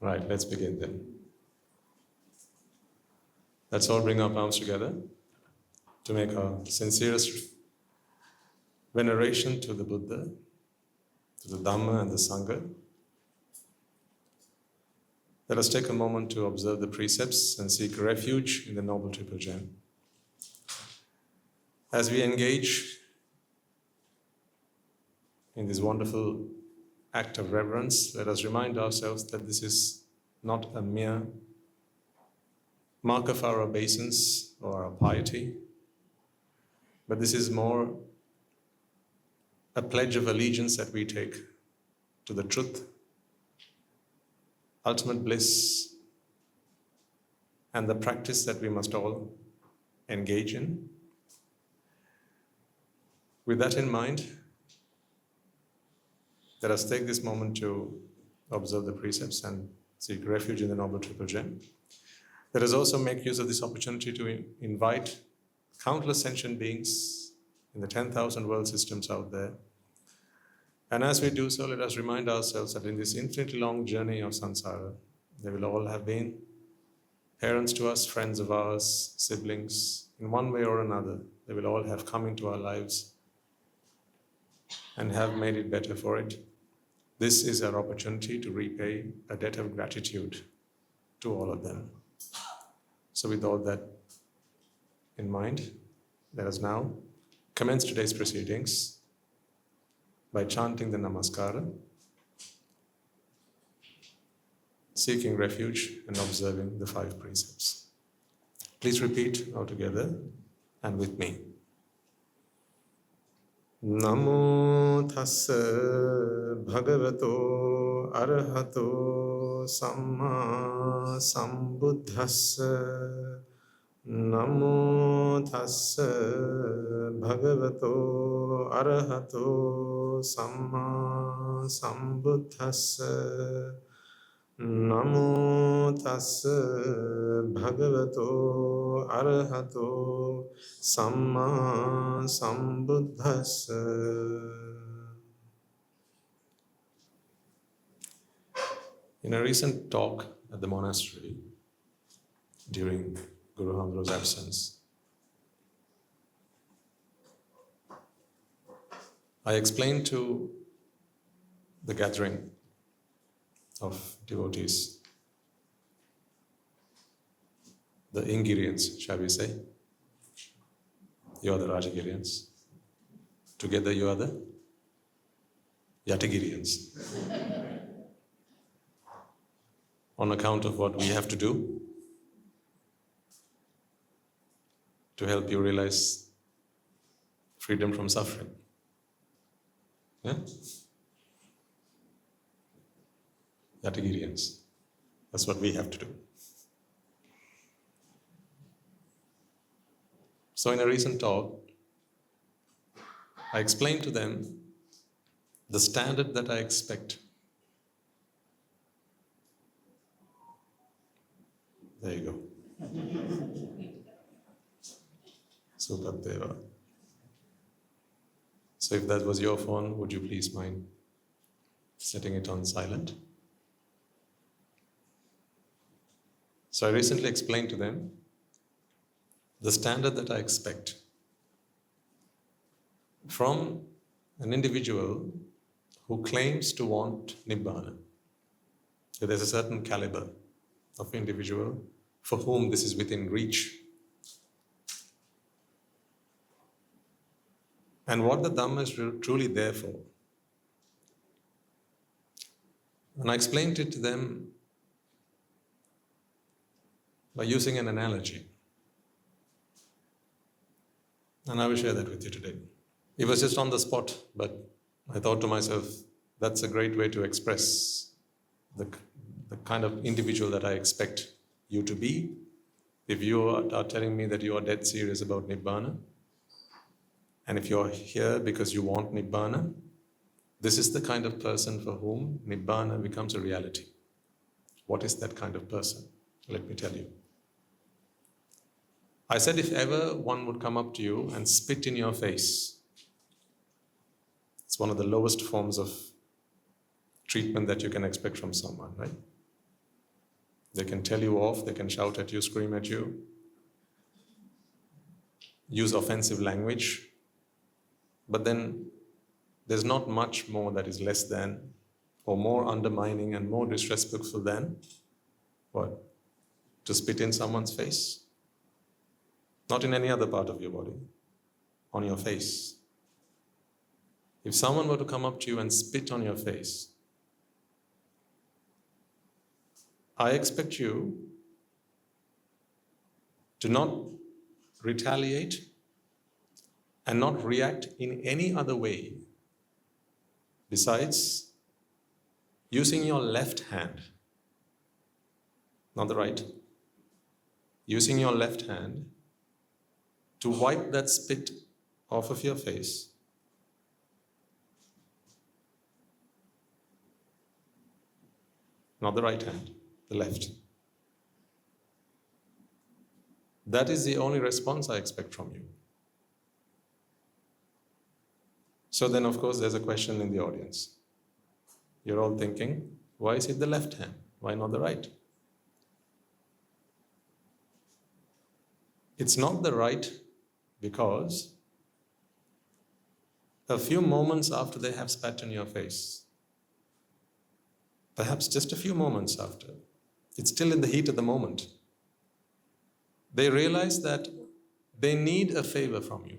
Right, let's begin then. Let's all bring our palms together to make our sincerest veneration to the Buddha, to the Dhamma and the Sangha. Let us take a moment to observe the precepts and seek refuge in the Noble Triple Gem. As we engage in this wonderful act of reverence, let us remind ourselves that this is not a mere mark of our obeisance or our piety, but this is more a pledge of allegiance that we take to the truth, ultimate bliss, and the practice that we must all engage in. With that in mind, let us take this moment to observe the precepts and seek refuge in the Noble Triple Gem. Let us also make use of this opportunity to invite countless sentient beings in the 10,000 world systems out there. And as we do so, let us remind ourselves that in this infinitely long journey of samsara, they will all have been parents to us, friends of ours, siblings. In one way or another, they will all have come into our lives and have made it better for it. This is our opportunity to repay a debt of gratitude to all of them. So with all that in mind, let us now commence today's proceedings by chanting the Namaskara, seeking refuge and observing the 5 precepts. Please repeat all together and with me. Namo tassa bhagavato arahato samma sambuddhassa. Namo tassa bhagavato arahato samma sambuddhassa. Namo tassa bhagavato arahato samma sambuddhassa. In a recent talk at the monastery during Guru Hamro's absence, I explained to the gathering of devotees, the Ingirians, shall we say. You are the Rajagirians. Together you are the Yatagirians. On account of what we have to do to help you realize freedom from suffering. Yeah? Yatagirians. That's what we have to do. So in a recent talk, I explained to them the standard that I expect. There you go. Supadeva. So if that was your phone, would you please mind setting it on silent? So I recently explained to them the standard that I expect from an individual who claims to want Nibbāna. So there's a certain caliber of individual for whom this is within reach. And what the Dhamma is truly there for. And I explained it to them by using an analogy. And I will share that with you today. It was just on the spot, but I thought to myself, that's a great way to express the kind of individual that I expect you to be. If you are telling me that you are dead serious about Nibbāna, and if you're here because you want Nibbāna, this is the kind of person for whom Nibbāna becomes a reality. What is that kind of person? Let me tell you. I said if ever one would come up to you and spit in your face, it's one of the lowest forms of treatment that you can expect from someone, right? They can tell you off, they can shout at you, scream at you, use offensive language, but then there's not much more that is less than or more undermining and more disrespectful than what? To spit in someone's face. Not in any other part of your body, on your face. If someone were to come up to you and spit on your face, I expect you to not retaliate and not react in any other way besides using your left hand, not the right, using your left hand to wipe that spit off of your face. Not the right hand, the left. That is the only response I expect from you. So then, of course, there's a question in the audience. You're all thinking, why is it the left hand? Why not the right? It's not the right because a few moments after they have spat in your face, perhaps just a few moments after, it's still in the heat of the moment, they realize that they need a favor from you.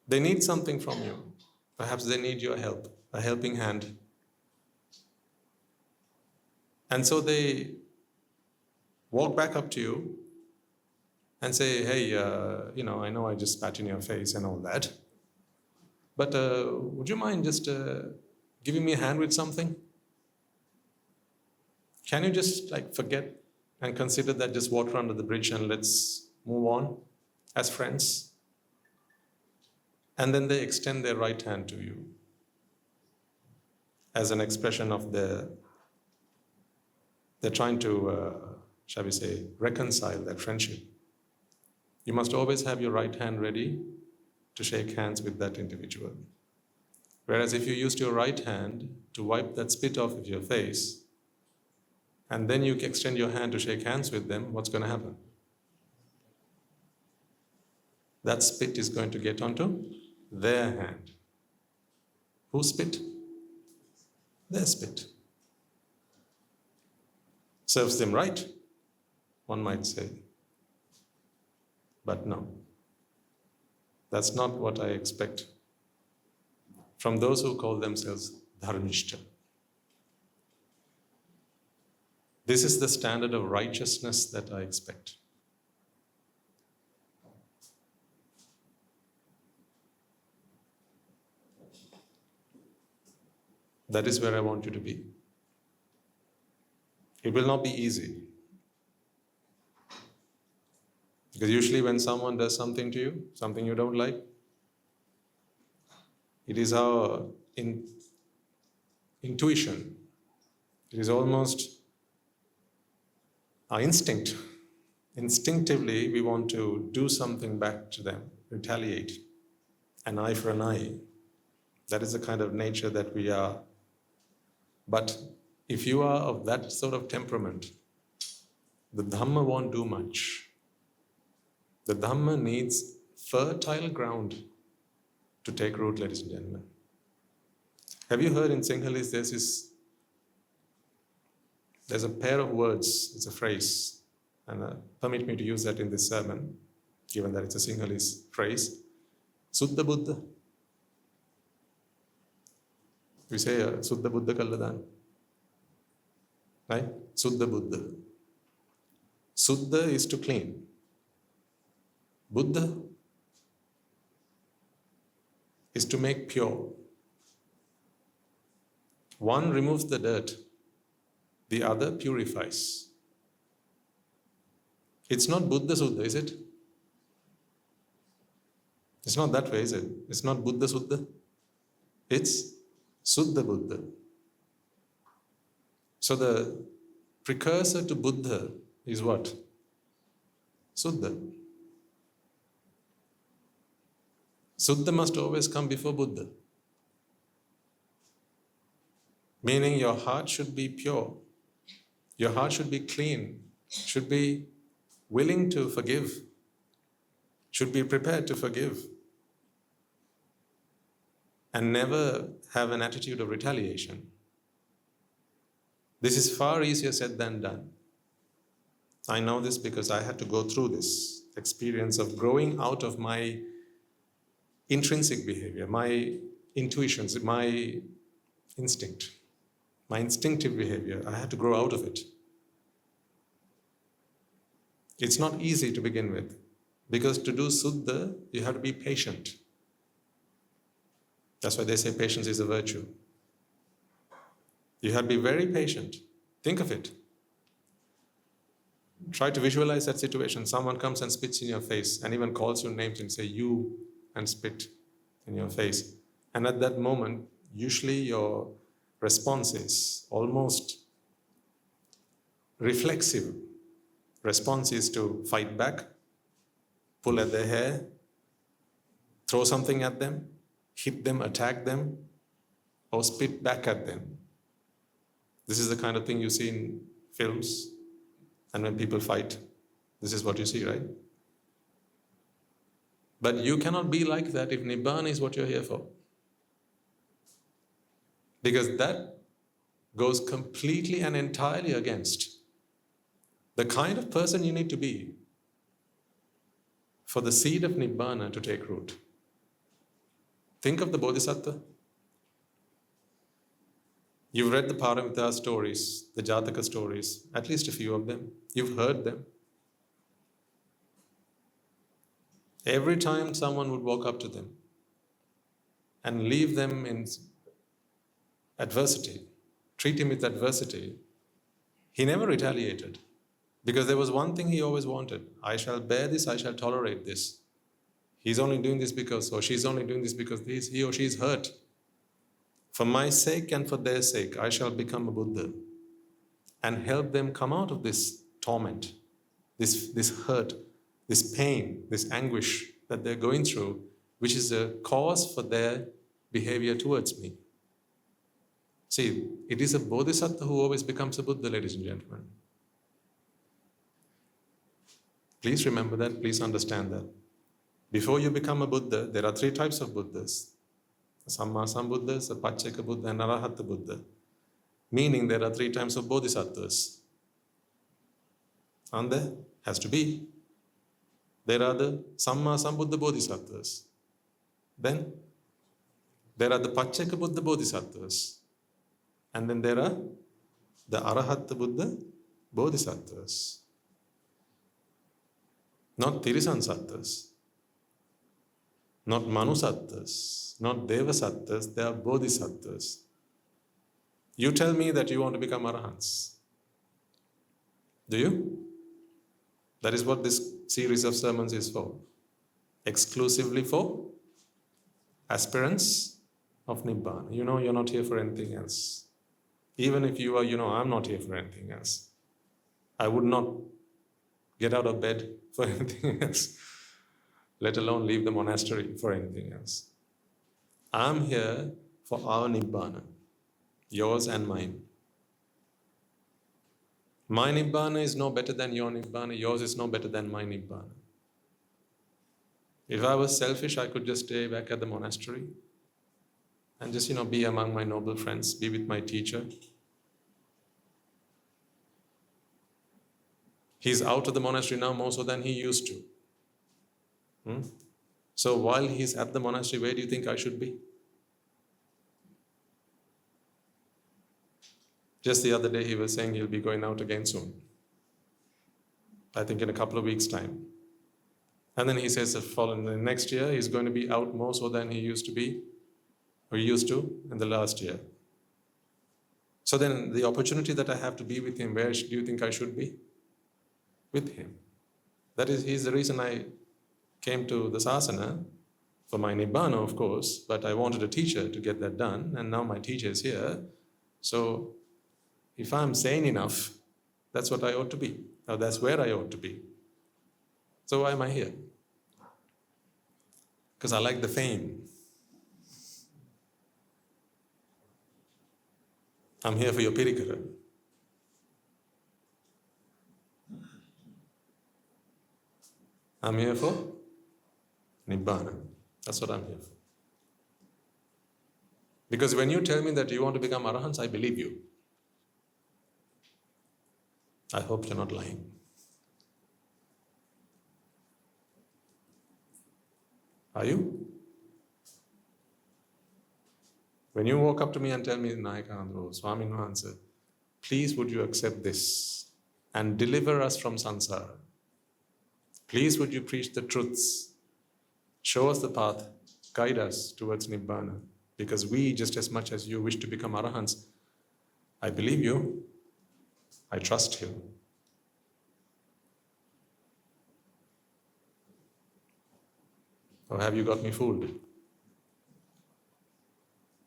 They need something from you. Perhaps they need your help, a helping hand. And so they walk back up to you and say, hey, I know I just spat in your face and all that, but would you mind just giving me a hand with something? Can you just forget and consider that just water under the bridge and let's move on as friends? And then they extend their right hand to you as an expression of they're trying to, shall we say, reconcile that friendship. You must always have your right hand ready to shake hands with that individual. Whereas if you used your right hand to wipe that spit off of your face, and then you extend your hand to shake hands with them, what's going to happen? That spit is going to get onto their hand. Whose spit? Their spit. Serves them right, one might say. But no, that's not what I expect from those who call themselves dharmishta. This is the standard of righteousness that I expect. That is where I want you to be. It will not be easy. Because usually when someone does something to you, something you don't like, it is our intuition. It is almost our instinct. Instinctively, we want to do something back to them, retaliate, an eye for an eye. That is the kind of nature that we are. But if you are of that sort of temperament, the Dhamma won't do much. The Dhamma needs fertile ground to take root, ladies and gentlemen. Have you heard in Sinhalese there's a pair of words, it's a phrase, and permit me to use that in this sermon, given that it's a Sinhalese phrase. Suddha Buddha. We say Suddha Buddha Kalladan. Right? Suddha Buddha. Suddha is to clean. Buddha is to make pure. One removes the dirt, the other purifies. It's not Buddha Suddha, is it? It's not that way, is it? It's not Buddha Suddha. It's Suddha Buddha. So the precursor to Buddha is what? Suddha. Suddha must always come before Buddha. Meaning your heart should be pure. Your heart should be clean, should be willing to forgive, should be prepared to forgive, and never have an attitude of retaliation. This is far easier said than done. I know this because I had to go through this experience of growing out of my intrinsic behavior, my intuitions, my instinct, my instinctive behavior. I had to grow out of it. It's not easy to begin with, because to do Suddha, you have to be patient. That's why they say patience is a virtue. You have to be very patient. Think of it. Try to visualize that situation. Someone comes and spits in your face and even calls your names and say you and spit in your face. And at that moment, usually your response is almost reflexive. Response is to fight back, pull at their hair, throw something at them, hit them, attack them, or spit back at them. This is the kind of thing you see in films, and when people fight, this is what you see, right? But you cannot be like that if Nibbāna is what you're here for. Because that goes completely and entirely against the kind of person you need to be for the seed of Nibbāna to take root. Think of the Bodhisattva. You've read the Paramita stories, the Jataka stories, at least a few of them. You've heard them. Every time someone would walk up to them and leave them in adversity, treat him with adversity, he never retaliated. Because there was one thing he always wanted. I shall bear this, I shall tolerate this. He's only doing this because, or she's only doing this because he or she is hurt. For my sake and for their sake, I shall become a Buddha and help them come out of this torment, this hurt, this pain, this anguish that they're going through, which is a cause for their behavior towards me. See, it is a Bodhisattva who always becomes a Buddha, ladies and gentlemen. Please remember that, please understand that. Before you become a Buddha, there are three types of Buddhas. A Samma Sambuddha, a Pacceka Buddha, and Arahata Buddha. Meaning there are three types of Bodhisattvas. And there has to be. There are the Samma Sambuddha Bodhisattvas. Then there are the Pacceka Buddha Bodhisattvas. And then there are the Arahata Buddha Bodhisattvas. Not Tirisansattvas, not Manusattvas, not Devasattvas, they are Bodhisattvas. You tell me that you want to become Arahants. Do you? That is what this series of sermons is for. Exclusively for aspirants of Nibbāna. You know you're not here for anything else. Even if you are, I'm not here for anything else. I would not get out of bed for anything else, let alone leave the monastery for anything else. I'm here for our Nibbāna, yours and mine. My Nibbāna is no better than your Nibbāna, yours is no better than my Nibbāna. If I was selfish, I could just stay back at the monastery and just, be among my noble friends, be with my teacher. He's out of the monastery now more so than he used to. So while he's at the monastery, where do you think I should be? Just the other day he was saying he'll be going out again soon. I think in a couple of weeks' time. And then he says the next year he's going to be out more so than he used to be, or he used to in the last year. So then the opportunity that I have to be with him, where do you think I should be? With him. He's the reason I came to the sasana, for my Nibbāna, of course, but I wanted a teacher to get that done, and now my teacher is here. So if I'm sane enough, that's what I ought to be, or that's where I ought to be. So why am I here? Because I like the fame. I'm here for your pirikara. I'm here for Nibbāna. That's what I'm here for. Because when you tell me that you want to become Arahants, I believe you. I hope you're not lying. Are you? When you walk up to me and tell me, Nayakanandro, Swami Mahansa, please would you accept this and deliver us from samsara? Please would you preach the truths, show us the path, guide us towards Nibbāna, because we, just as much as you, wish to become Arahants. I believe you. I trust you. Or have you got me fooled?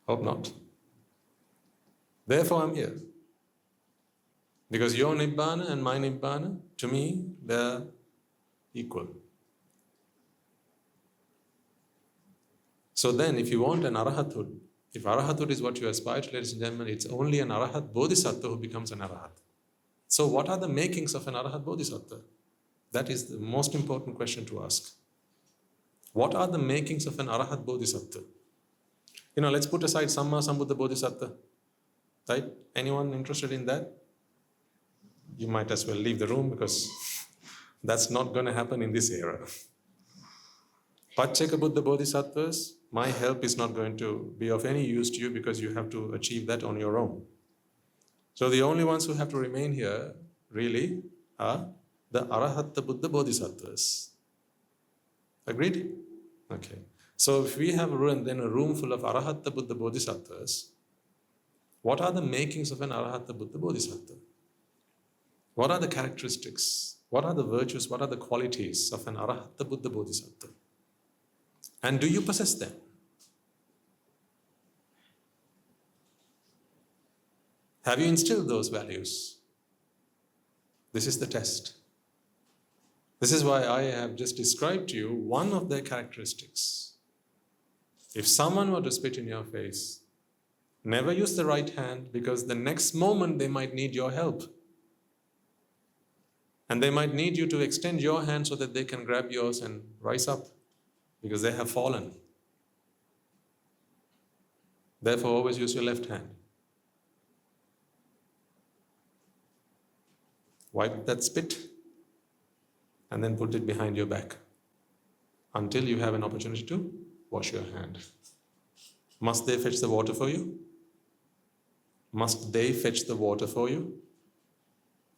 Hope not. Therefore I'm here. Because your Nibbāna and my Nibbāna, to me, they're equal. So then, if you want an Arahathood, if Arahathood is what you aspire to, ladies and gentlemen, it's only an Arahat Bodhisattva who becomes an Arahat. So what are the makings of an Arahat Bodhisattva? That is the most important question to ask. What are the makings of an Arahat Bodhisattva? Let's put aside Samma Sambuddha Bodhisattva. Right? Anyone interested in that? You might as well leave the room, because that's not going to happen in this era. Pacceka Buddha Bodhisattvas, my help is not going to be of any use to you, because you have to achieve that on your own. So the only ones who have to remain here really are the Arahatta Buddha Bodhisattvas. Agreed? Okay. So if we have then a room full of Arahatta Buddha Bodhisattvas, what are the makings of an Arahatta Buddha Bodhisattva? What are the characteristics? What are the virtues? What are the qualities of an Arahatta Buddha Bodhisattva? And do you possess them? Have you instilled those values? This is the test. This is why I have just described to you one of their characteristics. If someone were to spit in your face, never use the right hand, because the next moment they might need your help. And they might need you to extend your hand so that they can grab yours and rise up, because they have fallen. Therefore, always use your left hand. Wipe that spit and then put it behind your back until you have an opportunity to wash your hand. Must they fetch the water for you? Must they fetch the water for you?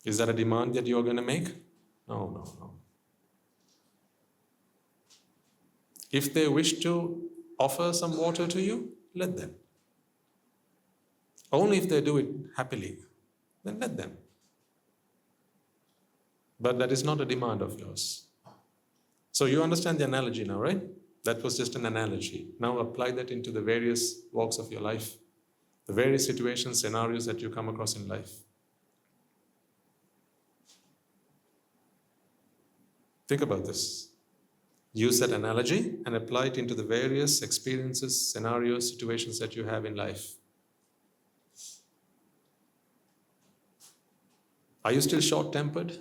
Is that a demand that you're going to make? No. If they wish to offer some water to you, let them. Only if they do it happily, then let them. But that is not a demand of yours. So you understand the analogy now, right? That was just an analogy. Now apply that into the various walks of your life, the various situations, scenarios that you come across in life. Think about this. Use that analogy and apply it into the various experiences, scenarios, situations that you have in life. Are you still short-tempered?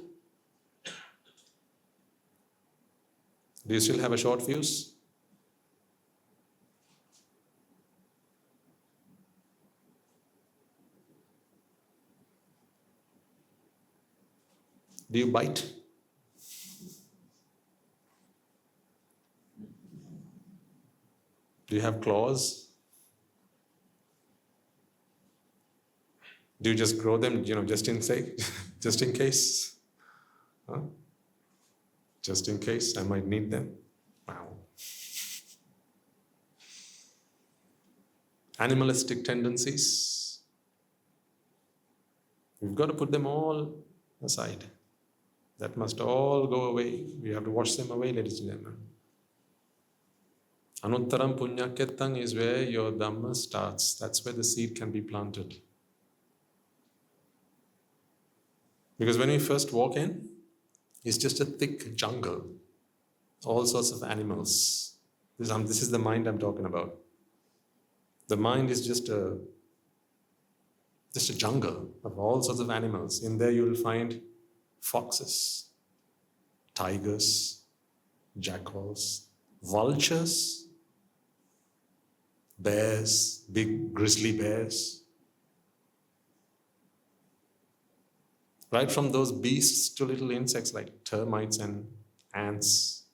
Do you still have a short fuse? Do you bite? Do you have claws? Do you just grow them, just in case? Huh? Just in case I might need them. Wow. Animalistic tendencies. We've got to put them all aside. That must all go away. We have to wash them away, ladies and gentlemen. Anuttaram Punyakettang is where your Dhamma starts. That's where the seed can be planted. Because when we first walk in, it's just a thick jungle. All sorts of animals. This is the mind I'm talking about. The mind is just a jungle of all sorts of animals. In there you'll find foxes, tigers, jackals, vultures, bears, big grizzly bears. Right from those beasts to little insects like termites and ants.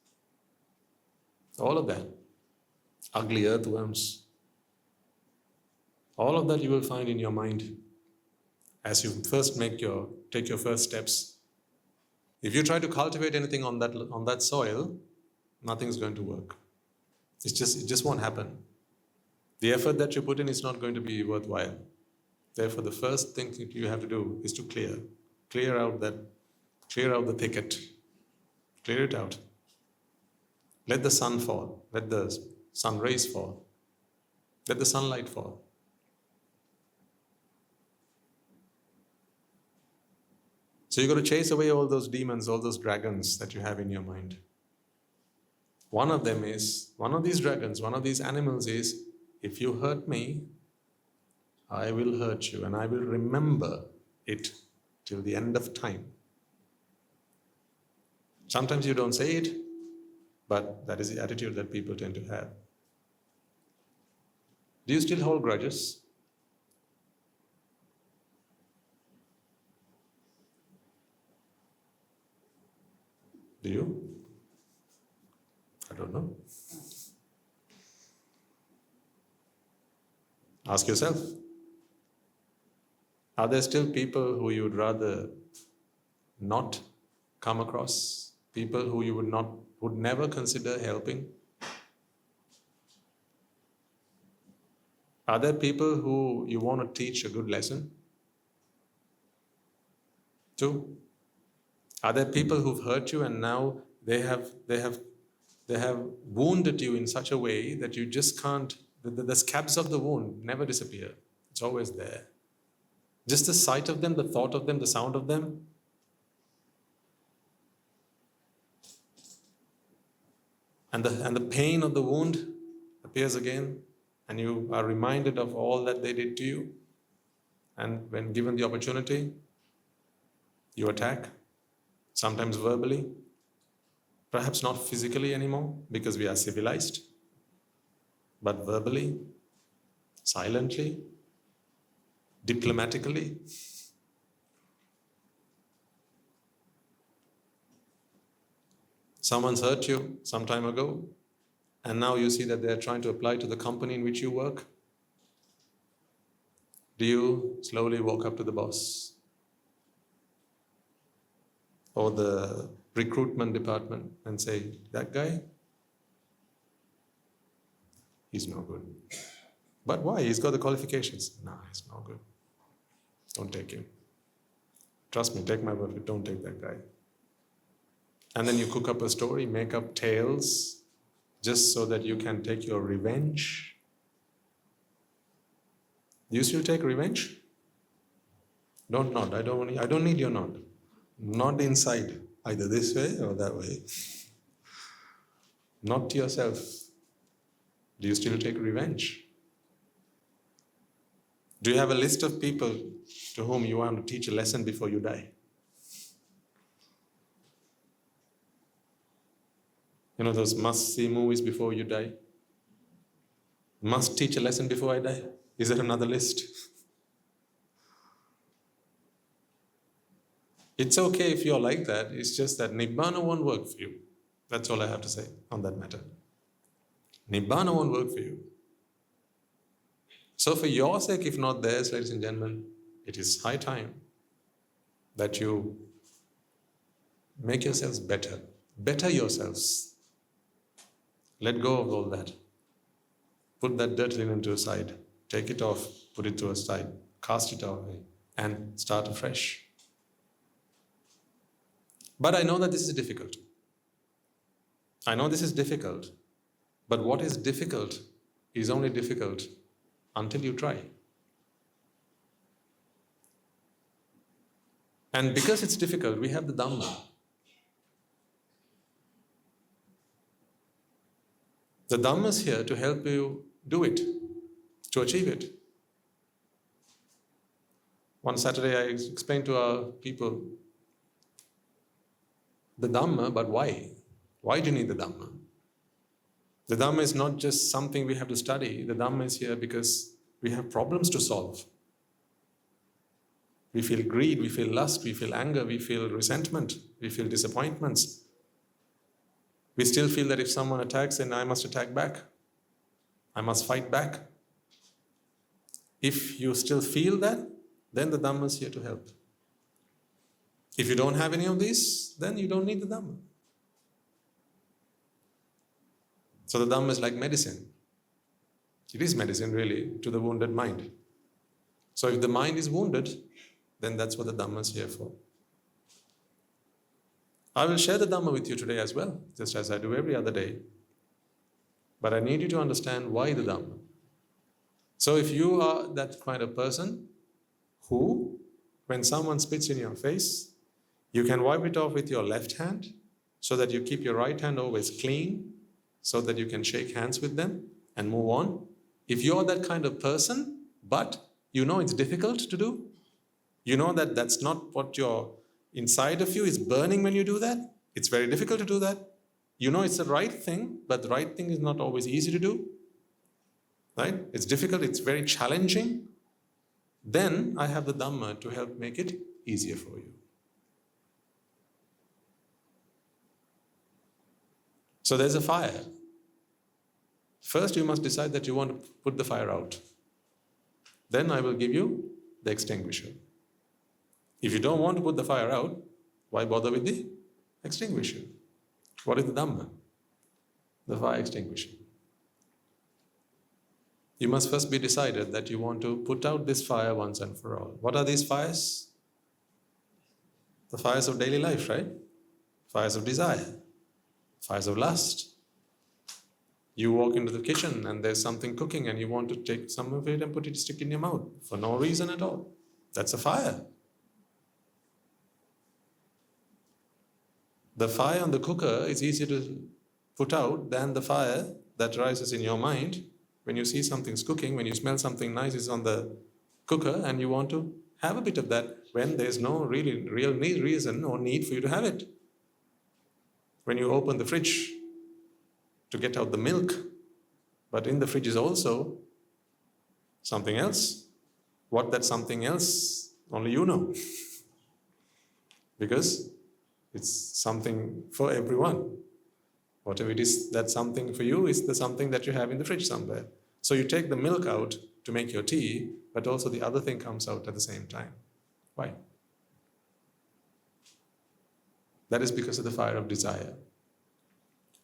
All of that. Ugly earthworms. All of that you will find in your mind as you first take your first steps. If you try to cultivate anything on that soil, nothing's going to work. It just won't happen. The effort that you put in is not going to be worthwhile. Therefore, the first thing that you have to do is to clear out the thicket. Clear it out. Let the sun fall. Let the sun rays fall. Let the sunlight fall. So you've got to chase away all those demons, all those dragons that you have in your mind. One of these dragons, one of these animals is, if you hurt me, I will hurt you and I will remember it till the end of time. Sometimes you don't say it, but that is the attitude that people tend to have. Do you still hold grudges? Do you? I don't know. Ask yourself. Are there still people who you would rather not come across? People who you would never consider helping? Are there people who you want to teach a good lesson to? Are there people who've hurt you and now they have wounded you in such a way that you just can't, the scabs of the wound never disappear. It's always there. Just the sight of them, the thought of them, the sound of them. And the pain of the wound appears again, and you are reminded of all that they did to you. And when given the opportunity, you attack. Sometimes verbally, perhaps not physically anymore because we are civilized, but verbally, silently, diplomatically. Someone's hurt you some time ago, and now you see that they're trying to apply to the company in which you work. Do you slowly walk up to the boss or the recruitment department and say, that guy, he's no good. But why? He's got the qualifications. No, he's no good. Don't take him. Trust me, take my word for it, don't take that guy. And then you cook up a story, make up tales, just so that you can take your revenge. Do you still take revenge? Don't nod. I don't need your nod. Nod inside, either this way or that way. Nod to yourself. Do you still take revenge? Do you have a list of people to whom you want to teach a lesson before you die? You know those must-see movies before you die? Must teach a lesson before I die? Is there another list? It's okay if you're like that. It's just that Nibbāna won't work for you. That's all I have to say on that matter. Nibbāna won't work for you. So for your sake, if not theirs, ladies and gentlemen, it is high time that you make yourselves better. Better yourselves. Let go of all that. Put that dirty linen to a side. Take it off, put it to a side, cast it away, and start afresh. But I know that this is difficult. I know this is difficult. But what is difficult is only difficult until you try. And because it's difficult, we have the Dhamma. The Dhamma is here to help you do it, to achieve it. One Saturday I explained to our people the Dhamma, but why? Why do you need the Dhamma? The Dhamma is not just something we have to study. The Dhamma is here because we have problems to solve. We feel greed, we feel lust, we feel anger, we feel resentment, we feel disappointments. We still feel that if someone attacks, then I must attack back. I must fight back. If you still feel that, then the Dhamma is here to help. If you don't have any of these, then you don't need the Dhamma. So the Dhamma is like medicine. It is medicine really to the wounded mind. So if the mind is wounded, then that's what the Dhamma is here for. I will share the Dhamma with you today as well, just as I do every other day. But I need you to understand why the Dhamma. So if you are that kind of person who, when someone spits in your face, you can wipe it off with your left hand so that you keep your right hand always clean, so that you can shake hands with them and move on. If you're that kind of person, but you know it's difficult to do, you know that that's not what your inside of you is burning when you do that, it's very difficult to do that. You know it's the right thing, but the right thing is not always easy to do. Right? It's difficult, it's very challenging. Then I have the Dhamma to help make it easier for you. So there's a fire. First you must decide that you want to put the fire out. Then I will give you the extinguisher. If you don't want to put the fire out, why bother with the extinguisher? What is the Dhamma? The fire extinguisher. You must first be decided that you want to put out this fire once and for all. What are these fires? The fires of daily life, right? Fires of desire, fires of lust. You walk into the kitchen and there's something cooking and you want to take some of it and put it, stick in your mouth for no reason at all. That's a fire. The fire on the cooker is easier to put out than the fire that rises in your mind when you see something's cooking, when you smell something nice is on the cooker and you want to have a bit of that when there's no real reason or need for you to have it. When you open the fridge to get out the milk, but in the fridge is also something else. What that something else, only you know. Because it's something for everyone. Whatever it is, that something for you is the something that you have in the fridge somewhere. So you take the milk out to make your tea, but also the other thing comes out at the same time. Why? That is because of the fire of desire.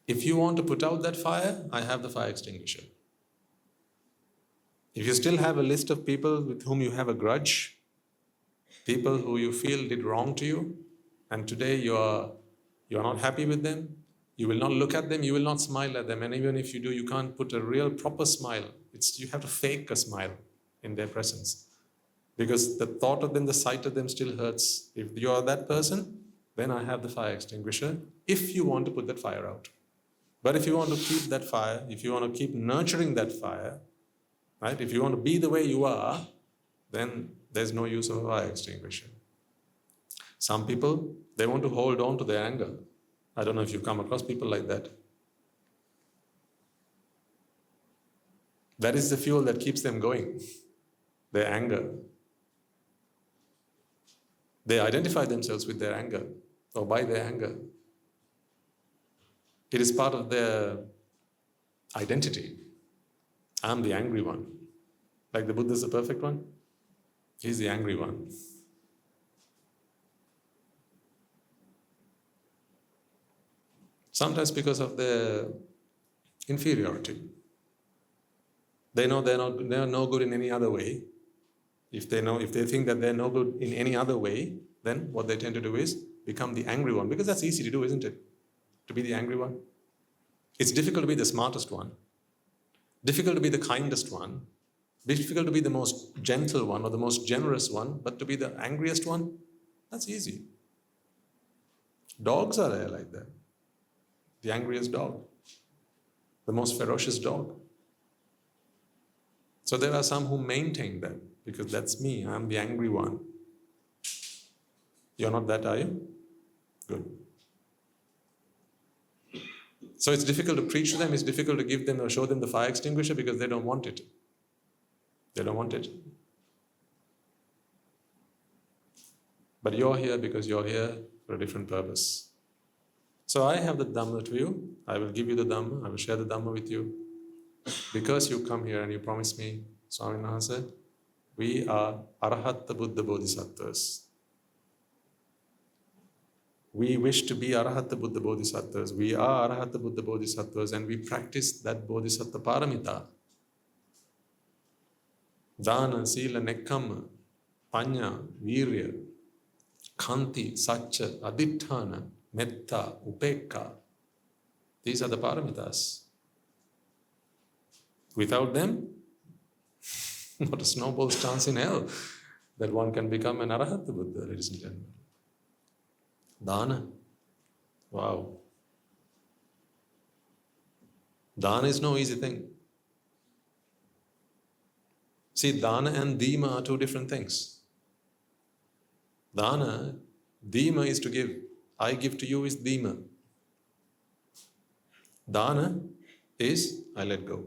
If you want to put out that fire, I have the fire extinguisher. If you still have a list of people with whom you have a grudge, people who you feel did wrong to you, and today you are not happy with them, you will not look at them, you will not smile at them, and even if you do, you can't put a real proper smile. You have to fake a smile in their presence. Because the thought of them, the sight of them still hurts. If you are that person, then I have the fire extinguisher, if you want to put that fire out. But if you want to keep that fire, if you want to keep nurturing that fire, right? If you want to be the way you are, then there's no use of a fire extinguisher. Some people, they want to hold on to their anger. I don't know if you've come across people like that. That is the fuel that keeps them going, their anger. They identify themselves with their anger or by their anger. It is part of their identity. I'm the angry one. Like the Buddha is the perfect one, he's the angry one. Sometimes because of their inferiority. They know they're no good in any other way. If they think that they're no good in any other way, then what they tend to do is become the angry one. Because that's easy to do, isn't it? To be the angry one. It's difficult to be the smartest one. Difficult to be the kindest one. Difficult to be the most gentle one or the most generous one. But to be the angriest one, that's easy. Dogs are there like that. The angriest dog. The most ferocious dog. So there are some who maintain that, because that's me, I'm the angry one. You're not that, are you? Good. So it's difficult to preach to them, it's difficult to give them or show them the fire extinguisher because they don't want it. They don't want it. But you're here because you're here for a different purpose. So I have the Dhamma to you. I will give you the Dhamma. I will share the Dhamma with you. Because you come here and you promise me, Swami Maharaj, we are Arahatta Buddha Bodhisattvas. We wish to be Arahatta Buddha Bodhisattvas. We are Arahatta Buddha Bodhisattvas and we practice that Bodhisattva Paramita. Dhana, Sila, Nekkhamma, Panya, Virya, Khanti, Satcha, Aditthana, Metta, Upekka. These are the paramitas. Without them, not a snowball's chance in hell that one can become an Arahatta Buddha, ladies and gentlemen. Dhana. Wow. Dhana is no easy thing. See, Dhana and Dheema are two different things. Dhana, Dheema is to give. I give to you is Dheema. Dhana is I let go.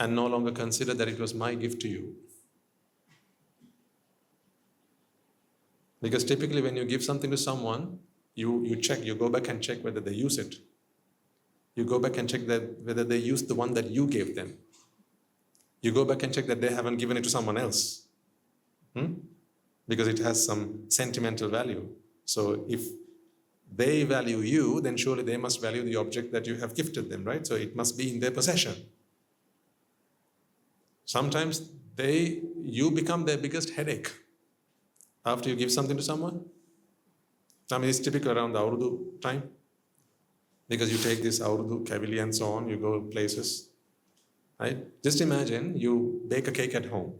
And no longer consider that it was my gift to you. Because typically when you give something to someone, you check, you go back and check whether they use it. You go back and check that whether they use the one that you gave them. You go back and check that they haven't given it to someone else. Because it has some sentimental value. So if they value you, then surely they must value the object that you have gifted them, right? So it must be in their possession. Sometimes you become their biggest headache after you give something to someone. I mean, it's typical around the Urdu time. Because you take this Urdu, Kavili and so on, you go places. Right? Just imagine you bake a cake at home.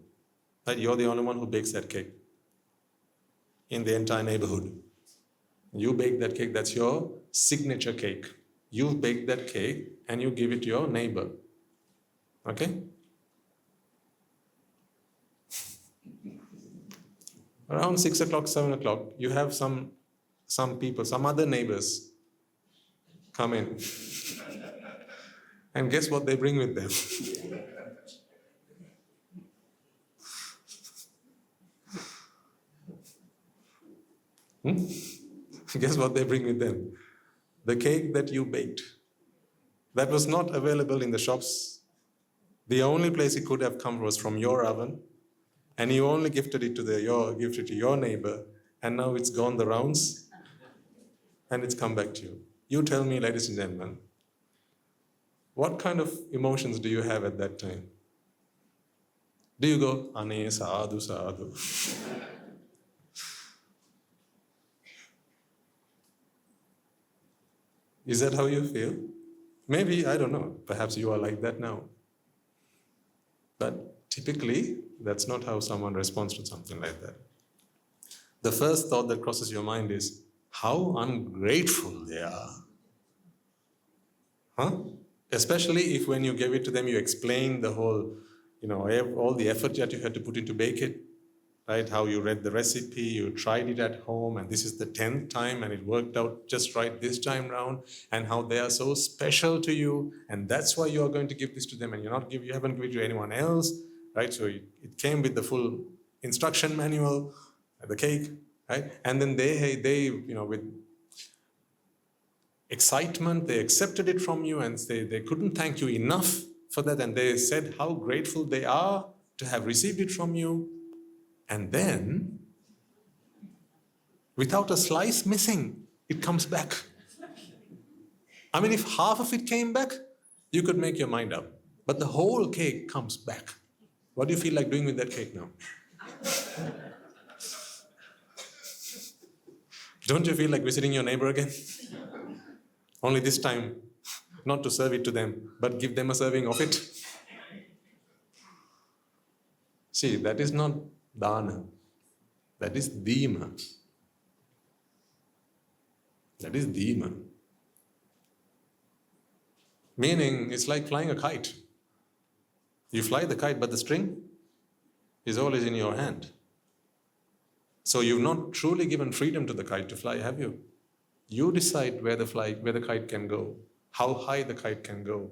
Right? You're the only one who bakes that cake in the entire neighborhood. You bake that cake, that's your signature cake. You bake that cake and you give it to your neighbor. Okay? Around 6 o'clock, 7 o'clock, you have some people, some other neighbors come in. And guess what they bring with them? Guess what they bring with them? The cake that you baked. That was not available in the shops. The only place it could have come was from your oven. And you only gifted it to your neighbor, and now it's gone the rounds, and it's come back to you. You tell me, ladies and gentlemen, what kind of emotions do you have at that time? Do you go, Ane sadhu sadhu? Is that how you feel? Maybe, I don't know. Perhaps you are like that now. But typically, that's not how someone responds to something like that. The first thought that crosses your mind is, how ungrateful they are. Especially if when you gave it to them, you explained the whole, all the effort that you had to put in to bake it, right? How you read the recipe, you tried it at home, and this is the 10th time, and it worked out just right this time round, and how they are so special to you, and that's why you are going to give this to them, and you haven't given it to anyone else. Right, so it came with the full instruction manual, the cake, right? And then they with excitement, they accepted it from you, and they couldn't thank you enough for that, and they said how grateful they are to have received it from you. And then, without a slice missing, it comes back. I mean, if half of it came back, you could make your mind up. But the whole cake comes back. What do you feel like doing with that cake now? Don't you feel like visiting your neighbor again? Only this time, not to serve it to them, but give them a serving of it. See, that is not Dhana. That is Dheema. That is Dheema. Meaning, it's like flying a kite. You fly the kite, but the string is always in your hand. So you've not truly given freedom to the kite to fly, have you? You decide where the kite can go, how high the kite can go,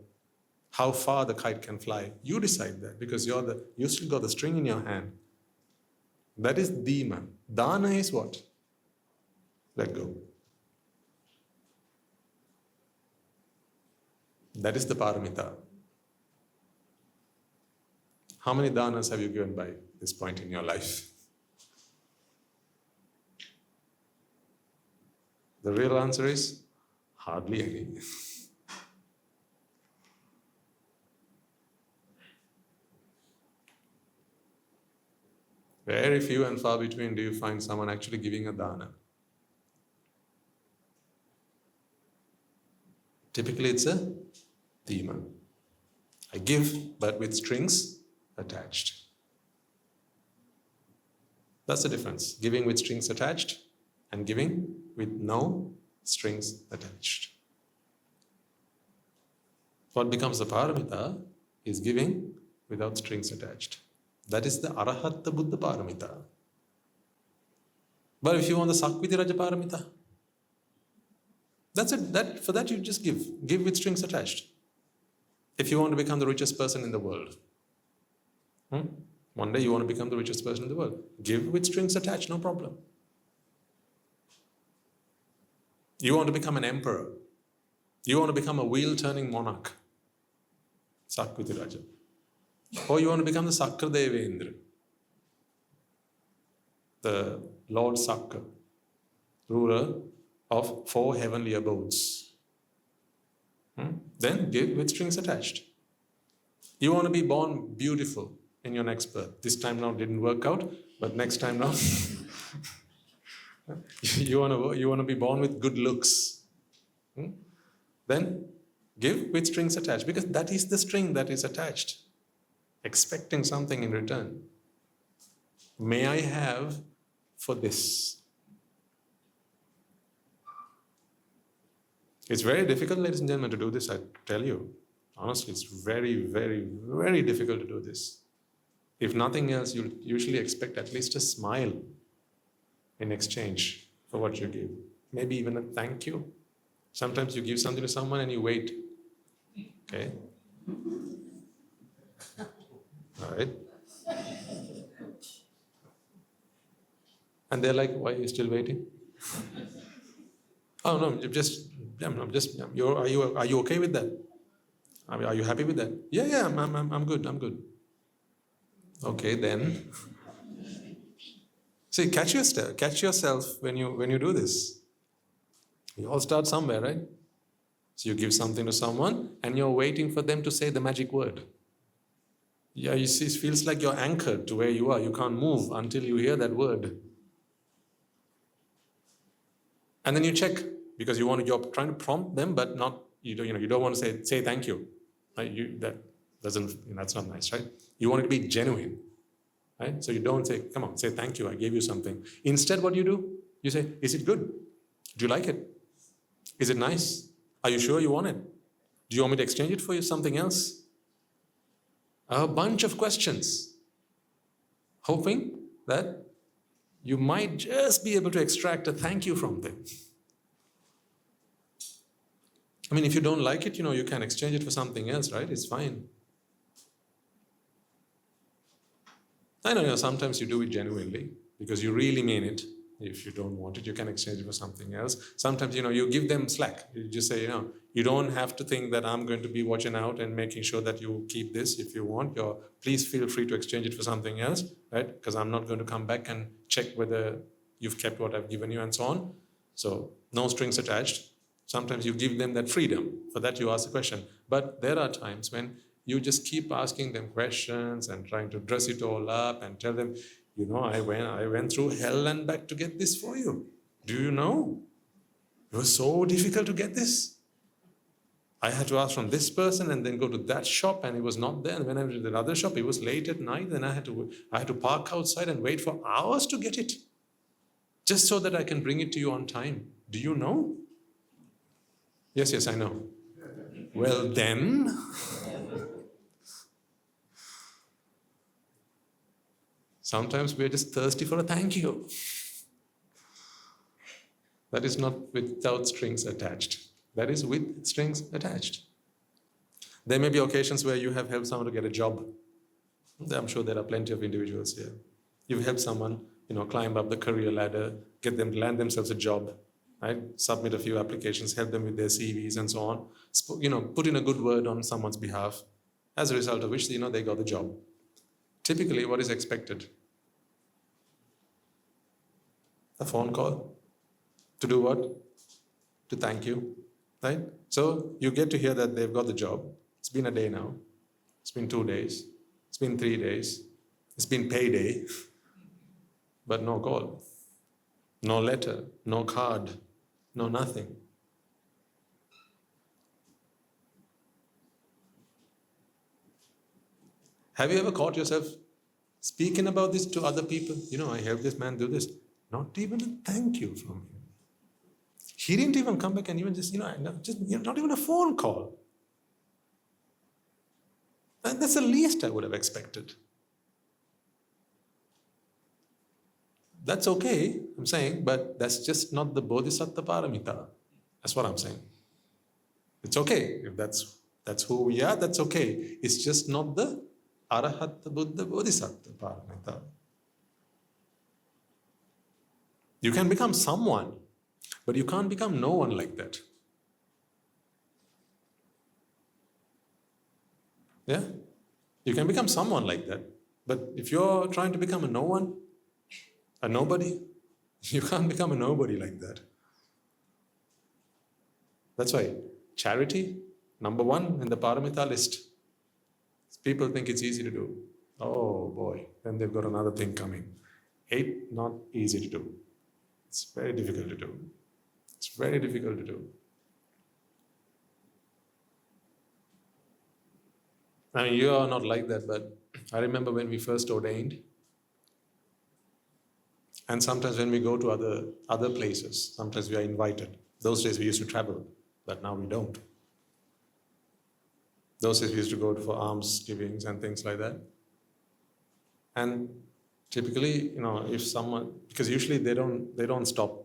how far the kite can fly. You decide that because you still got the string in your hand. That is Dheema. Dhana is what? Let go. That is the paramita. How many dhanas have you given by this point in your life? The real answer is hardly any. Very few and far between do you find someone actually giving a dana. Typically it's a dheema. I give, but with strings attached. That's the difference. Giving with strings attached and giving with no strings attached. What becomes the paramita is giving without strings attached. That is the Arahatta Buddha paramita. But if you want the Sakviti Raja paramita, that's it. For that you just give. Give with strings attached. If you want to become the richest person in the world, one day you want to become the richest person in the world, give with strings attached, no problem. You want to become an emperor, you want to become a wheel-turning monarch, Sakviti Raja. Or you want to become the Sakra Devendra, the Lord Sakra, ruler of 4 heavenly abodes. Then give with strings attached. You want to be born beautiful in your next birth. This time now didn't work out, but next time now you want to be born with good looks. Then give with strings attached, because that is the string that is attached, expecting something in return. May I have for this? It's very difficult, ladies and gentlemen, to do this, I tell you. Honestly, it's very, very, very difficult to do this. If nothing else, you'll usually expect at least a smile in exchange for what you give. Maybe even a thank you. Sometimes you give something to someone and you wait. Okay? All right? And they're like, why are you still waiting? Oh no, are you okay with that? Are you happy with that? Yeah, I'm good. Okay, then. See, catch yourself when you do this. You all start somewhere, right? So you give something to someone and you're waiting for them to say the magic word. Yeah, you see, it feels like you're anchored to where you are. You can't move until you hear that word. And then you check, because you're trying to prompt them, but not, you don't want to say thank you. Right? That's not nice, right? You want it to be genuine, right? So you don't say, come on, say thank you, I gave you something. Instead, what do? You say, is it good? Do you like it? Is it nice? Are you sure you want it? Do you want me to exchange it for you something else? A bunch of questions, hoping that you might just be able to extract a thank you from them. I mean, if you don't like it, you can exchange it for something else, right? It's fine. I know, sometimes you do it genuinely because you really mean it. If you don't want it, you can exchange it for something else. Sometimes, you give them slack. You just say, you don't have to think that I'm going to be watching out and making sure that you keep this. If you want, please feel free to exchange it for something else, right? Because I'm not going to come back and check whether you've kept what I've given you and so on. So no strings attached. Sometimes you give them that freedom. For that you ask a question. But there are times when you just keep asking them questions and trying to dress it all up and tell them, I went through hell and back to get this for you. Do you know? It was so difficult to get this. I had to ask from this person and then go to that shop and it was not there. And when I went to the other shop, it was late at night. Then I had to park outside and wait for hours to get it. Just so that I can bring it to you on time. Do you know? Yes, I know. Well then... Sometimes we're just thirsty for a thank you. That is not without strings attached. That is with strings attached. There may be occasions where you have helped someone to get a job. I'm sure there are plenty of individuals here. You've helped someone, climb up the career ladder, get them to land themselves a job, right? Submit a few applications, help them with their CVs and so on. Put in a good word on someone's behalf, as a result of which, they got the job. Typically, what is expected? A phone call. To do what? To thank you, right? So you get to hear that they've got the job. It's been a day now. It's been 2 days. It's been 3 days. It's been payday. But no call. No letter. No card. No nothing. Have you ever caught yourself speaking about this to other people? I helped this man do this. Not even a thank you from him. He didn't even come back and even just not even a phone call. And that's the least I would have expected. That's okay, I'm saying, but that's just not the Bodhisattva Paramita. That's what I'm saying. It's okay. If that's who we are, that's okay. It's just not the Arahatta Buddha Bodhisattva Paramita. You can become someone, but you can't become no one like that. Yeah? You can become someone like that. But if you're trying to become a no one, a nobody, you can't become a nobody like that. That's why charity, number 1 in the paramita list. People think it's easy to do. Oh boy, then they've got another thing coming. 8, not easy to do. It's very difficult to do. It's very difficult to do. I mean, you are not like that, but I remember when we first ordained, and sometimes when we go to other places, sometimes we are invited. Those days we used to travel, but now we don't. Those days we used to go for alms givings and things like that. And typically, if someone, because usually they don't stop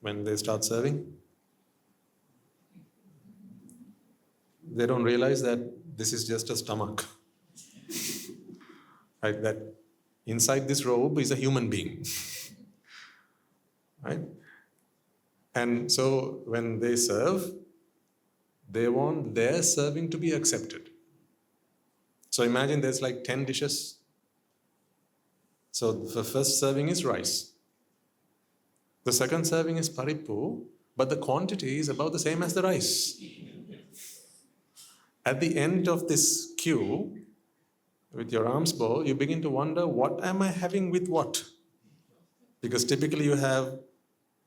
when they start serving. They don't realize that this is just a stomach. Right? That inside this robe is a human being. Right? And so when they serve, they want their serving to be accepted. So imagine there's like 10 dishes. So the first serving is rice. The second serving is parippu, but the quantity is about the same as the rice. At the end of this queue, with your alms bowl, you begin to wonder, what am I having with what? Because typically you have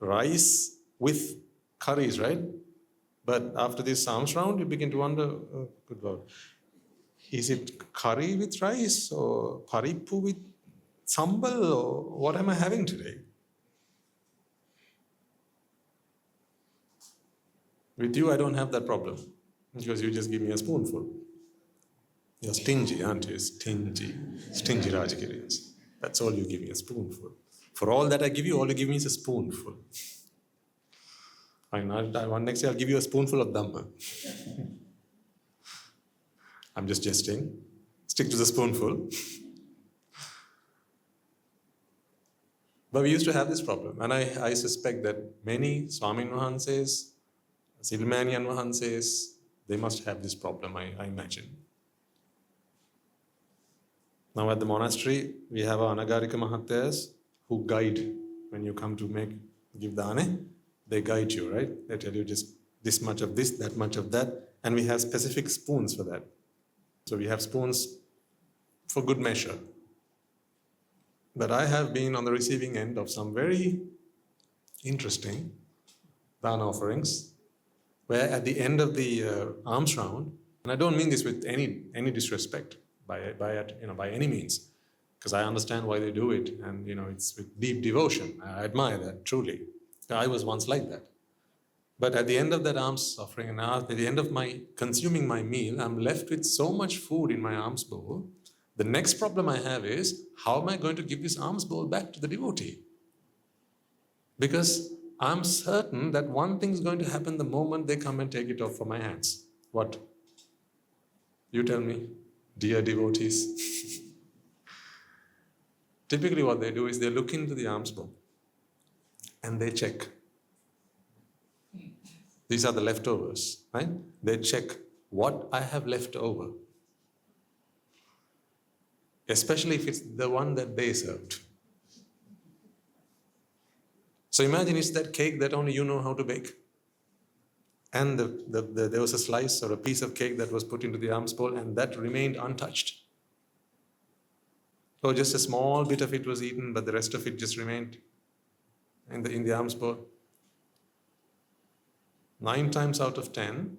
rice with curries, right? But after this alms round, you begin to wonder, oh, good Lord, is it curry with rice or parippu with sambal, or what am I having today? With you, I don't have that problem, because you just give me a spoonful. You're stingy, aren't you? Stingy Rajagirians. That's all you give me, a spoonful. For all that I give you, all you give me is a spoonful. Next year I'll give you a spoonful of Dhamma. I'm just jesting. Stick to the spoonful. But we used to have this problem, and I suspect that many Swamin Vahanses, Silmanian Vahanses, they must have this problem, I imagine. Now at the monastery, we have our Anagarika Mahatyas who guide when you come to give dane. They guide you, right? They tell you just this much of this, that much of that, and we have specific spoons for that. So we have spoons for good measure. But I have been on the receiving end of some very interesting dana offerings, where at the end of the alms round, and I don't mean this with any disrespect by any means, because I understand why they do it, and it's with deep devotion. I admire that truly. I was once like that. But at the end of that alms offering, and at the end of my consuming my meal, I'm left with so much food in my alms bowl. The next problem I have is, how am I going to give this alms bowl back to the devotee? Because I'm certain that one thing is going to happen the moment they come and take it off from my hands. What? You tell me, dear devotees. Typically what they do is they look into the alms bowl and they check. These are the leftovers, right? They check what I have left over. Especially if it's the one that they served. So imagine it's that cake that only you know how to bake. And there was a slice or a piece of cake that was put into the alms bowl and that remained untouched. Or just a small bit of it was eaten, but the rest of it just remained in the alms bowl. 9 times out of 10,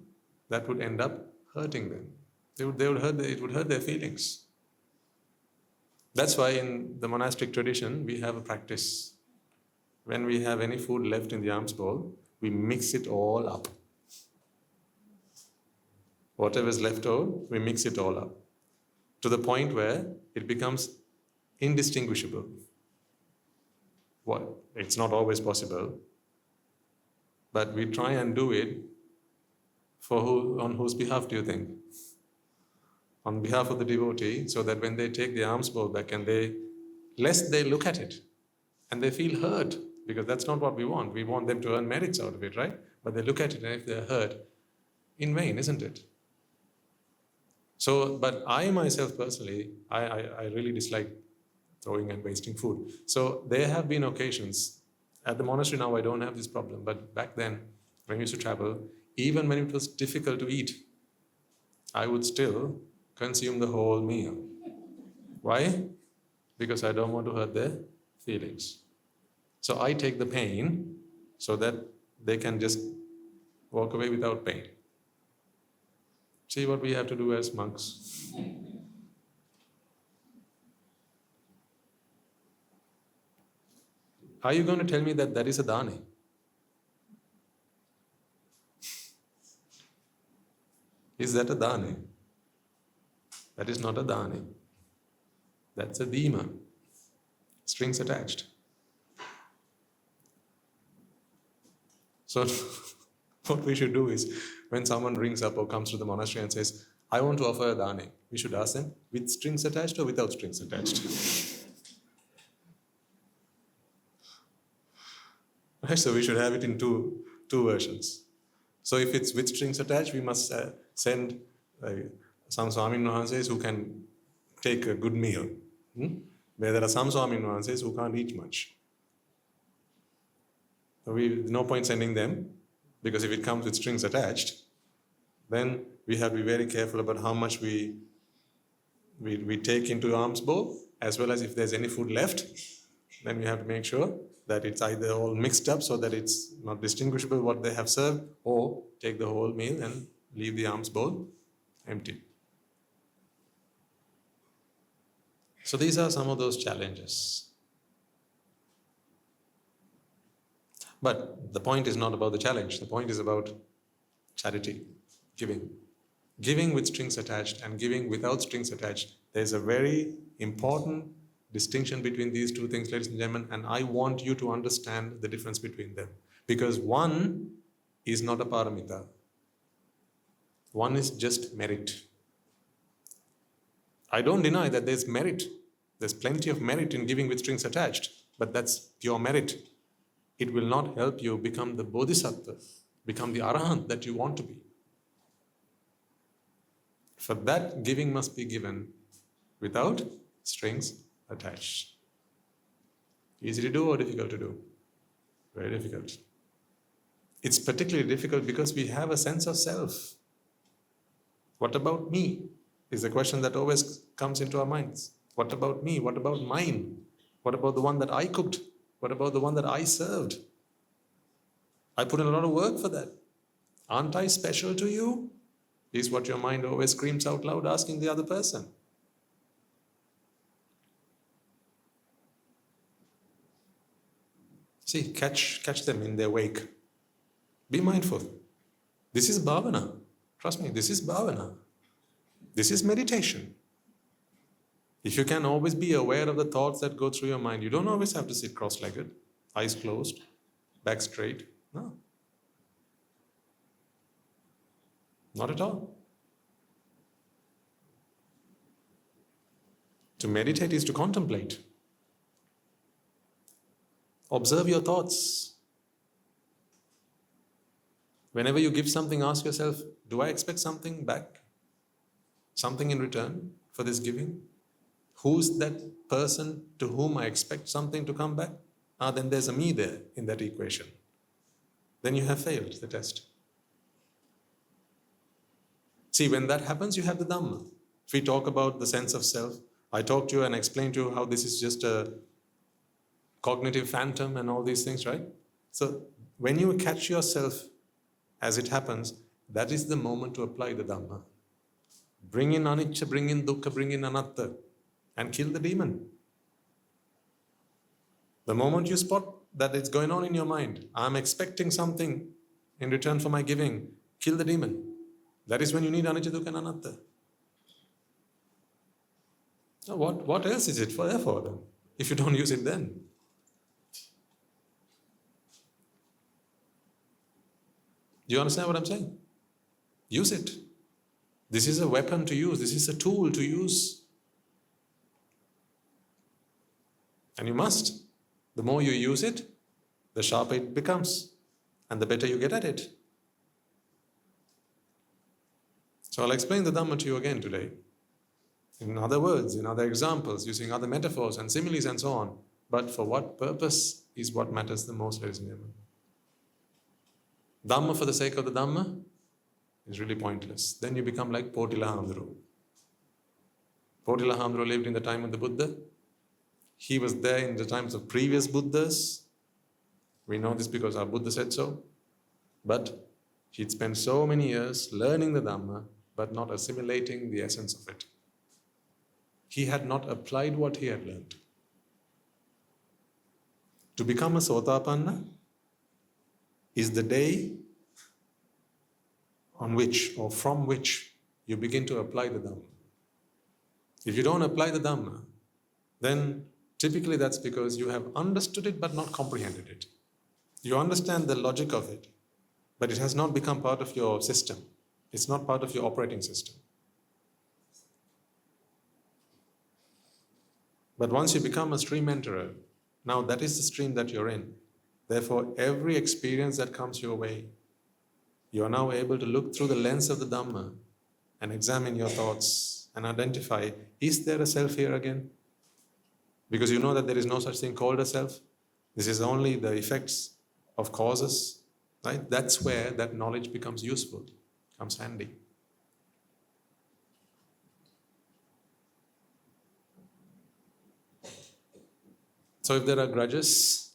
that would end up hurting them. It would hurt their feelings. That's why in the monastic tradition, we have a practice. When we have any food left in the alms bowl, we mix it all up. Whatever is left over, we mix it all up. To the point where it becomes indistinguishable. Well, it's not always possible, but we try and do it for who, on whose behalf do you think? On behalf of the devotee, so that when they take the alms bowl back and lest they look at it and they feel hurt, because that's not what we want. We want them to earn merits out of it, right? But they look at it and if they're hurt, in vain, isn't it? So, but I myself personally, I really dislike throwing and wasting food. So there have been occasions, at the monastery now I don't have this problem, but back then, when we used to travel, even when it was difficult to eat, I would still consume the whole meal. Why? Because I don't want to hurt their feelings. So I take the pain so that they can just walk away without pain. See what we have to do as monks. Are you going to tell me that that is a dhani? Is that a dhani? That is not a dhani. That's a dheema. Strings attached. So what we should do is, when someone rings up or comes to the monastery and says, I want to offer a dhani, we should ask them, with strings attached or without strings attached? Right, so we should have it in two versions. So if it's with strings attached, we must send some Swamin Wahanses who can take a good meal. Where there are some Swamin Wahanses who can't eat much. So no point sending them, because if it comes with strings attached, then we have to be very careful about how much we take into alms bowl, as well as if there's any food left, then we have to make sure that it's either all mixed up so that it's not distinguishable what they have served, or take the whole meal and leave the alms bowl empty. So these are some of those challenges. But the point is not about the challenge. The point is about charity, giving. Giving with strings attached and giving without strings attached. There's a very important distinction between these two things, ladies and gentlemen, and I want you to understand the difference between them. Because one is not a paramita. One is just merit. I don't deny that there's merit. There's plenty of merit in giving with strings attached, but that's pure merit. It will not help you become the bodhisattva, become the arahant that you want to be. For that, giving must be given without strings attached. Easy to do or difficult to do? Very difficult. It's particularly difficult because we have a sense of self. What about me? Is a question that always comes into our minds. What about me? What about mine? What about the one that I cooked? What about the one that I served? I put in a lot of work for that. Aren't I special to you? Is what your mind always screams out loud, asking the other person. See, catch them in their wake. Be mindful. This is bhavana. Trust me, this is bhavana. This is meditation. If you can always be aware of the thoughts that go through your mind, you don't always have to sit cross-legged, eyes closed. back straight. No. Not at all. To meditate is to contemplate. Observe your thoughts. Whenever you give something, ask yourself, do I expect something back? Something in return for this giving? Who's that person to whom I expect something to come back? Then there's a me there in that equation. Then you have failed the test. See, when that happens, you have the Dhamma. If we talk about the sense of self, I talked to you and explained to you how this is just a cognitive phantom and all these things, right? So when you catch yourself as it happens, that is the moment to apply the Dhamma. Bring in anicca, bring in dukkha, bring in anatta, and kill the demon. The moment you spot that it's going on in your mind, I'm expecting something in return for my giving, kill the demon. That is when you need anicca, dukkha, and anatta. So what else is it for then, if you don't use it then? Do you understand what I'm saying? Use it. This is a weapon to use. This is a tool to use. And you must. The more you use it, the sharper it becomes, and the better you get at it. So I'll explain the Dhamma to you again today. In other words, in other examples, using other metaphors and similes and so on. But for what purpose is what matters the most, ladies and gentlemen. Dhamma for the sake of the Dhamma is really pointless. Then you become like Potila Hamdru. Potila Hamdru lived in the time of the Buddha. He was there in the times of previous Buddhas. We know this because our Buddha said so. But he'd spent so many years learning the Dhamma, but not assimilating the essence of it. He had not applied what he had learned. To become a Sotapanna is the day on which or from which you begin to apply the Dhamma. If you don't apply the Dhamma, then typically that's because you have understood it but not comprehended it. You understand the logic of it, but it has not become part of your system. It's not part of your operating system. But once you become a stream enterer, now that is the stream that you're in. Therefore, every experience that comes your way, you are now able to look through the lens of the Dhamma and examine your thoughts and identify, is there a self here again? Because you know that there is no such thing called a self. This is only the effects of causes, right? That's where that knowledge becomes useful, comes handy. So if there are grudges,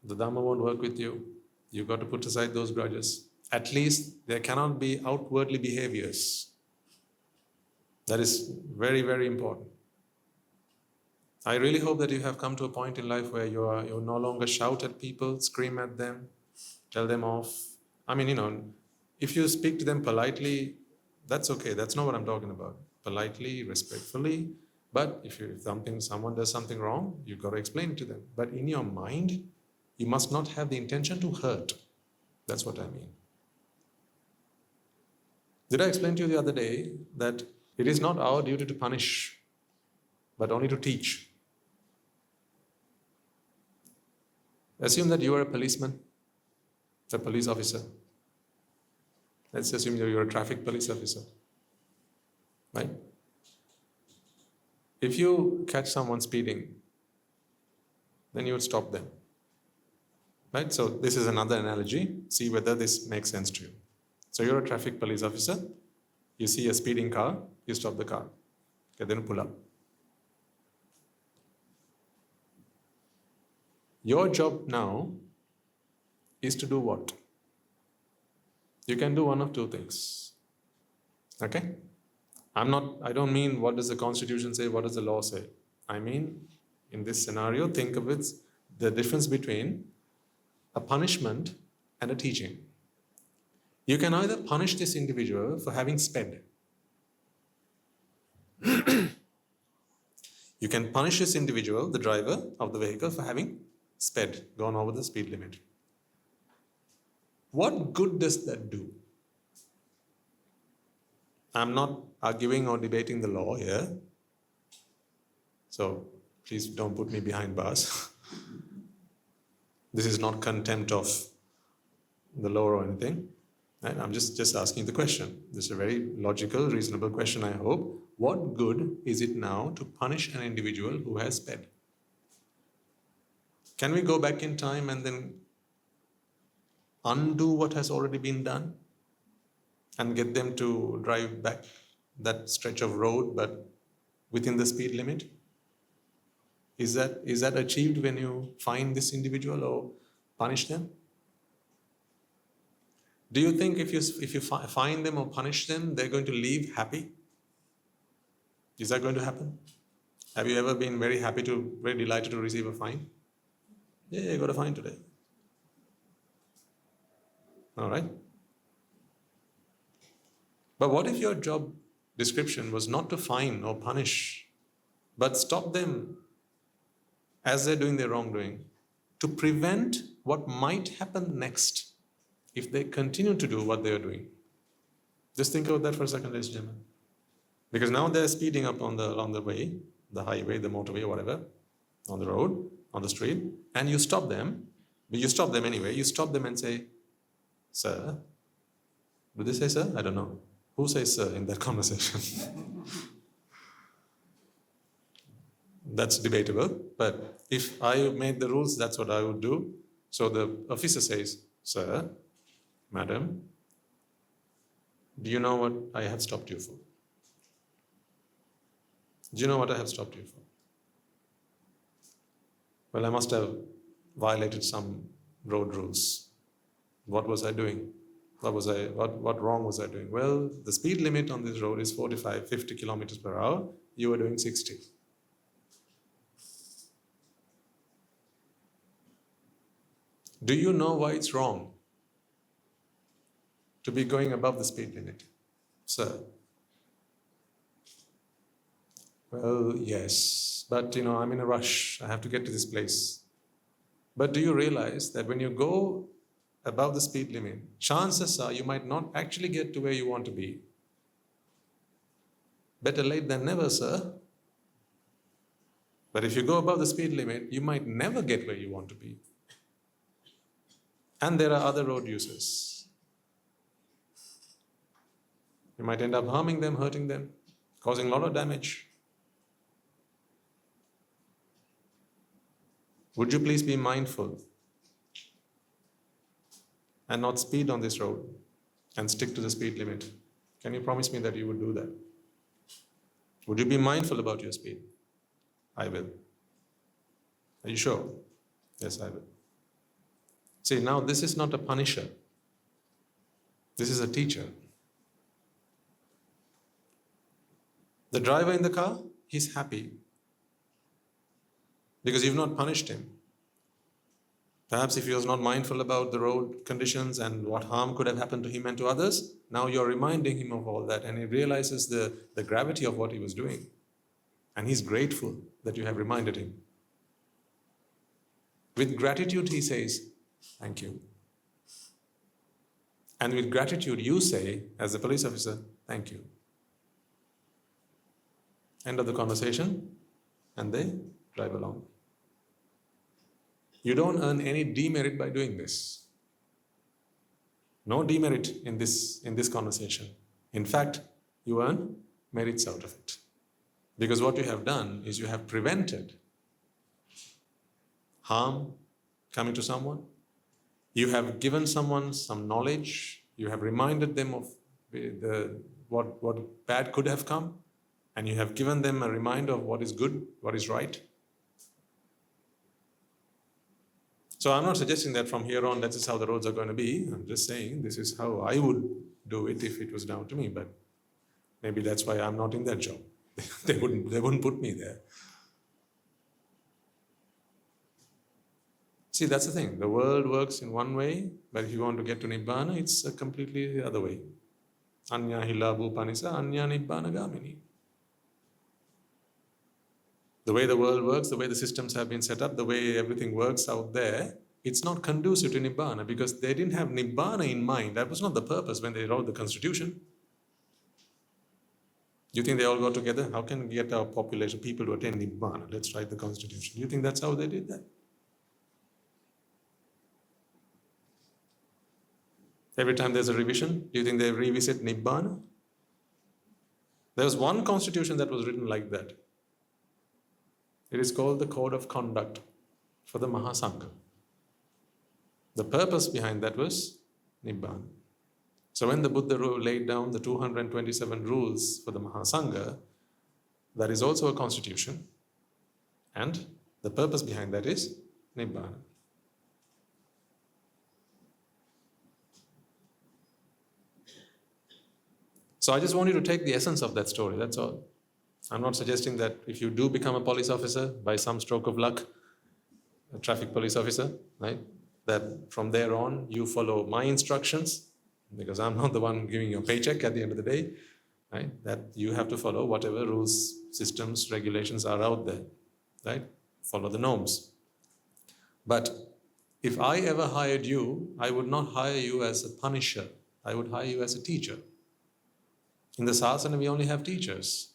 the Dhamma won't work with you. You've got to put aside those grudges. At least there cannot be outwardly behaviors. That is very, very important. I really hope that you have come to a point in life where you no longer shout at people, scream at them, tell them off. I mean, if you speak to them politely, that's okay. That's not what I'm talking about. Politely, respectfully. But if someone does something wrong, you've got to explain it to them. But in your mind, you must not have the intention to hurt. That's what I mean. Did I explain to you the other day that it is not our duty to punish, but only to teach? Assume that you are a policeman, a police officer. Let's assume you're a traffic police officer, right? If you catch someone speeding, then you would stop them, right? So this is another analogy. See whether this makes sense to you. So you're a traffic police officer. You see a speeding car, you stop the car. Okay, then pull up. Your job now is to do what? You can do one of two things. Okay? I don't mean what does the Constitution say, what does the law say. I mean, in this scenario, think of it, the difference between a punishment and a teaching. You can either punish this individual for having sped. You can punish this individual, the driver of the vehicle, for having sped, gone over the speed limit. What good does that do? I'm not arguing or debating the law here, so please don't put me behind bars. This is not contempt of the law or anything. Right? I'm just asking the question. This is a very logical, reasonable question, I hope. What good is it now to punish an individual who has sped? Can we go back in time and then undo what has already been done and get them to drive back that stretch of road but within the speed limit? Is that achieved when you fine this individual or punish them? Do you think if you fine them or punish them, they're going to leave happy? Is that going to happen? Have you ever been very delighted to receive a fine? Yeah, you got a fine today. All right. But what if your job description was not to fine or punish, but stop them as they're doing their wrongdoing, to prevent what might happen next if they continue to do what they are doing? Just think about that for a second, ladies and gentlemen. Because now they're speeding up along the way, the highway, the motorway, whatever, on the road, on the street, and you stop them. But you stop them anyway. You stop them and say, "Sir." Do they say sir? I don't know. Who says sir in that conversation? That's debatable. But if I made the rules, that's what I would do. So the officer says, "Sir, madam, do you know what I have stopped you for? Do you know what I have stopped you for?" Well, I must have violated some road rules. What was I doing? What wrong was I doing? Well, the speed limit on this road is 45, 50 kilometers per hour. You were doing 60. Do you know why it's wrong to be going above the speed limit, sir? Well, yes, but I'm in a rush. I have to get to this place. But do you realize that when you go above the speed limit, chances are you might not actually get to where you want to be? Better late than never, sir. But if you go above the speed limit, you might never get where you want to be. And there are other road users. You might end up harming them, hurting them, causing a lot of damage. Would you please be mindful and not speed on this road and stick to the speed limit? Can you promise me that you would do that? Would you be mindful about your speed? I will. Are you sure? Yes, I will. See, now this is not a punisher. This is a teacher. The driver in the car, he's happy because you've not punished him. Perhaps if he was not mindful about the road conditions and what harm could have happened to him and to others, now you're reminding him of all that, and he realizes the gravity of what he was doing. And he's grateful that you have reminded him. With gratitude, he says, "Thank you." And with gratitude, you say, as a police officer, "Thank you." End of the conversation, and they drive along. You don't earn any demerit by doing this. No demerit in this conversation. In fact, you earn merits out of it. Because what you have done is you have prevented harm coming to someone. You have given someone some knowledge. You have reminded them of what bad could have come. And you have given them a reminder of what is good, what is right. So I'm not suggesting that from here on, this is how the roads are going to be. I'm just saying this is how I would do it if it was down to me. But maybe that's why I'm not in that job. They wouldn't put me there. See, that's the thing. The world works in one way, but if you want to get to Nibbāna, it's a completely the other way. Anya hila bhupanisa, anya Nibbāna gamini. The way the world works, the way the systems have been set up, the way everything works out there, it's not conducive to Nibbāna, because they didn't have Nibbāna in mind. That was not the purpose when they wrote the constitution. You think they all got together? How can we get our population, people to attain Nibbāna? Let's write the constitution. You think that's how they did that? Every time there's a revision, do you think they revisit Nibbāna? There was one constitution that was written like that. It is called the Code of Conduct for the Mahasangha. The purpose behind that was Nibbāna. So when the Buddha laid down the 227 rules for the Mahasangha, that is also a constitution, and the purpose behind that is Nibbāna. So I just want you to take the essence of that story, that's all. I'm not suggesting that if you do become a police officer, by some stroke of luck, a traffic police officer, right, that from there on you follow my instructions, because I'm not the one giving you a paycheck at the end of the day, right, that you have to follow whatever rules, systems, regulations are out there, right, follow the norms. But if I ever hired you, I would not hire you as a punisher, I would hire you as a teacher. In the sasana, we only have teachers.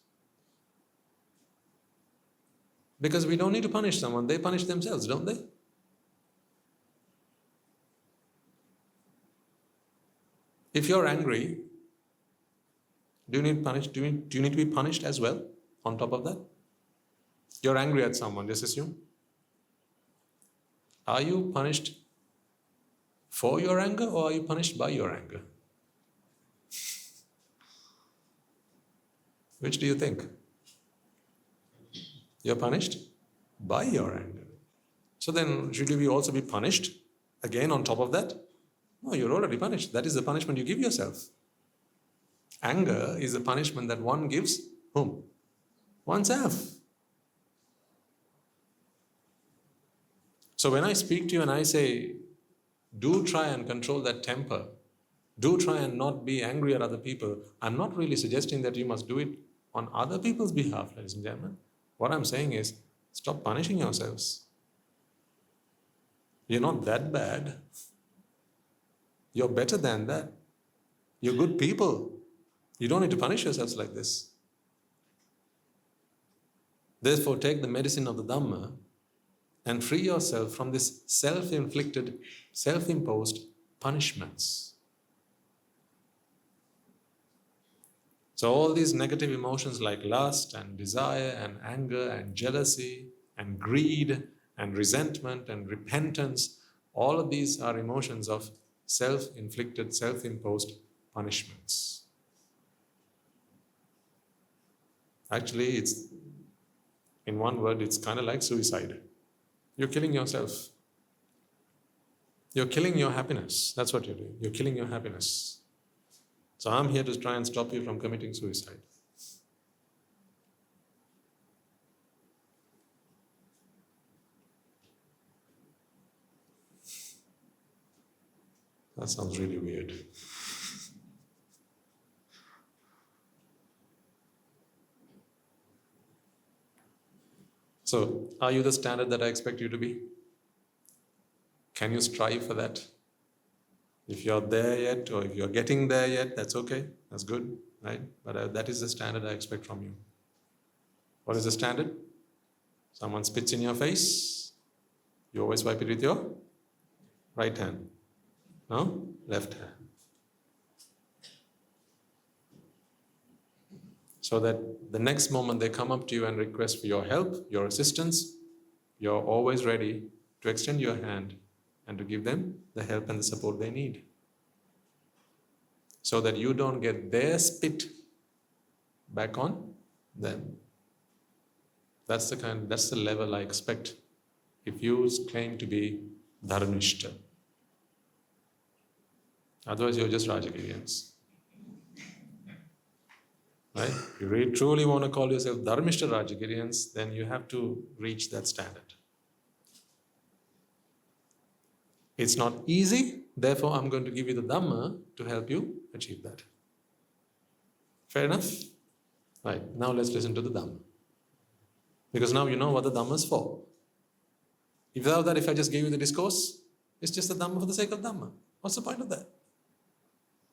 Because we don't need to punish someone, they punish themselves, don't they? If you're angry, do you need to be punished as well on top of that? You're angry at someone, just assume. Are you punished for your anger, or are you punished by your anger? Which do you think? You're punished by your anger. So then, should you also be punished again on top of that? No, you're already punished. That is the punishment you give yourself. Anger is a punishment that one gives whom? Oneself. So when I speak to you and I say, do try and control that temper, do try and not be angry at other people, I'm not really suggesting that you must do it on other people's behalf, ladies and gentlemen. What I'm saying is, stop punishing yourselves. You're not that bad. You're better than that. You're good people. You don't need to punish yourselves like this. Therefore, take the medicine of the Dhamma and free yourself from this self-inflicted, self-imposed punishments. So all these negative emotions like lust and desire and anger and jealousy and greed and resentment and repentance, all of these are emotions of self-inflicted, self-imposed punishments. Actually, it's, in one word, it's kind of like suicide. You're killing yourself. You're killing your happiness. That's what you're doing. You're killing your happiness. So I'm here to try and stop you from committing suicide. That sounds really weird. So, are you the standard that I expect you to be? Can you strive for that? If you're there yet, or if you're getting there yet, that's okay, that's good, right? But that is the standard I expect from you. What is the standard? Someone spits in your face, you always wipe it with your right hand. No? Left hand. So that the next moment they come up to you and request for your help, your assistance, you're always ready to extend your hand and to give them the help and the support they need. So that you don't get their spit back on them. That's the level I expect if you claim to be dharmishta. Otherwise you're just Rajagiriyans. Right? If you really truly want to call yourself dharmishta Rajagiriyans, then you have to reach that standard. It's not easy, therefore I'm going to give you the Dhamma to help you achieve that. Fair enough? Right, now let's listen to the Dhamma. Because now you know what the Dhamma is for. Without that, if I just gave you the discourse, It's just the Dhamma for the sake of Dhamma. What's the point of that?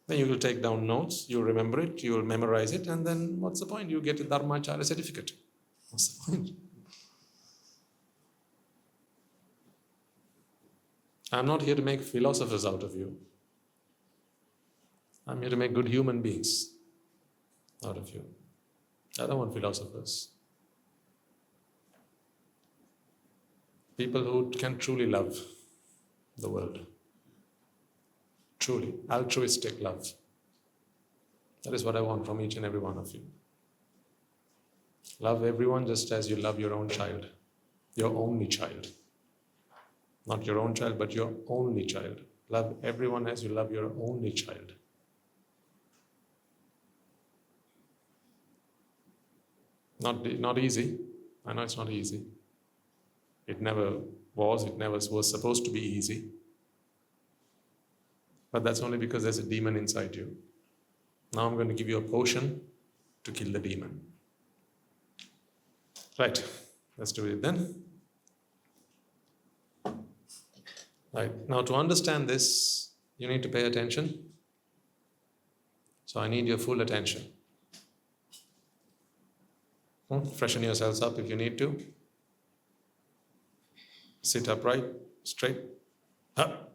Then you will take down notes, you'll remember it, you'll memorize it, and then what's the point? You get a Dharmacharya certificate. What's the point? I'm not here to make philosophers out of you. I'm here to make good human beings out of you. I don't want philosophers. People who can truly love the world. Truly, altruistic love. That is what I want from each and every one of you. Love everyone just as you love your own child. Your only child. Not your own child, but your only child. Love everyone as you love your only child. Not easy. I know it's not easy. It never was supposed to be easy. But that's only because there's a demon inside you. Now I'm going to give you a potion to kill the demon. Right, let's do it then. Right, now to understand this, you need to pay attention. So I need your full attention. Freshen yourselves up if you need to. Sit upright, straight. Up.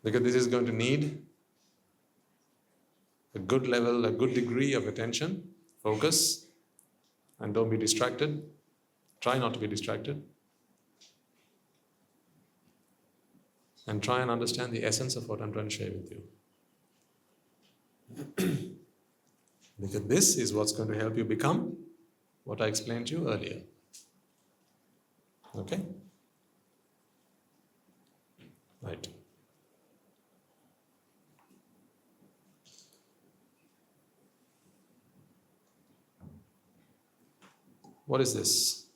Because this is going to need a good level, a good degree of attention, focus, and don't be distracted. Try not to be distracted. And try and understand the essence of what I'm trying to share with you. Because this is what's going to help you become what I explained to you earlier. Okay? Right. What is this?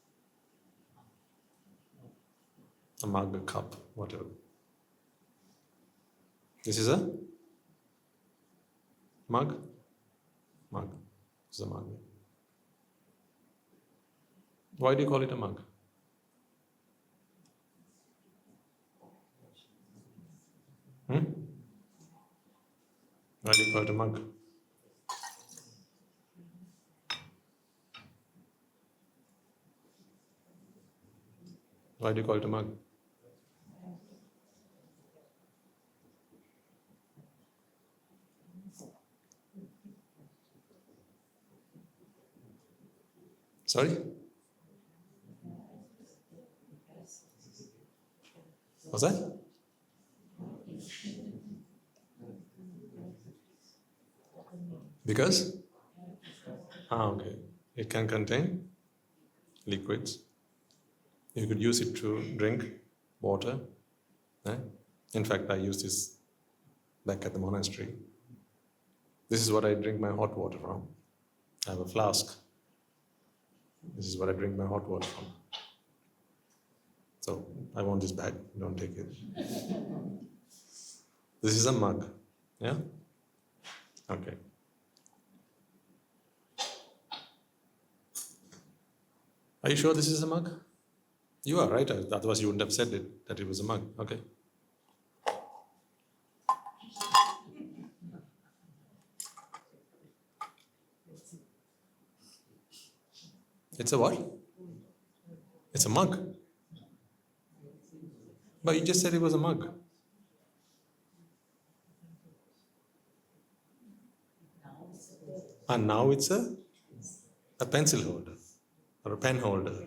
A mug, a cup, whatever. This is a mug? Mug. It's a mug. Why do you call it a mug? Why do you call it a mug? Why do you call it a mug? Sorry? What's that? Because? Okay. It can contain liquids. You could use it to drink water. In fact, I use this back at the monastery. This is what I drink my hot water from. I have a flask. This is what I drink my hot water from. So, I want this back. Don't take it. This is a mug. Yeah? Okay. Are you sure this is a mug? You are, right? Otherwise you wouldn't have said it, that it was a mug. Okay. It's a what? It's a mug. But you just said it was a mug. And now it's a pencil holder or a pen holder.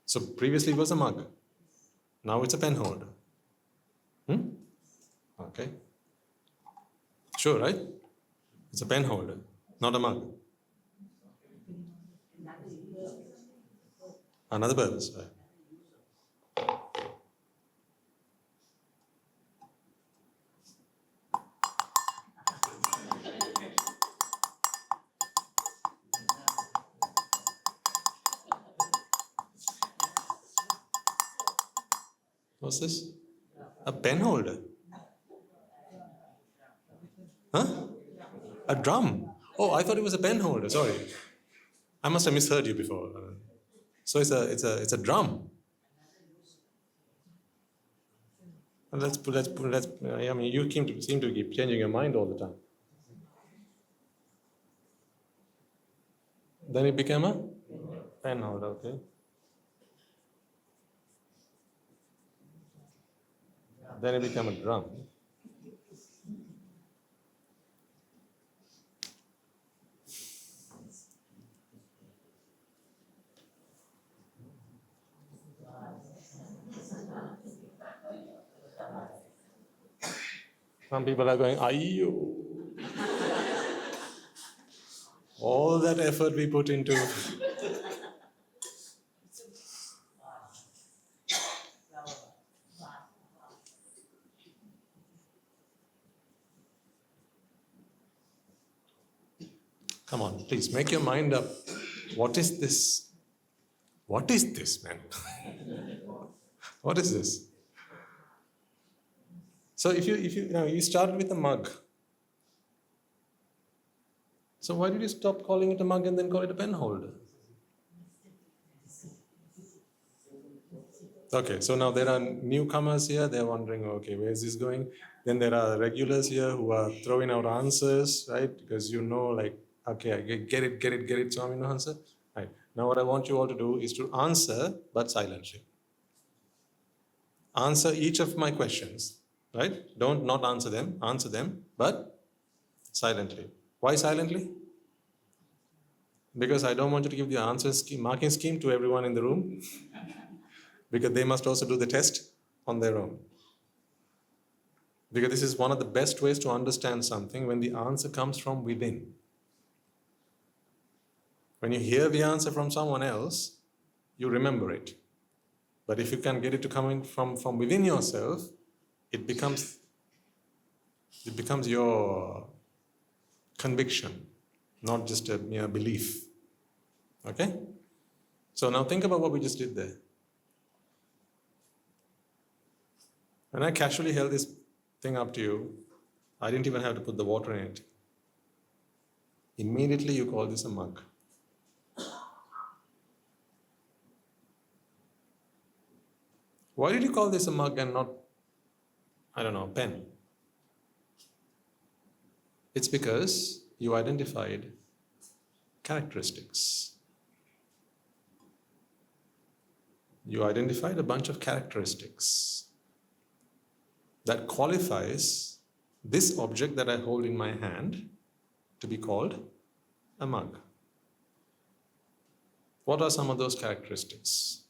So previously it was a mug. Now it's a pen holder. Okay. Sure, right? It's a pen holder, not a mug. Another purpose, right? What's this? A pen holder? Huh? A drum? Oh, I thought it was a pen holder, sorry. I must have misheard you before. So it's a drum. Let's. I mean, you seem to keep changing your mind all the time. Then it became a pen holder. Okay. Then it became a drum. Some people are going, "Ayyo." All that effort we put into. Come on, please make your mind up. What is this? What is this, man? What is this? So if you started with a mug. So why did you stop calling it a mug and then call it a pen holder? Okay, so now there are newcomers here. They're wondering, okay, where is this going? Then there are regulars here who are throwing out answers, right? Because like, okay, I get it, Swami, no answer. Right. Now what I want you all to do is to answer, but silently. Answer each of my questions, right? Don't not answer them, but silently. Why silently? Because I don't want you to give the answer scheme, marking scheme to everyone in the room. Because they must also do the test on their own. Because this is one of the best ways to understand something, when the answer comes from within. When you hear the answer from someone else, you remember it. But if you can get it to coming from within yourself, it becomes your conviction, not just a mere belief. Okay? So now think about what we just did there. When I casually held this thing up to you, I didn't even have to put the water in it. Immediately you call this a mug. Why did you call this a mug and not, a pen? It's because you identified characteristics. You identified a bunch of characteristics that qualifies this object that I hold in my hand to be called a mug. What are some of those characteristics?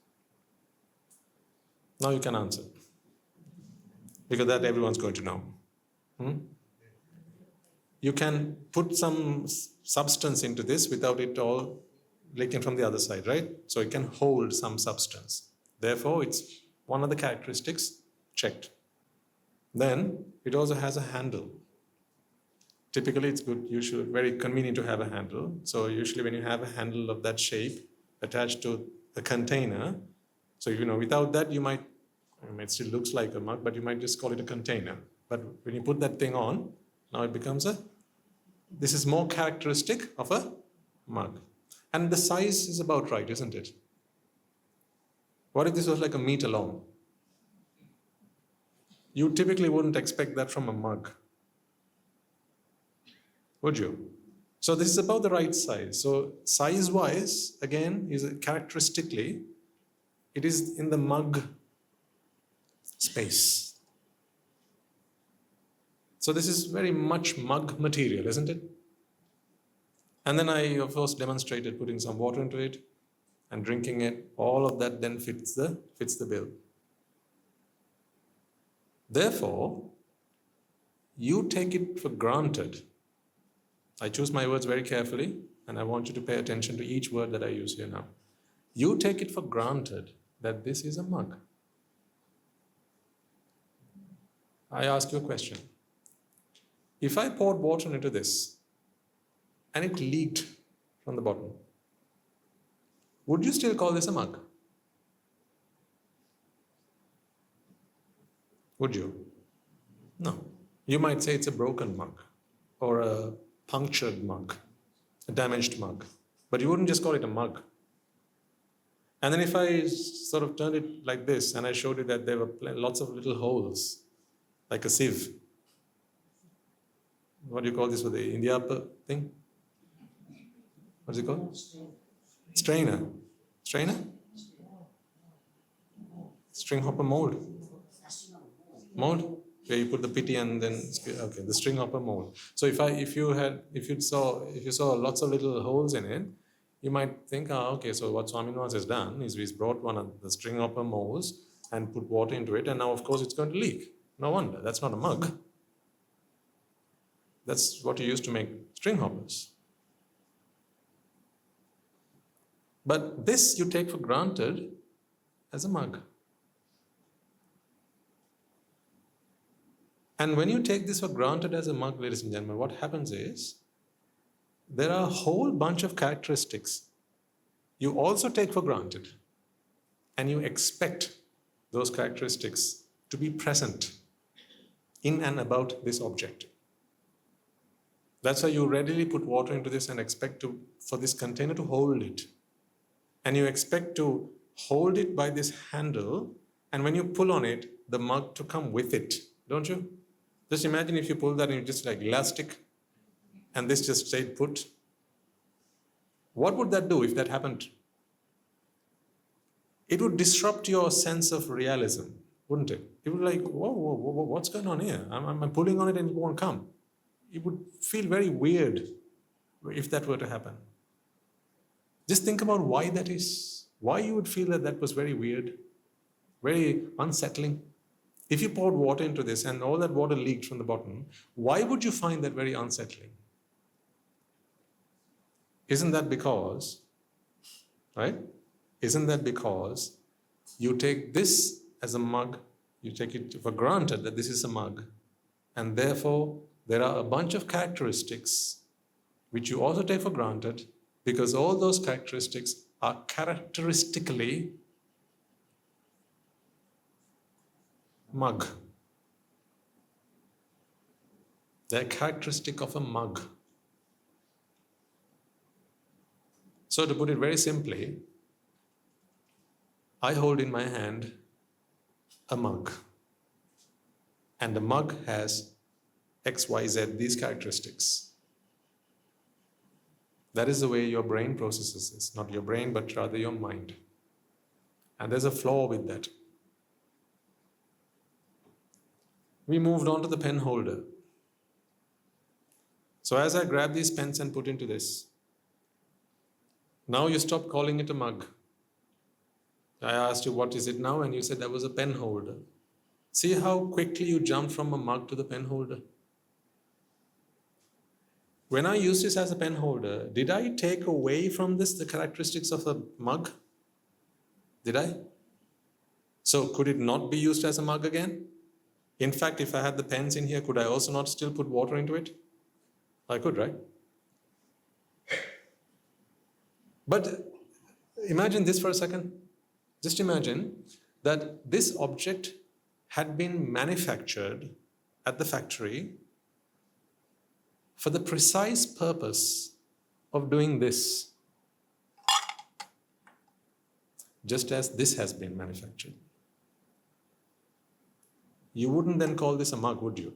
Now you can answer. Because that everyone's going to know. You can put some substance into this without it all leaking from the other side, right? So it can hold some substance. Therefore, it's one of the characteristics checked. Then it also has a handle. Typically, it's very convenient to have a handle. So usually when you have a handle of that shape attached to a container, so without that it still looks like a mug, but you might just call it a container. But when you put that thing on, now it becomes this is more characteristic of a mug. And the size is about right, isn't it? What if this was like a meter long? You typically wouldn't expect that from a mug, would you? So this is about the right size. So size-wise, again, characteristically, it is in the mug space. So this is very much mug material, isn't it? And then I, of course, demonstrated putting some water into it and drinking it. All of that then fits the bill. Therefore, you take it for granted. I choose my words very carefully, and I want you to pay attention to each word that I use here now. You take it for granted that this is a mug. I ask you a question. If I poured water into this and it leaked from the bottom, would you still call this a mug? Would you? No. You might say it's a broken mug or a punctured mug, a damaged mug. But you wouldn't just call it a mug. And then if I sort of turned it like this and I showed you that there were lots of little holes, like a sieve. What do you call this for the India thing? What's it called? Strainer. Strainer? String hopper mold. Mold? Where you put the pity and then, okay, the string hopper mold. So if you saw lots of little holes in it, you might think, okay, so what Swaminivas has done is he's brought one of the string hopper molds and put water into it, and now of course it's going to leak. No wonder, that's not a mug. That's what you use to make string hoppers. But this you take for granted as a mug. And when you take this for granted as a mug, ladies and gentlemen, what happens is, there are a whole bunch of characteristics you also take for granted, and you expect those characteristics to be present in and about this object. That's why you readily put water into this and expect for this container to hold it. And you expect to hold it by this handle, and when you pull on it, the mug to come with it, don't you? Just imagine if you pull that and you just like elastic, and this just stayed put. What would that do if that happened? It would disrupt your sense of realism, wouldn't it? It would be like, whoa, what's going on here? I'm pulling on it and it won't come. It would feel very weird if that were to happen. Just think about why that is. Why you would feel that was very weird, very unsettling. If you poured water into this and all that water leaked from the bottom, why would you find that very unsettling? Isn't that because, right? Isn't that because you take this as a mug, you take it for granted that this is a mug, and therefore there are a bunch of characteristics which you also take for granted, because all those characteristics are characteristically mug. They're characteristic of a mug. So to put it very simply, I hold in my hand a mug, and the mug has XYZ, these characteristics. That is the way your brain processes this. Not your brain, but rather your mind. And there's a flaw with that. We moved on to the pen holder. So as I grab these pens and put into this, now you stop calling it a mug. I asked you, what is it now? And you said that was a pen holder. See how quickly you jumped from a mug to the pen holder? When I used this as a pen holder, did I take away from this the characteristics of a mug? Did I? So could it not be used as a mug again? In fact, if I had the pens in here, could I also not still put water into it? I could, right? But imagine this for a second. Just imagine that this object had been manufactured at the factory for the precise purpose of doing this, just as this has been manufactured. You wouldn't then call this a mug, would you?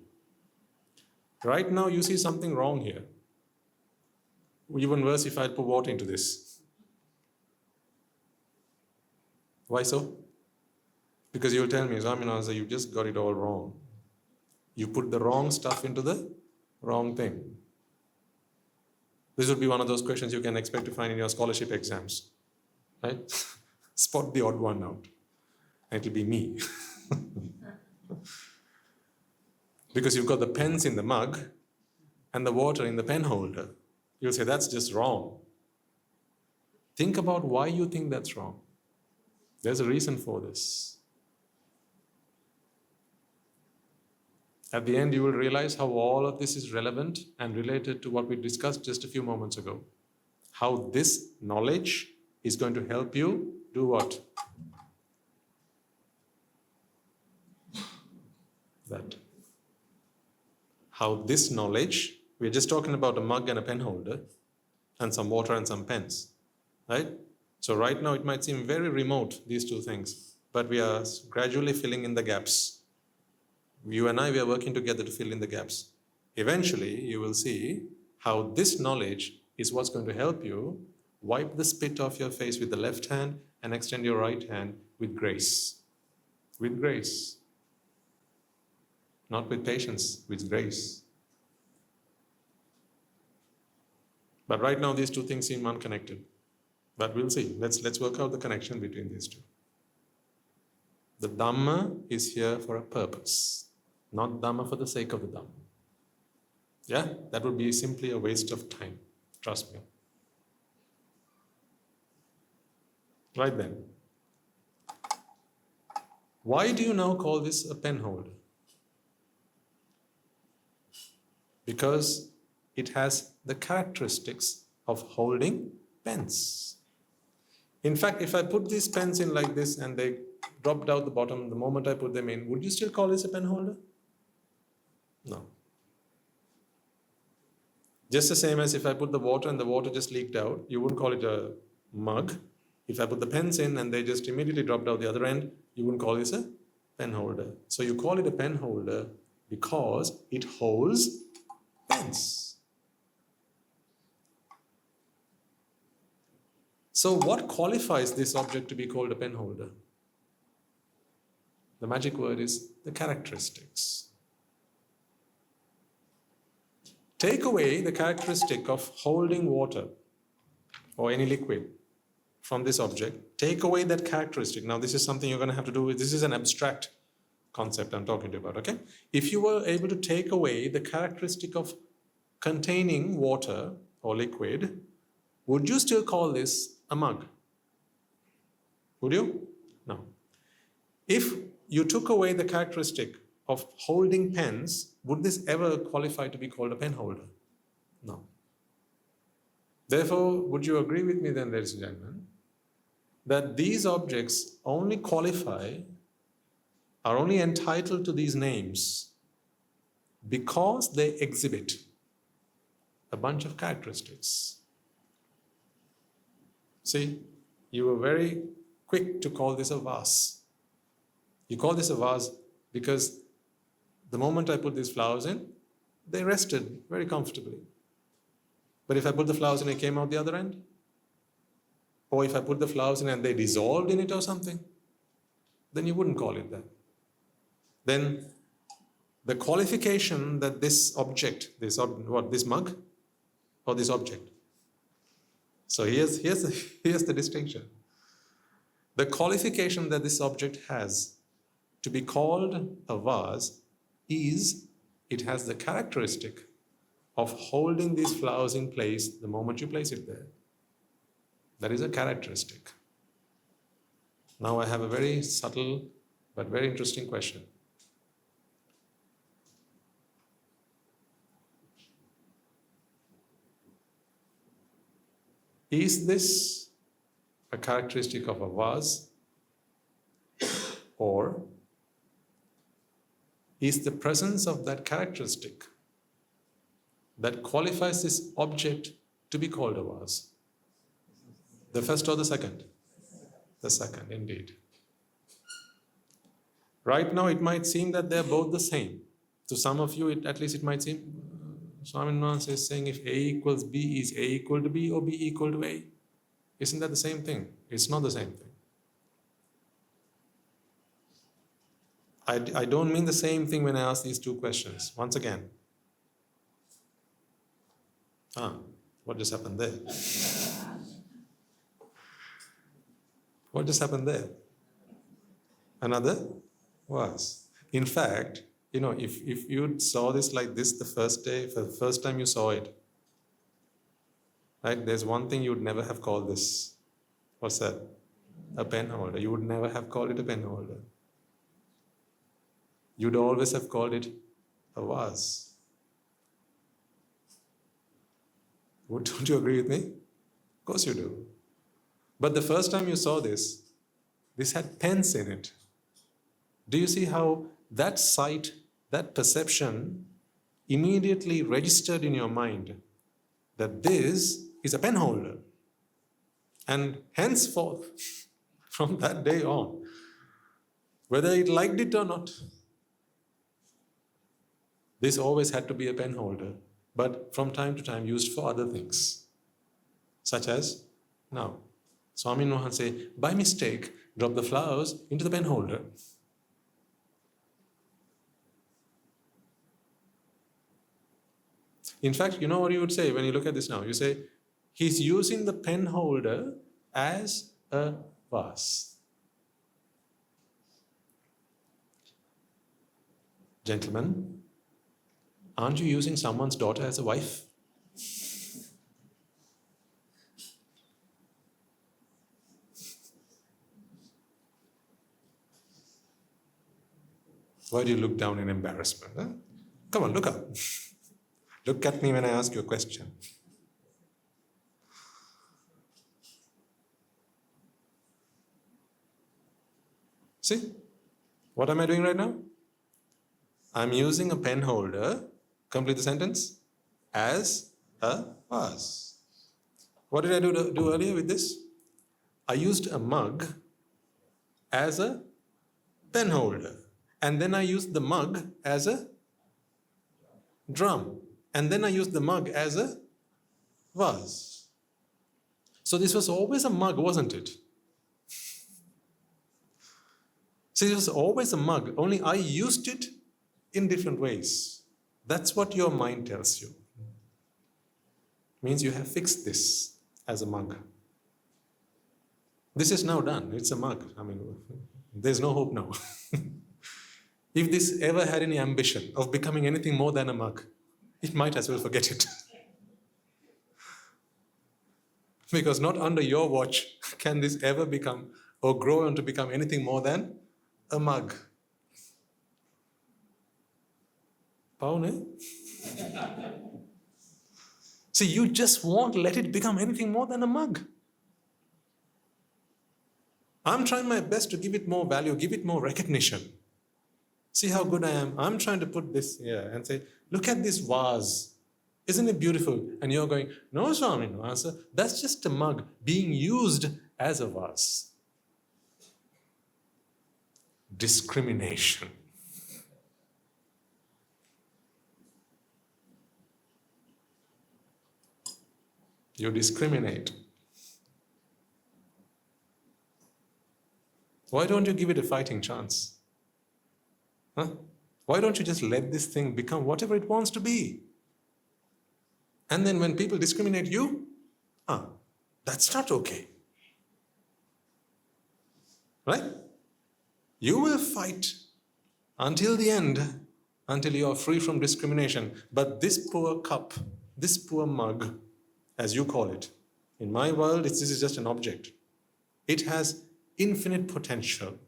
Right now you see something wrong here. Even worse if I put water into this. Why so? Because you'll tell me, Swaminathan, you just got it all wrong. You put the wrong stuff into the wrong thing. This would be one of those questions you can expect to find in your scholarship exams, right? Spot the odd one out. And it'll be me. Because you've got the pens in the mug and the water in the pen holder. You'll say, that's just wrong. Think about why you think that's wrong. There's a reason for this. At the end, you will realize how all of this is relevant and related to what we discussed just a few moments ago. How this knowledge is going to help you do what? That. How this knowledge, we're just talking about a mug and a pen holder, and some water and some pens, right? So right now it might seem very remote, these two things, but we are gradually filling in the gaps. You and I, we are working together to fill in the gaps. Eventually, you will see how this knowledge is what's going to help you wipe the spit off your face with the left hand and extend your right hand with grace. With grace. Not with patience, with grace. But right now, these two things seem unconnected. But we'll see. Let's work out the connection between these two. The Dhamma is here for a purpose, not Dhamma for the sake of the Dhamma. Yeah, that would be simply a waste of time. Trust me. Right then. Why do you now call this a pen holder? Because it has the characteristics of holding pens. In fact, if I put these pens in like this and they dropped out the bottom the moment I put them in, would you still call this a pen holder? No. Just the same as if I put the water and the water just leaked out, you wouldn't call it a mug. If I put the pens in and they just immediately dropped out the other end, you wouldn't call this a pen holder. So you call it a pen holder because it holds pens. So what qualifies this object to be called a pen holder? The magic word is the characteristics. Take away the characteristic of holding water or any liquid from this object. Take away that characteristic. Now this is something you're going to have to do with, this is an abstract concept I'm talking to you about, okay? If you were able to take away the characteristic of containing water or liquid, would you still call this a mug? Would you? No. If you took away the characteristic of holding pens, would this ever qualify to be called a pen holder? No. Therefore, would you agree with me then, ladies and gentlemen, that these objects only qualify, are only entitled to these names because they exhibit a bunch of characteristics. See, you were very quick to call this a vase. You call this a vase because the moment I put these flowers in, they rested very comfortably. But if I put the flowers in and it came out the other end, or if I put the flowers in and they dissolved in it or something, then you wouldn't call it that. Then the qualification that this object, this mug or this object. So here's the distinction. The qualification that this object has to be called a vase is it has the characteristic of holding these flowers in place the moment you place it there. That is a characteristic. Now I have a very subtle but very interesting question. Is this a characteristic of a vase, or is the presence of that characteristic that qualifies this object to be called a vase? The first or the second? The second, indeed. Right now it might seem that they're both the same. To some of you, at least it might seem, Swaminathan is saying if A equals B, is A equal to B or B equal to A? Isn't that the same thing? It's not the same thing. I don't mean the same thing when I ask these two questions. Once again. What just happened there? What just happened there? Another was. In fact, if you saw this like this the first day, for the first time you saw it, right? There's one thing you would never have called this. What's that? A pen holder. You would never have called it a pen holder. You'd always have called it a vase. Don't you agree with me? Of course you do. But the first time you saw this had pens in it. Do you see how that sight, that perception immediately registered in your mind that this is a pen holder. And henceforth, from that day on, whether it liked it or not, this always had to be a pen holder, but from time to time used for other things. Such as now, Swami Wahanse, by mistake, dropped the flowers into the pen holder. In fact, you know what you would say when you look at this now? You say, he's using the pen holder as a vase. Gentlemen, aren't you using someone's daughter as a wife? Why do you look down in embarrassment? Huh? Come on, look up. Look at me when I ask you a question. See? What am I doing right now? I'm using a pen holder, complete the sentence, as a vase. What did I do earlier with this? I used a mug as a pen holder. And then I used the mug as a drum. And then I used the mug as a vase. So this was always a mug, wasn't it? See, it was always a mug, only I used it in different ways. That's what your mind tells you. Means you have fixed this as a mug. This is now done. It's a mug. I mean, there's no hope now. If this ever had any ambition of becoming anything more than a mug, it might as well forget it. Because not under your watch can this ever become or grow on to become anything more than a mug. Paune? See, you just won't let it become anything more than a mug. I'm trying my best to give it more value, give it more recognition. See how good I am. I'm trying to put this here and say, look at this vase. Isn't it beautiful? And you're going, no, Swami, no answer. That's just a mug being used as a vase. Discrimination. You discriminate. Why don't you give it a fighting chance? Huh? Why don't you just let this thing become whatever it wants to be? And then when people discriminate you, that's not okay. Right? You will fight until the end, until you are free from discrimination. But this poor cup, this poor mug, as you call it, in my world, this is just an object. It has infinite potential.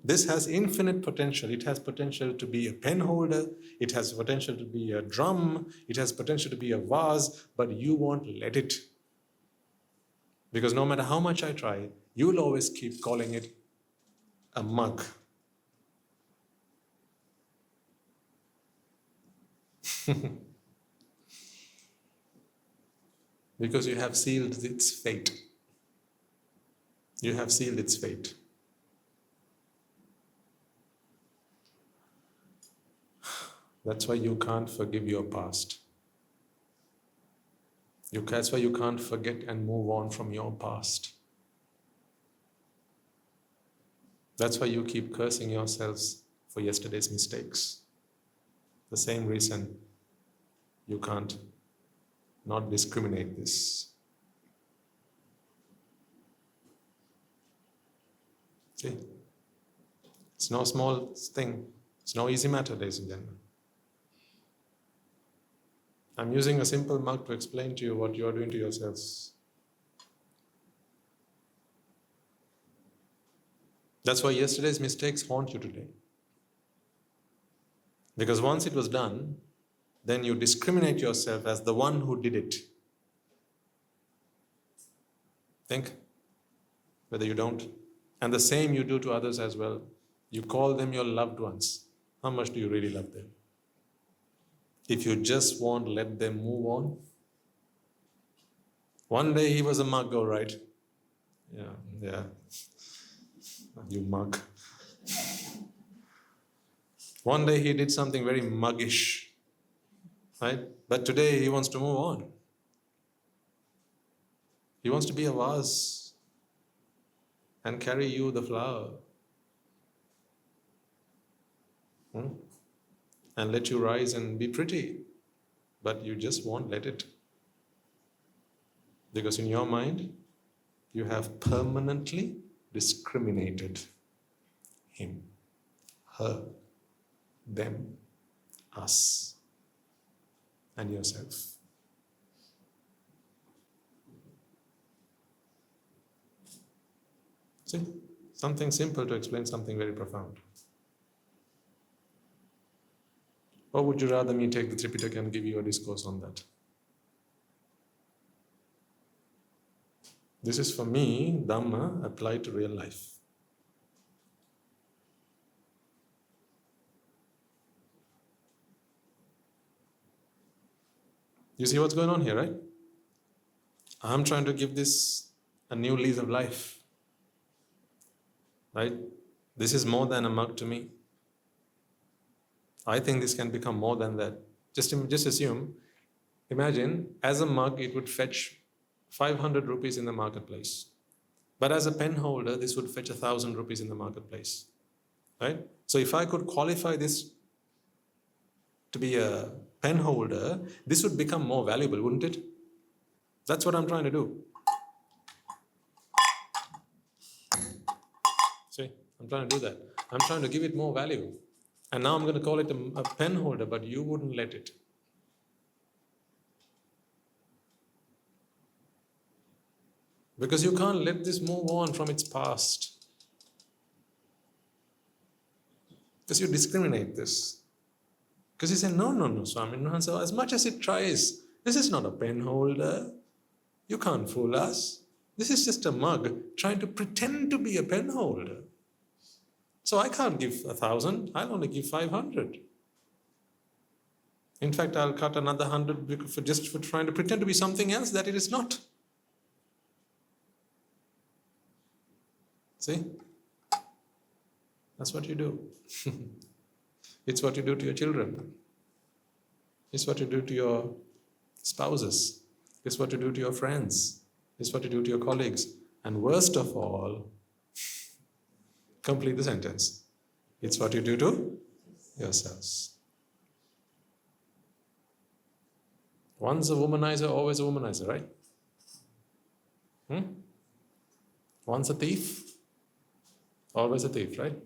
This has infinite potential. It has potential to be a pen holder. It has potential to be a drum. It has potential to be a vase, but you won't let it. Because no matter how much I try, you will always keep calling it a mug. Because you have sealed its fate. You have sealed its fate. That's why you can't forgive your past. That's why you can't forget and move on from your past. That's why you keep cursing yourselves for yesterday's mistakes. The same reason you can't not discriminate this. See? It's no small thing. It's no easy matter, ladies and gentlemen. I'm using a simple mug to explain to you what you're doing to yourselves. That's why yesterday's mistakes haunt you today. Because once it was done, then you discriminate yourself as the one who did it. Think whether you don't. And the same you do to others as well. You call them your loved ones. How much do you really love them? If you just won't let them move on, One day he was a mug, all right. Yeah. You mug. One day he did something very muggish, right? But today he wants to move on. He wants to be a vase and carry you the flower. And let you rise and be pretty. But you just won't let it. Because in your mind, you have permanently discriminated him, her, them, us, and yourself. See, something simple to explain something very profound. Or would you rather me take the Tripitaka and give you a discourse on that? This is for me, Dhamma applied to real life. You see what's going on here, right? I'm trying to give this a new lease of life. Right? This is more than a mug to me. I think this can become more than that. Just assume, imagine, as a mug it would fetch 500 rupees in the marketplace. But as a pen holder, this would fetch 1,000 rupees in the marketplace. Right? So if I could qualify this to be a pen holder, this would become more valuable, wouldn't it? That's what I'm trying to do. See, I'm trying to do that. I'm trying to give it more value. And now I'm going to call it a pen holder, but you wouldn't let it. Because you can't let this move on from its past. Because you discriminate this. Because you say, no, Swami, no. So as much as it tries, this is not a pen holder. You can't fool us. This is just a mug trying to pretend to be a pen holder. So I can't give 1,000, I'll only give 500. In fact, I'll cut another 100 for trying to pretend to be something else that it is not. See? That's what you do. It's what you do to your children. It's what you do to your spouses. It's what you do to your friends. It's what you do to your colleagues. And worst of all, complete the sentence. It's what you do to yourselves. Once a womanizer, always a womanizer, right? Once a thief, always a thief, right?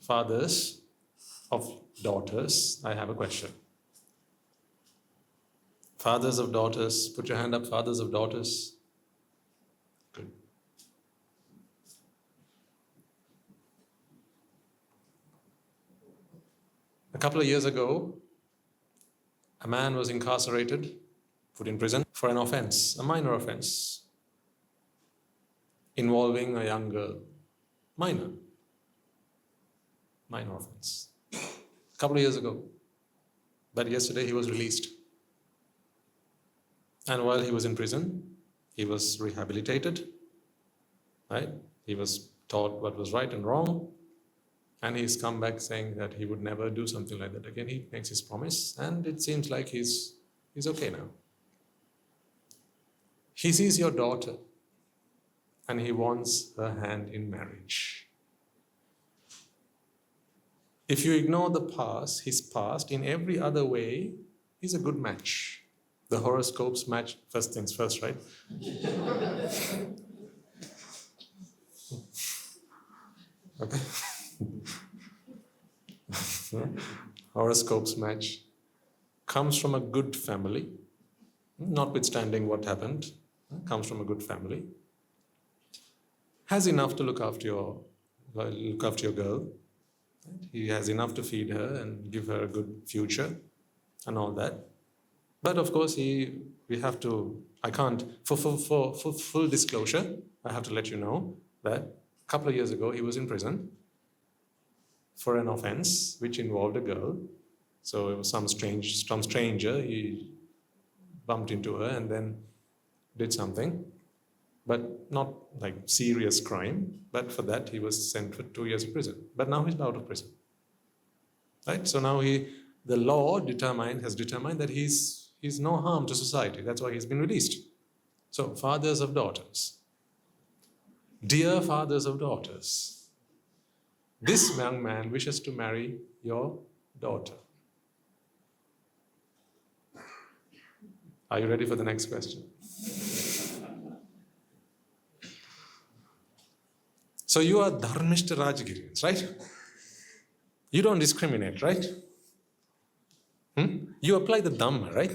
Fathers of daughters, I have a question. Fathers of daughters, put your hand up, fathers of daughters. Good. A couple of years ago, a man was incarcerated, put in prison for an offense, a minor offense, involving a young girl. Minor offense. A couple of years ago. But yesterday he was released. And while he was in prison, he was rehabilitated, right? He was taught what was right and wrong. And he's come back saying that he would never do something like that again. He makes his promise, and it seems like he's okay now. He sees your daughter, and he wants her hand in marriage. If you ignore the past, his past, in every other way, he's a good match. The horoscopes match first things first, right? Okay. Horoscopes match. Comes from a good family, notwithstanding what happened. Comes from a good family. Has enough to look after your girl. He has enough to feed her and give her a good future and all that. But of course, I can't, for full disclosure, I have to let you know that a couple of years ago, he was in prison for an offense which involved a girl. So it was some stranger, he bumped into her and then did something, but not like serious crime. But for that, he was sent for 2 years of prison. But now he's out of prison. Right? So now the law has determined that he's no harm to society. That's why he's been released. So, fathers of daughters, dear fathers of daughters, this young man wishes to marry your daughter. Are you ready for the next question? So you are Dharmishta Rajagiriyans, right? You don't discriminate, right? You apply the Dhamma, right?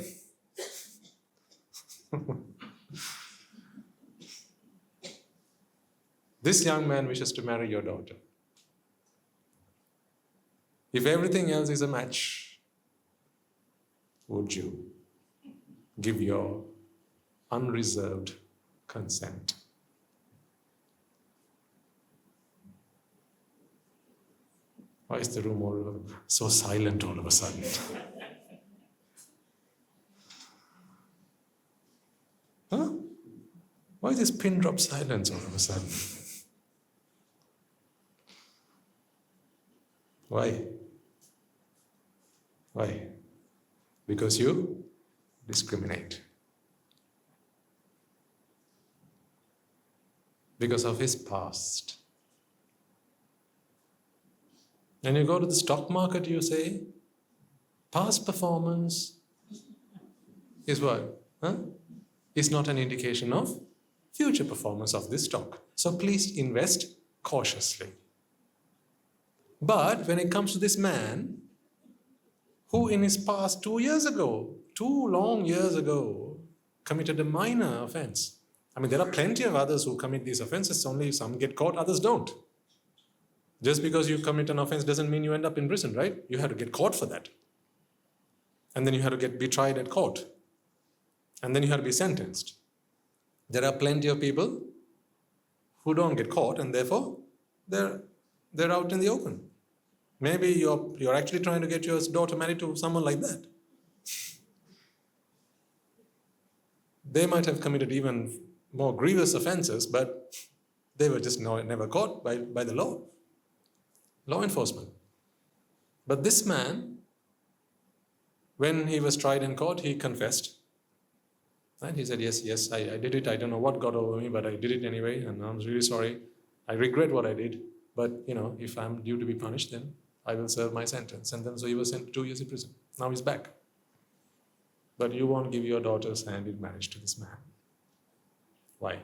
This young man wishes to marry your daughter. If everything else is a match, would you give your unreserved consent? Why is the room all so silent all of a sudden? Huh? Why is this pin drop silence all of a sudden? Why? Why? Because you discriminate. Because of his past. When you go to the stock market, you say, past performance is what? Is not an indication of future performance of this stock. So please invest cautiously. But when it comes to this man, who in his past 2 long years ago, committed a minor offense. I mean, there are plenty of others who commit these offenses, only some get caught, others don't. Just because you commit an offense doesn't mean you end up in prison, right? You have to get caught for that. And then you have to be tried at court. And then you have to be sentenced. There are plenty of people who don't get caught and therefore they're out in the open. Maybe you're actually trying to get your daughter married to someone like that. They might have committed even more grievous offenses, but they were just never caught by the law enforcement. But this man, when he was tried in court, he confessed. And he said, yes, I did it. I don't know what got over me, but I did it anyway, and I'm really sorry. I regret what I did, but if I'm due to be punished, then I will serve my sentence. And then so he was sent to 2 years in prison. Now he's back. But you won't give your daughter's hand in marriage to this man. Why?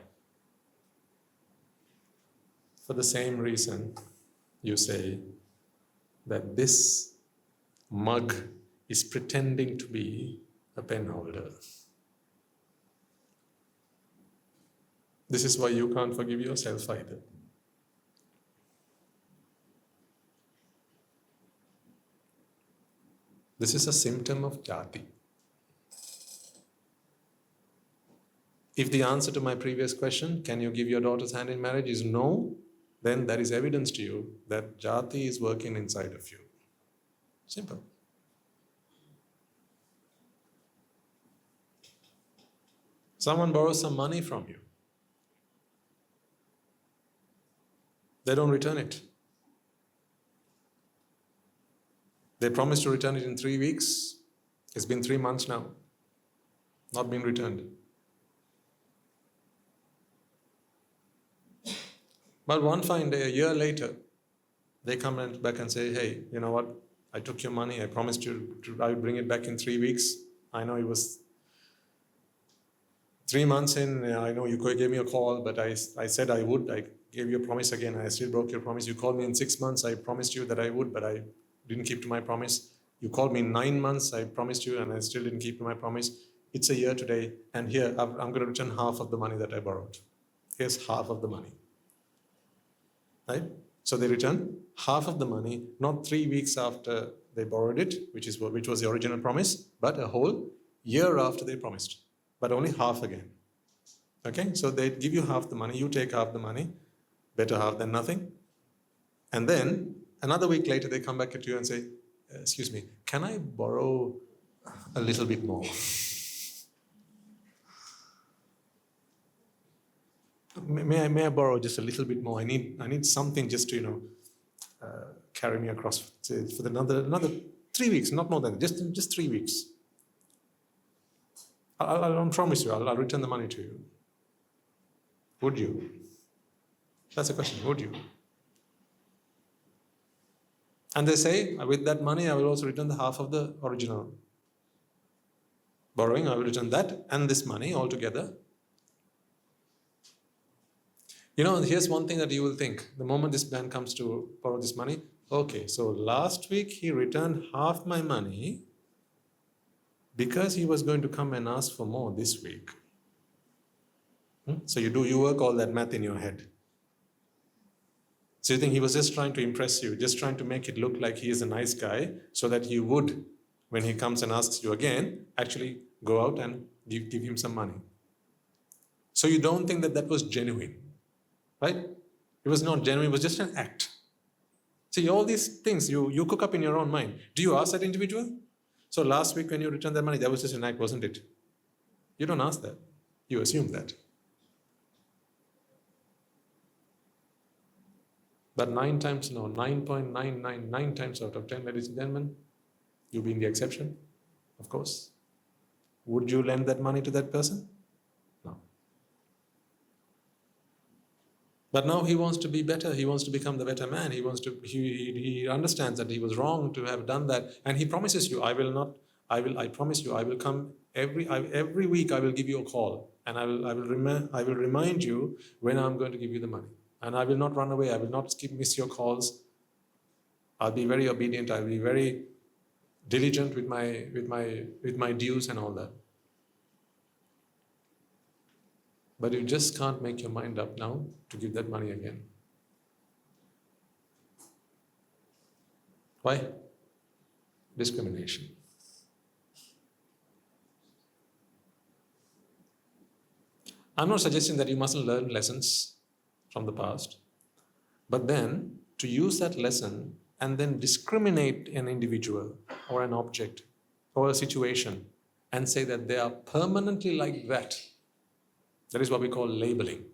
For the same reason you say that this mug is pretending to be a pen holder. This is why you can't forgive yourself either. This is a symptom of jati. If the answer to my previous question, can you give your daughter's hand in marriage, is no, then that is evidence to you that jati is working inside of you. Simple. Someone borrows some money from you. They don't return it. They promised to return it in 3 weeks. It's been 3 months now. Not been returned. But one fine day, a year later, they come back and say, hey, you know what? I took your money. I promised you I would bring it back in 3 weeks. I know it was 3 months in. I know you gave me a call, but I said I would. I gave you a promise again. I still broke your promise. You called me in 6 months. I promised you that I would, but I didn't keep to my promise. You called me in 9 months. I promised you, and I still didn't keep to my promise. It's a year today, and here I'm going to return half of the money that I borrowed. Here's half of the money. Right? So they return half of the money, not 3 weeks after they borrowed it, which was the original promise, but a whole year after they promised, but only half again. Okay? So they give you half the money, you take half the money, better half than nothing. And then another week later, they come back at you and say, excuse me, can I borrow a little bit more? May I borrow just a little bit more? I need something just to carry me across for another 3 weeks, not more than just 3 weeks. I'll promise you, I'll return the money to you. Would you? That's a question. Would you? And they say, with that money, I will also return the half of the original borrowing. I will return that and this money all together. Here's one thing that you will think. The moment this man comes to borrow this money, okay, so last week he returned half my money because he was going to come and ask for more this week. So you work all that math in your head. So you think he was just trying to impress you, just trying to make it look like he is a nice guy, so that you would, when he comes and asks you again, actually go out and give him some money. So you don't think that was genuine, right? It was not genuine, it was just an act. See, all these things you cook up in your own mind. Do you ask that individual? So last week when you returned that money, that was just an act, wasn't it? You don't ask that. You assume that. But 9.999 times out of 10, ladies and gentlemen, you being the exception, of course. Would you lend that money to that person? No. But now he wants to be better. He wants to become the better man. He understands that he was wrong to have done that. And he promises you, I promise you, I will come every week. I will give you a call, and I will remind you when I'm going to give you the money. And I will not run away. I will not miss your calls. I'll be very obedient. I'll be very diligent with my dues and all that. But you just can't make your mind up now to give that money again. Why? Discrimination. I'm not suggesting that you mustn't learn lessons from the past, but then to use that lesson and then discriminate an individual or an object or a situation and say that they are permanently like that, that is what we call labeling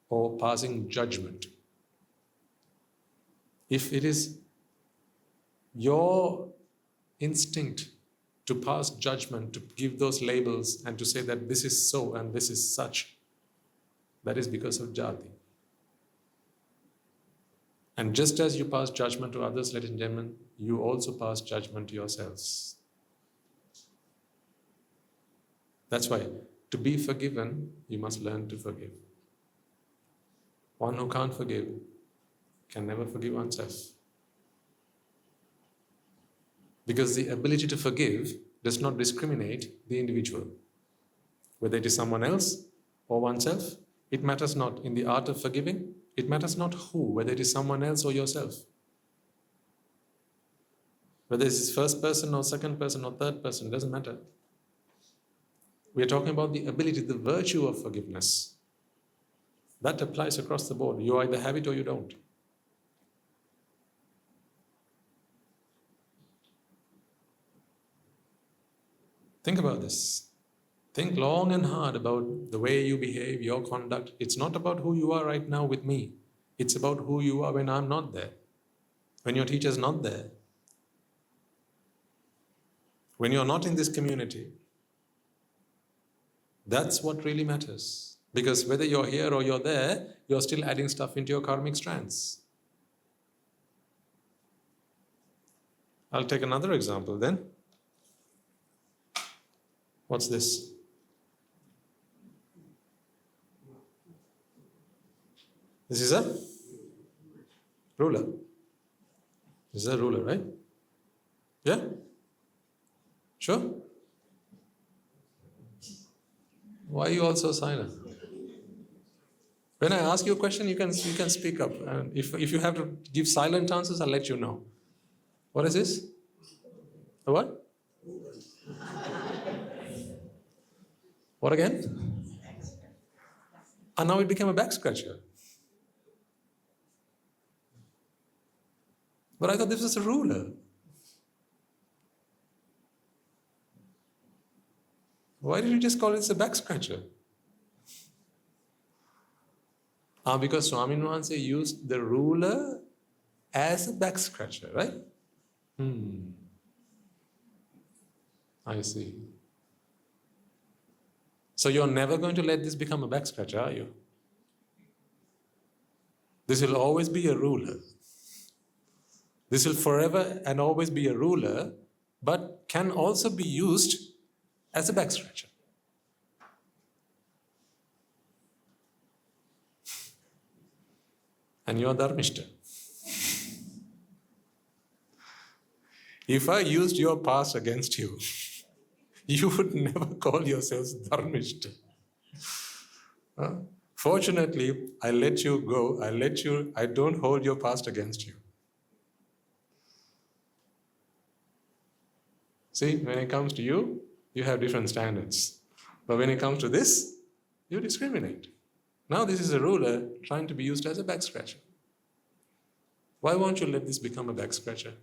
or passing judgment. If it is your instinct to pass judgment, to give those labels and to say that this is so and this is such, that is because of jati. And just as you pass judgment to others, ladies and gentlemen, you also pass judgment to yourselves. That's why, to be forgiven, you must learn to forgive. One who can't forgive can never forgive oneself. Because the ability to forgive does not discriminate the individual. Whether it is someone else or oneself, it matters not. In the art of forgiving, it matters not who, whether it is someone else or yourself. Whether it is first person or second person or third person, doesn't matter. We are talking about the ability, the virtue of forgiveness. That applies across the board. You either have it or you don't. Think about this. Think long and hard about the way you behave, your conduct. It's not about who you are right now with me. It's about who you are when I'm not there. When your teacher's not there. When you're not in this community. That's what really matters. Because whether you're here or you're there, you're still adding stuff into your karmic strands. I'll take another example then. What's this? This is a ruler. This is a ruler, right? Yeah? Sure? Why are you all so silent? When I ask you a question, you can speak up. And if you have to give silent answers, I'll let you know. What is this? A what? What again? And now it became a back scratcher. But I thought this was a ruler. Why did you just call it a back scratcher? Because Swami Nuanse used the ruler as a back scratcher, right? I see. So you're never going to let this become a back scratcher, are you? This will always be a ruler. This will forever and always be a ruler, but can also be used as a back scratcher. And you are Dharmishta. If I used your past against you, you would never call yourselves Dharmishta. Fortunately, I let you go. I don't hold your past against you. See, when it comes to you, you have different standards. But when it comes to this, you discriminate. Now this is a ruler trying to be used as a back scratcher. Why won't you let this become a back scratcher?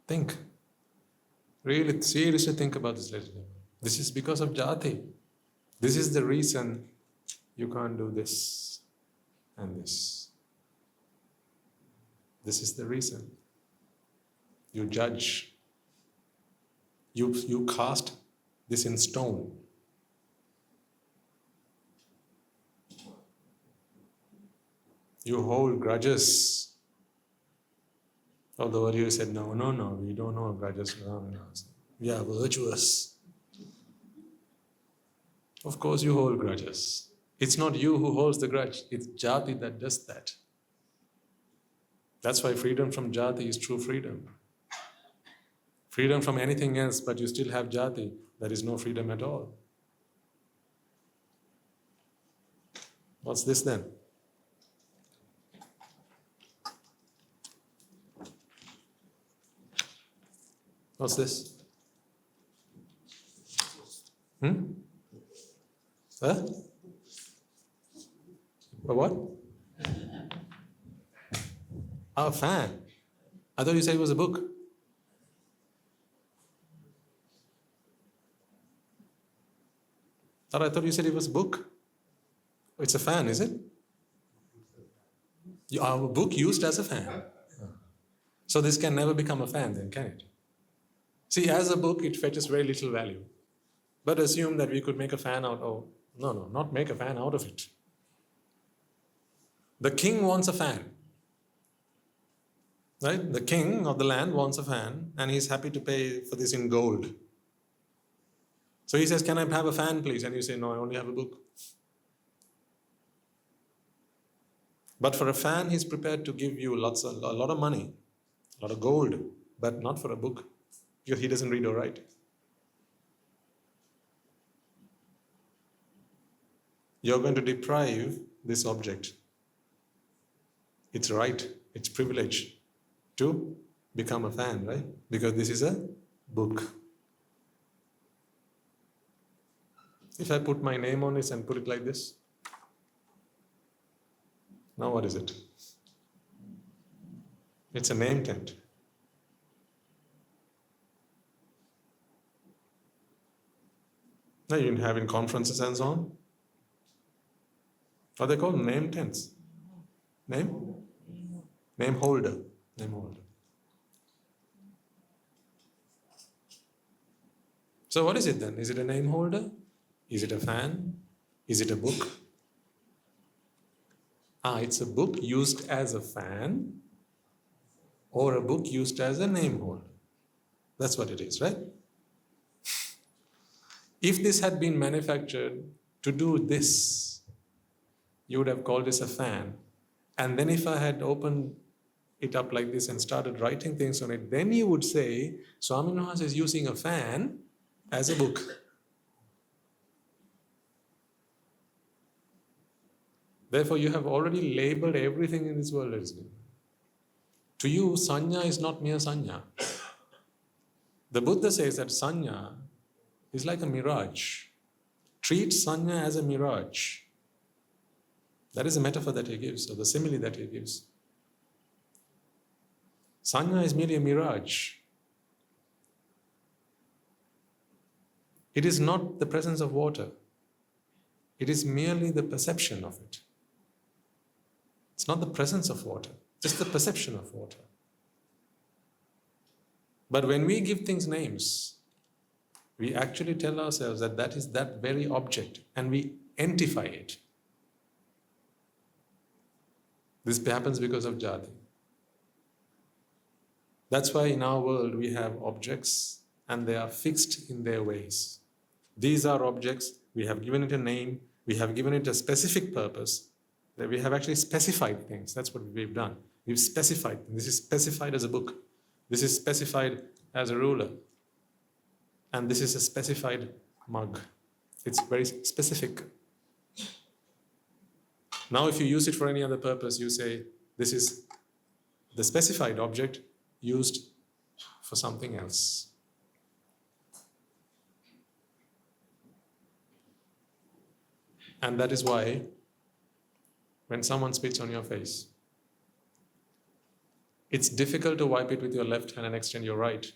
Think. Really seriously think about this little bit. This is because of jati. This is the reason you can't do this and this. This is the reason. You judge. You cast this in stone. You hold grudges. Although you said, no, we don't hold grudges. No. We are virtuous. Of course you hold grudges. It's not you who holds the grudge. It's jati that does that. That's why freedom from jati is true freedom. Freedom from anything else, but you still have jati, there is no freedom at all. What's this then? What's this? Huh? A what? A fan. I thought you said it was a book. I thought you said it was a book. It's a fan, is it? You are a book used as a fan. So this can never become a fan then, can it? See, as a book, it fetches very little value. But assume that we could make a fan out of... No, not make a fan out of it. The king wants a fan. Right? The king of the land wants a fan and he's happy to pay for this in gold. So he says, can I have a fan please? And you say, no, I only have a book. But for a fan, he's prepared to give you a lot of money, a lot of gold, but not for a book. Because he doesn't read or write. You're going to deprive this object, its right, its privilege to become a fan, right? Because this is a book. If I put my name on this and put it like this, now what is it? It's a name tent. Now you have in conferences and so on. What are they called? Name tents. Name? Name holder. Name holder. So what is it then? Is it a name holder? Is it a fan? Is it a book? It's a book used as a fan or a book used as a name holder. That's what it is, right? If this had been manufactured to do this, you would have called this a fan. And then if I had opened it up like this and started writing things on it, then you would say, Swami Nuanse is using a fan as a book. Therefore, you have already labeled everything in this world as good. To you, sanya is not mere sanya. The Buddha says that sanya is like a mirage. Treat sanya as a mirage. That is the metaphor that he gives, or the simile that he gives. Sanya is merely a mirage. It is not the presence of water. It is merely the perception of it. It's not the presence of water, just the perception of water. But when we give things names, we actually tell ourselves that that is that very object, and we entify it. This happens because of jati. That's why in our world we have objects and they are fixed in their ways. These are objects, we have given it a name, we have given it a specific purpose, that we have actually specified things. That's what we've done. We've specified. This is specified as a book. This is specified as a ruler. And this is a specified mug. It's very specific. Now if you use it for any other purpose, you say, this is the specified object used for something else. And that is why when someone spits on your face, it's difficult to wipe it with your left hand and extend your right.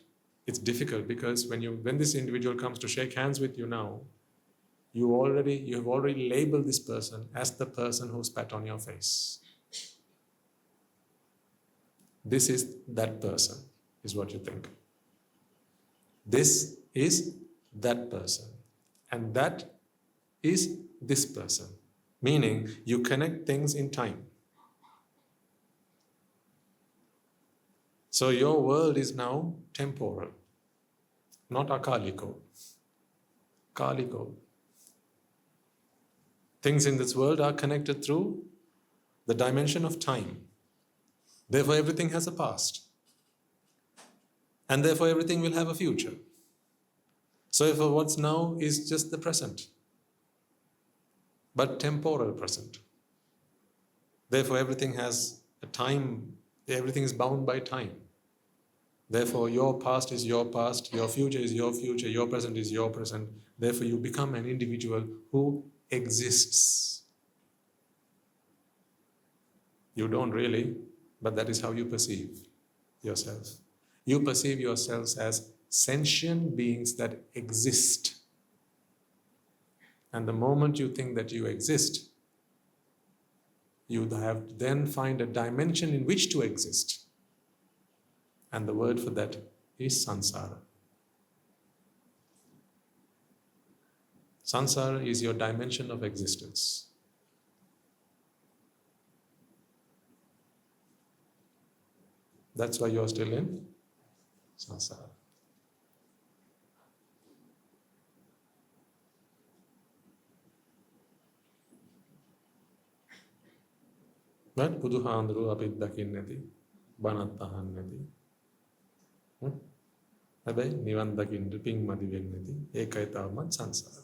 It's difficult because when this individual comes to shake hands with you now, you have already labeled this person as the person who spat on your face. This is that person, is what you think. This is that person. And that is this person. Meaning, you connect things in time. So your world is now temporal, not akaliko. Kaliko. Things in this world are connected through the dimension of time. Therefore, everything has a past. And therefore, everything will have a future. So, if what's now is just the present, but temporal present. Therefore, everything has a time, everything is bound by time. Therefore, your past is your past, your future is your future, your present is your present. Therefore, you become an individual who exists. You don't really, but that is how you perceive yourself. You perceive yourselves as sentient beings that exist. And the moment you think that you exist, you have then find a dimension in which to exist. And the word for that is samsara. Samsara is your dimension of existence. That's why you're still in samsara. But Buduhandru apit dakinnati, banat ahannati. Habai nivan dakindu ping madi vennati, ekai tavamat samsara.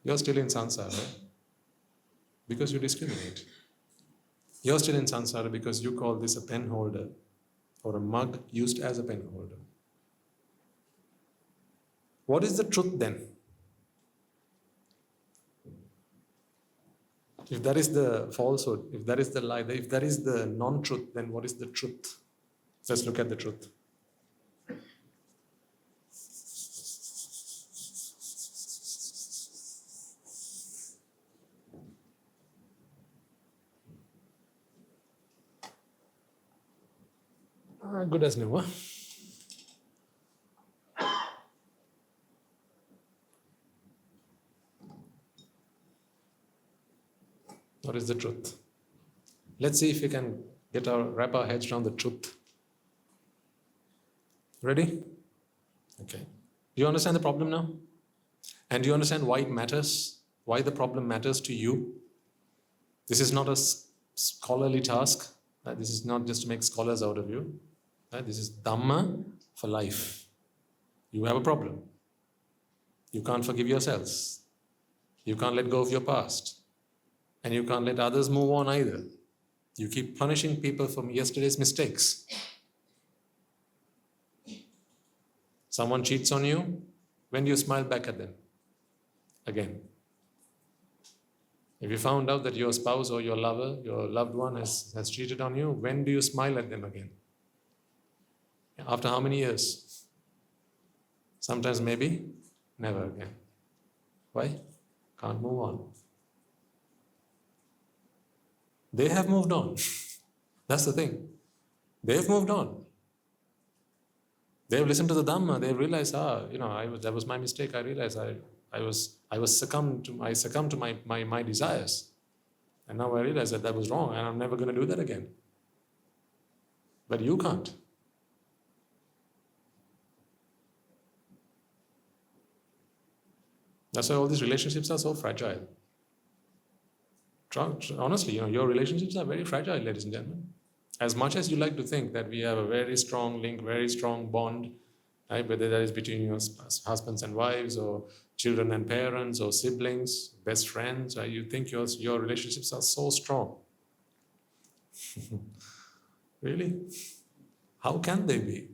You're still in samsara because you discriminate. You're still in samsara because you call this a pen holder or a mug used as a pen holder. What is the truth then? If that is the falsehood, if that is the lie, if that is the non-truth, then what is the truth? Let's look at the truth. Good as new, huh? What is the truth? Let's see if we can wrap our heads around the truth. Ready? Okay. Do you understand the problem now? And do you understand why it matters? Why the problem matters to you? This is not a scholarly task. This is not just to make scholars out of you. This is Dhamma for life. You have a problem. You can't forgive yourselves. You can't let go of your past. And you can't let others move on either. You keep punishing people for yesterday's mistakes. Someone cheats on you, when do you smile back at them? Again. If you found out that your spouse or your lover, your loved one has cheated on you, when do you smile at them again? After how many years? Sometimes maybe never again. Why? Can't move on. They have moved on. That's the thing. They've moved on. They've listened to the Dhamma. They've realized, that was my mistake. I realized I succumbed to my desires, and now I realize that was wrong, and I'm never going to do that again. But you can't. That's why all these relationships are so fragile. Honestly, your relationships are very fragile, ladies and gentlemen. As much as you like to think that we have a very strong link, very strong bond, right, whether that is between your husbands and wives, or children and parents, or siblings, best friends, right, you think your relationships are so strong. Really? How can they be?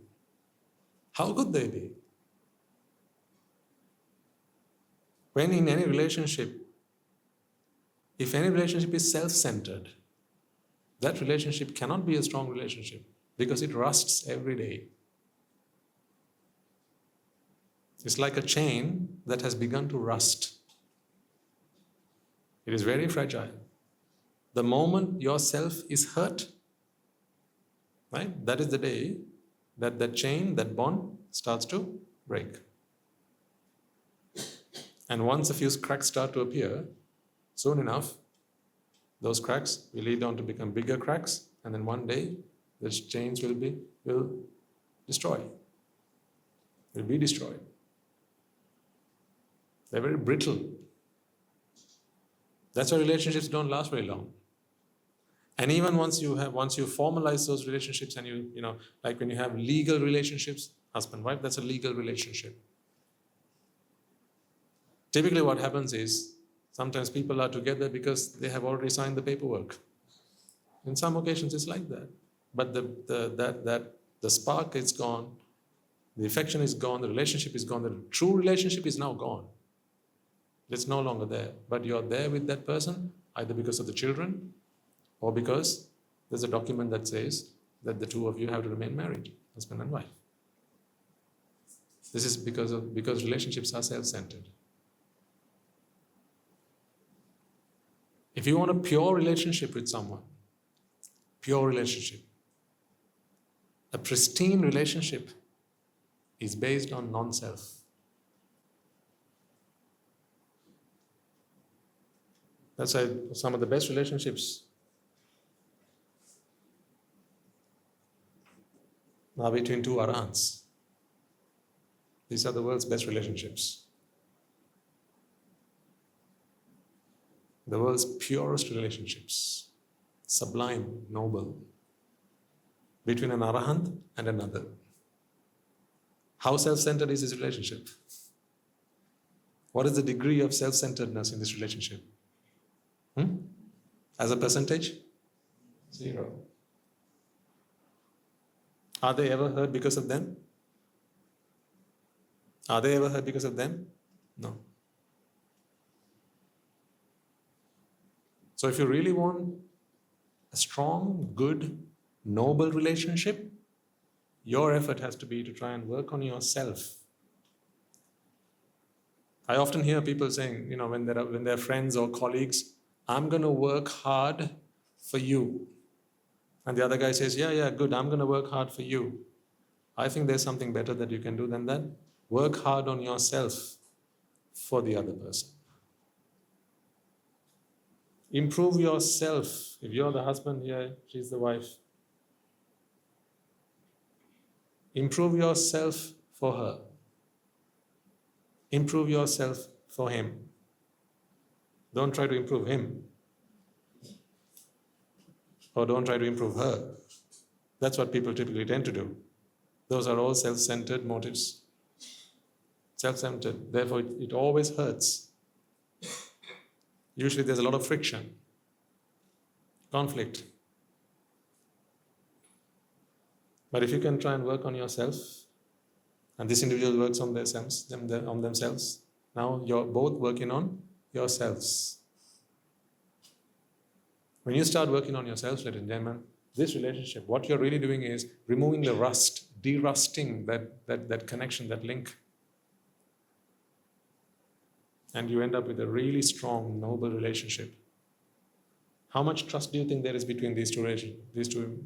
How could they be? When in any relationship, if any relationship is self-centered, that relationship cannot be a strong relationship because it rusts every day. It's like a chain that has begun to rust. It is very fragile. The moment yourself is hurt, right, that is the day that that chain, that bond starts to break. And once a few cracks start to appear, soon enough, those cracks will lead on to become bigger cracks, and then one day, those chains will be destroyed. They're very brittle. That's why relationships don't last very long. And even once you formalize those relationships, and like when you have legal relationships, husband, wife, that's a legal relationship. Typically what happens is, sometimes people are together because they have already signed the paperwork. In some occasions it's like that. But the spark is gone, the affection is gone, the relationship is gone, the true relationship is now gone. It's no longer there. But you're there with that person, either because of the children, or because there's a document that says that the two of you have to remain married, husband and wife. This is because relationships are self-centered. If you want a pure relationship with someone, a pristine relationship is based on non-self. That's why some of the best relationships are between two arahants. These are the world's best relationships. The world's purest relationships, sublime, noble, between an arahant and another. How self-centered is this relationship? What is the degree of self-centeredness in this relationship? As a percentage? 0. Are they ever hurt because of them? Are they ever hurt because of them? No. So if you really want a strong, good, noble relationship, your effort has to be to try and work on yourself. I often hear people saying, when they're friends or colleagues, I'm going to work hard for you. And the other guy says, yeah, good, I'm going to work hard for you. I think there's something better that you can do than that. Work hard on yourself for the other person. Improve yourself. If you're the husband here, she's the wife. Improve yourself for her. Improve yourself for him. Don't try to improve him. Or don't try to improve her. That's what people typically tend to do. Those are all self-centered motives. Self-centered. Therefore, it always hurts. Usually there's a lot of friction, conflict. But if you can try and work on yourself, and this individual works on themselves, now you're both working on yourselves. When you start working on yourselves, ladies and gentlemen, this relationship, what you're really doing is removing the rust, de-rusting that connection, that link. And you end up with a really strong, noble relationship. How much trust do you think there is between these two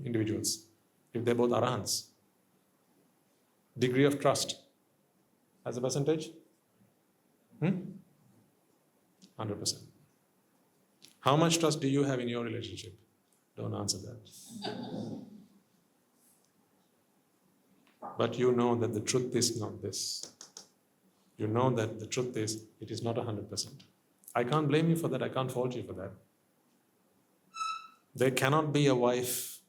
individuals? If they're both arahants? Degree of trust as a percentage? 100%. How much trust do you have in your relationship? Don't answer that. But you know that the truth is not this. You know that the truth is, it is not 100%. I can't blame you for that. I can't fault you for that. There cannot be a wife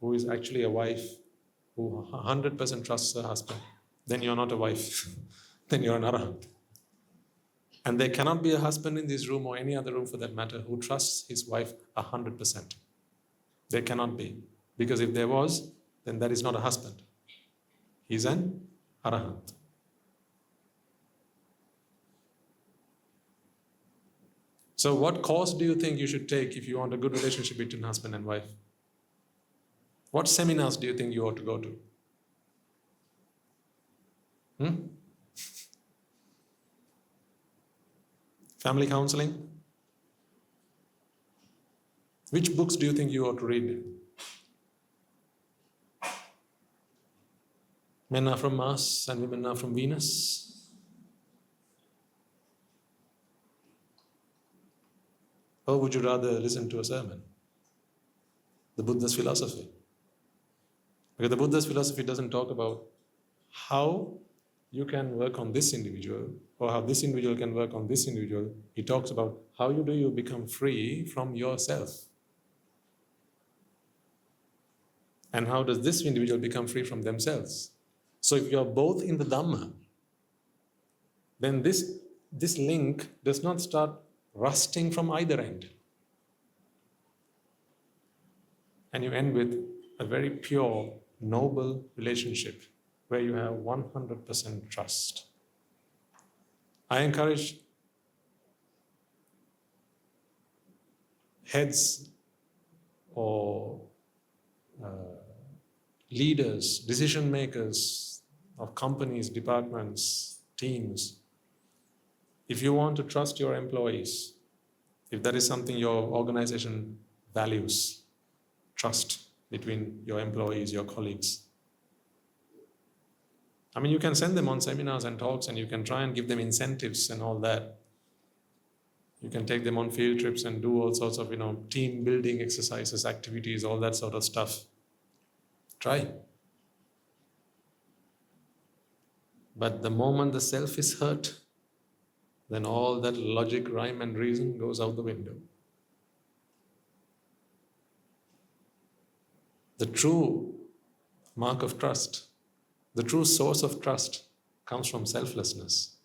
who is actually a wife who 100% trusts her husband. Then you're not a wife. Then you're an arahant. And there cannot be a husband in this room or any other room for that matter who trusts his wife 100%. There cannot be. Because if there was, then that is not a husband. He's an arahant. So what course do you think you should take if you want a good relationship between husband and wife? What seminars do you think you ought to go to? Family counseling? Which books do you think you ought to read? Men are from Mars and women are from Venus. Or would you rather listen to a sermon? The Buddha's philosophy. Because the Buddha's philosophy doesn't talk about how you can work on this individual or how this individual can work on this individual. He talks about how you become free from yourself. And how does this individual become free from themselves? So if you're both in the Dhamma, then this link does not start rusting from either end. And you end with a very pure, noble relationship where you have 100% trust. I encourage heads or leaders, decision makers of companies, departments, teams. If you want to trust your employees, if that is something your organization values, trust between your employees, your colleagues. I mean, you can send them on seminars and talks and you can try and give them incentives and all that. You can take them on field trips and do all sorts of, team building exercises, activities, all that sort of stuff. Try. But the moment the self is hurt, then all that logic, rhyme and reason goes out the window. The true mark of trust, the true source of trust comes from selflessness.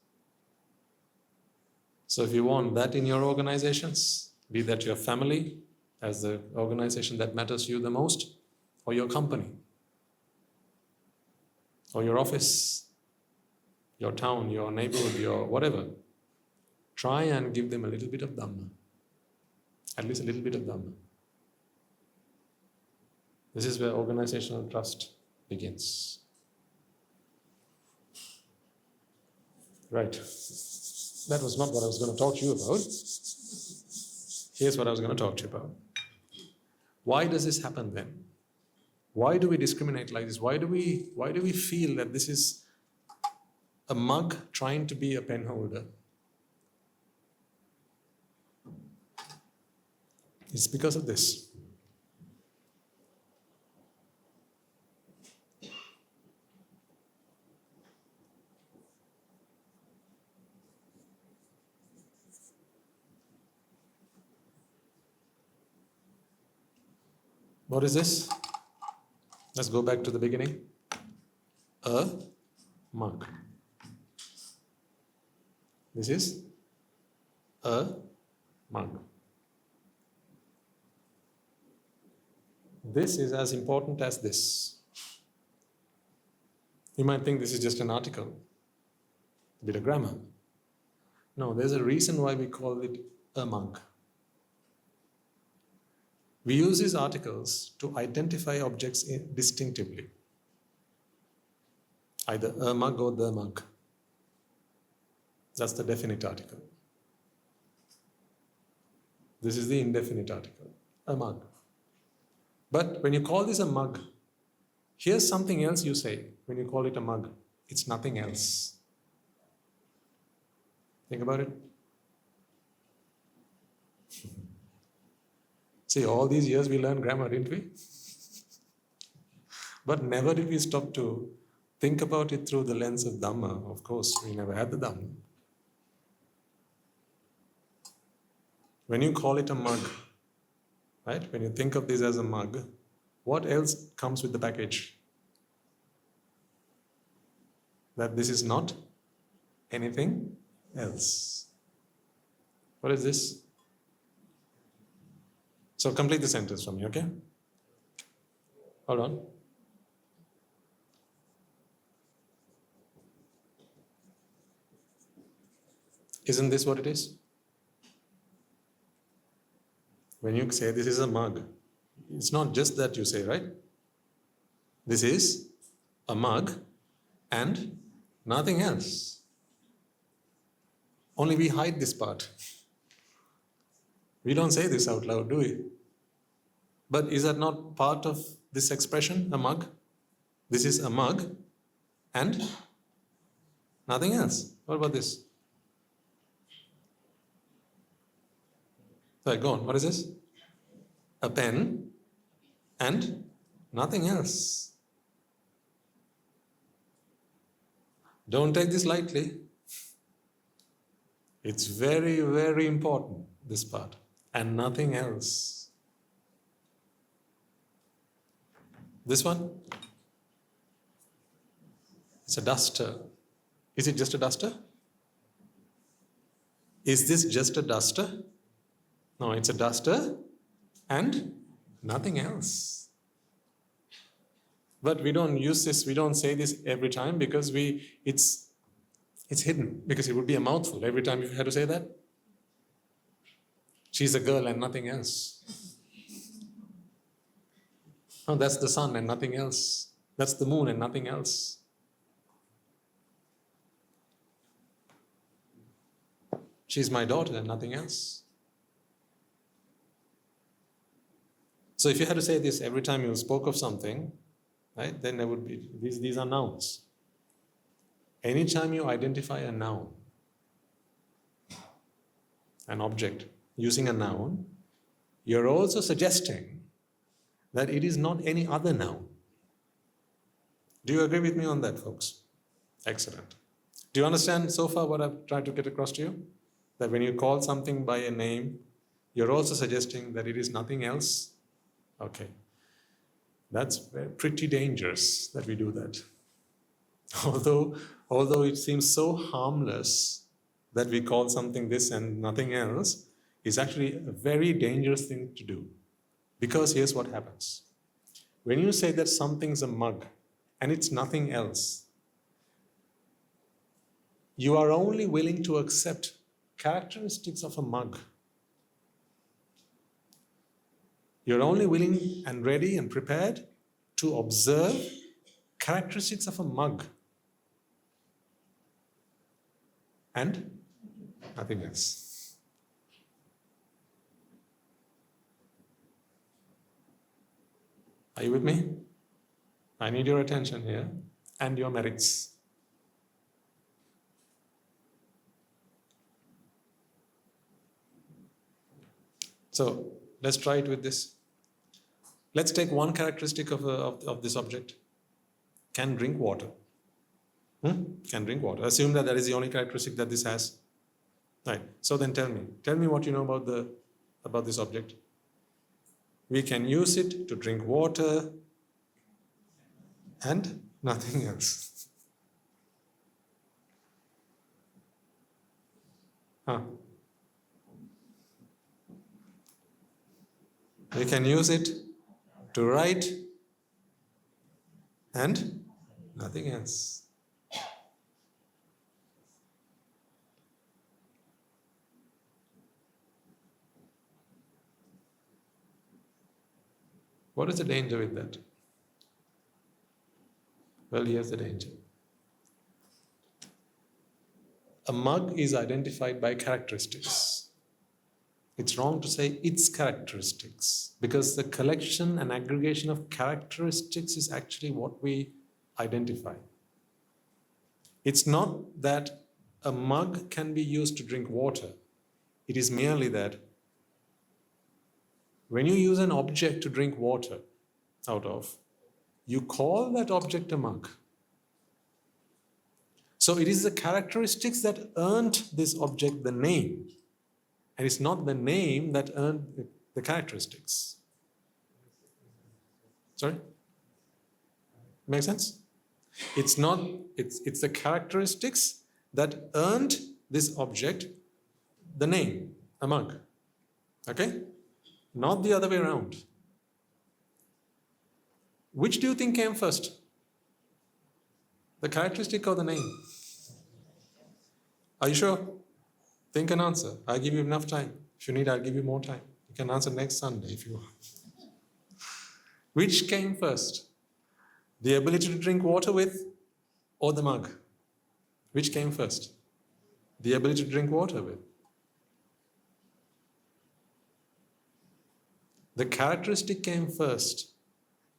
So if you want that in your organizations, be that your family as the organization that matters to you the most, or your company, or your office, your town, your neighborhood, your whatever, try and give them a little bit of Dhamma. At least a little bit of Dhamma. This is where organizational trust begins. Right. That was not what I was going to talk to you about. Here's what I was going to talk to you about. Why does this happen then? Why do we discriminate like this? Why do we feel that this is a mug trying to be a pen holder? It's because of this. What is this? Let's go back to the beginning. A mug. This is a mug. This is as important as this. You might think this is just an article, a bit of grammar. No, there's a reason why we call it a mug. We use these articles to identify objects distinctively. Either a mug or the mug. That's the definite article. This is the indefinite article, a mug. But when you call this a mug, here's something else you say when you call it a mug. It's nothing else. Think about it. See, all these years we learned grammar, didn't we? But never did we stop to think about it through the lens of Dhamma. Of course, we never had the Dhamma. When you call it a mug, right? When you think of this as a mug, what else comes with the package? That this is not anything else. What is this? So complete the sentence for me, okay? Hold on. Isn't this what it is? When you say this is a mug, it's not just that you say, right? This is a mug and nothing else. Only we hide this part. We don't say this out loud, do we? But is that not part of this expression, a mug? This is a mug and nothing else. What about this? Sorry, go on. What is this? A pen and nothing else. Don't take this lightly. It's very, very important, this part. And nothing else. This one? It's a duster. Is it just a duster? Is this just a duster? No, it's a duster and nothing else. But we don't use this, we don't say this every time because it's hidden, because it would be a mouthful every time you had to say that. She's a girl and nothing else. No, that's the sun and nothing else. That's the moon and nothing else. She's my daughter and nothing else. So if you had to say this every time you spoke of something, right, then there would be, these are nouns. Anytime you identify a noun, an object, using a noun, you're also suggesting that it is not any other noun. Do you agree with me on that, folks? Excellent. Do you understand so far what I've tried to get across to you? That when you call something by a name, you're also suggesting that it is nothing else? Okay. That's pretty dangerous that we do that. Although it seems so harmless that we call something this and nothing else, it's actually a very dangerous thing to do. Because here's what happens. When you say that something's a mug and it's nothing else, you are only willing to accept characteristics of a mug. You're only willing and ready and prepared to observe characteristics of a mug and nothing else. Are you with me? I need your attention here and your merits. So let's try it with this. Let's take one characteristic of this object. Can drink water. Can drink water. Assume that is the only characteristic that this has. Right. So then tell me what you know about this object. We can use it to drink water and nothing else. We can use it to write and Nothing else. What is the danger with that? Well, here's the danger. A mug is identified by characteristics. It's wrong to say its characteristics, because the collection and aggregation of characteristics is actually what we identify. It's not that a mug can be used to drink water. It is merely that when you use an object to drink water out of, you call that object a mug. So it is the characteristics that earned this object the name, and it's not the name that earned the characteristics. Sorry? Make sense? It's the characteristics that earned this object the name, a mug. Okay? Not the other way around. Which do you think came first? The characteristic or the name? Are you sure? Think and answer. I'll give you enough time. If you need, I'll give you more time. You can answer next Sunday if you want. Which came first? The ability to drink water with or the mug? Which came first? The ability to drink water with. The characteristic came first,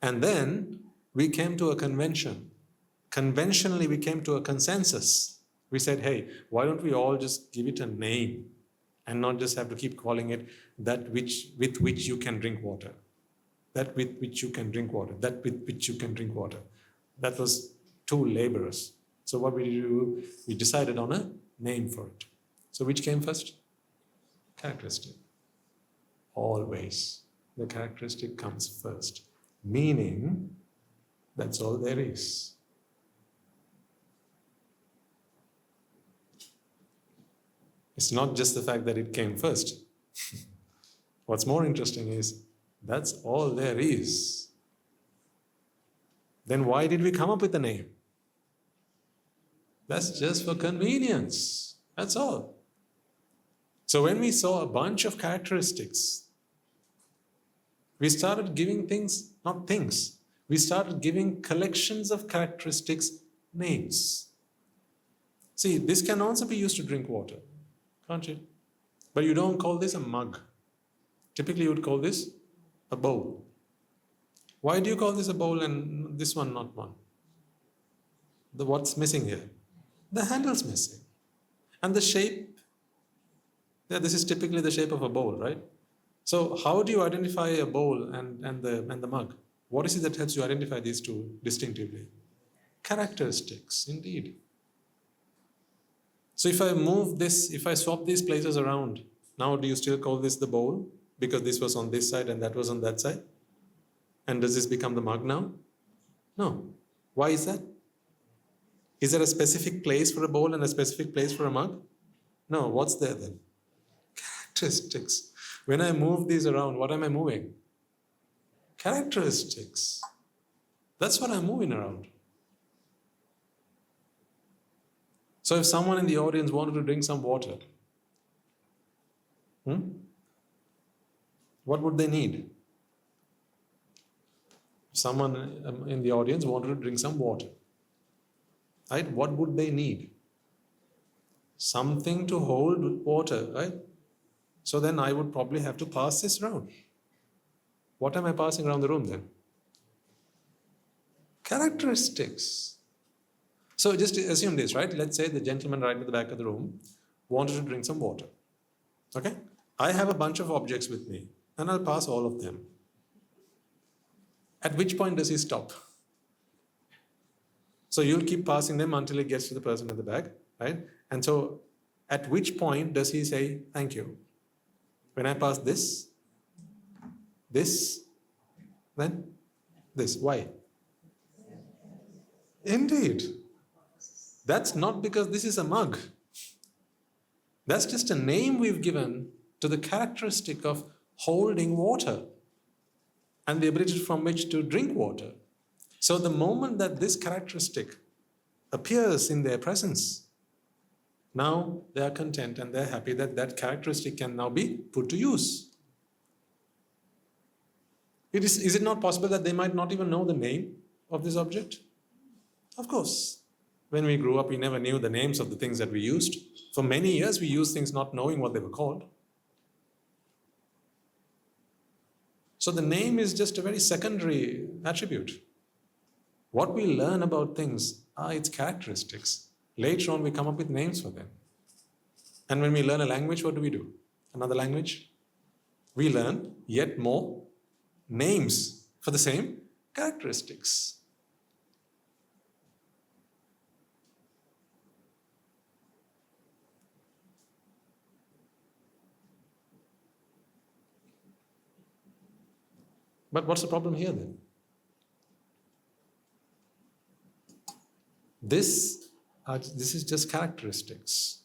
and then we came to a convention. Conventionally, we came to a consensus. We said, hey, why don't we all just give it a name and not just have to keep calling it that with which you can drink water. That with which you can drink water. That with which you can drink water. That was too laborious. So what we do, we decided on a name for it. So which came first? Characteristic. Always. The characteristic comes first. Meaning, that's all there is. It's not just the fact that it came first. What's more interesting is, that's all there is. Then why did we come up with the name? That's just for convenience. That's all. So when we saw a bunch of characteristics, we started giving things, not things, we started giving collections of characteristics names. See, this can also be used to drink water, can't it? But you don't call this a mug. Typically you would call this a bowl. Why do you call this a bowl and this one not one? What's missing here? The handle's missing. And the shape, this is typically the shape of a bowl, right? So how do you identify a bowl and the mug? What is it that helps you identify these two distinctively? Characteristics, indeed. So if I move this, if I swap these places around, now do you still call this the bowl? Because this was on this side and that was on that side? And does this become the mug now? No. Why is that? Is there a specific place for a bowl and a specific place for a mug? No. What's there then? Characteristics. When I move these around, what am I moving? Characteristics. That's what I'm moving around. So if someone in the audience wanted to drink some water, what would they need? Someone in the audience wanted to drink some water, right? What would they need? Something to hold water, right? So then I would probably have to pass this around. What am I passing around the room then? Characteristics. So just assume this, right? Let's say the gentleman right at the back of the room wanted to drink some water. Okay? I have a bunch of objects with me and I'll pass all of them. At which point does he stop? So you'll keep passing them until it gets to the person at the back, right? And so at which point does he say, thank you? When I pass this, then this. Why? Indeed. That's not because this is a mug. That's just a name we've given to the characteristic of holding water and the ability from which to drink water. So the moment that this characteristic appears in their presence, now they are content and they're happy that that characteristic can now be put to use. Is it not possible that they might not even know the name of this object? Of course. When we grew up, we never knew the names of the things that we used. For many years, we used things not knowing what they were called. So the name is just a very secondary attribute. What we learn about things are its characteristics. Later on, we come up with names for them. And when we learn a language, what do? Another language? We learn yet more names for the same characteristics. But what's the problem here then? This is just characteristics.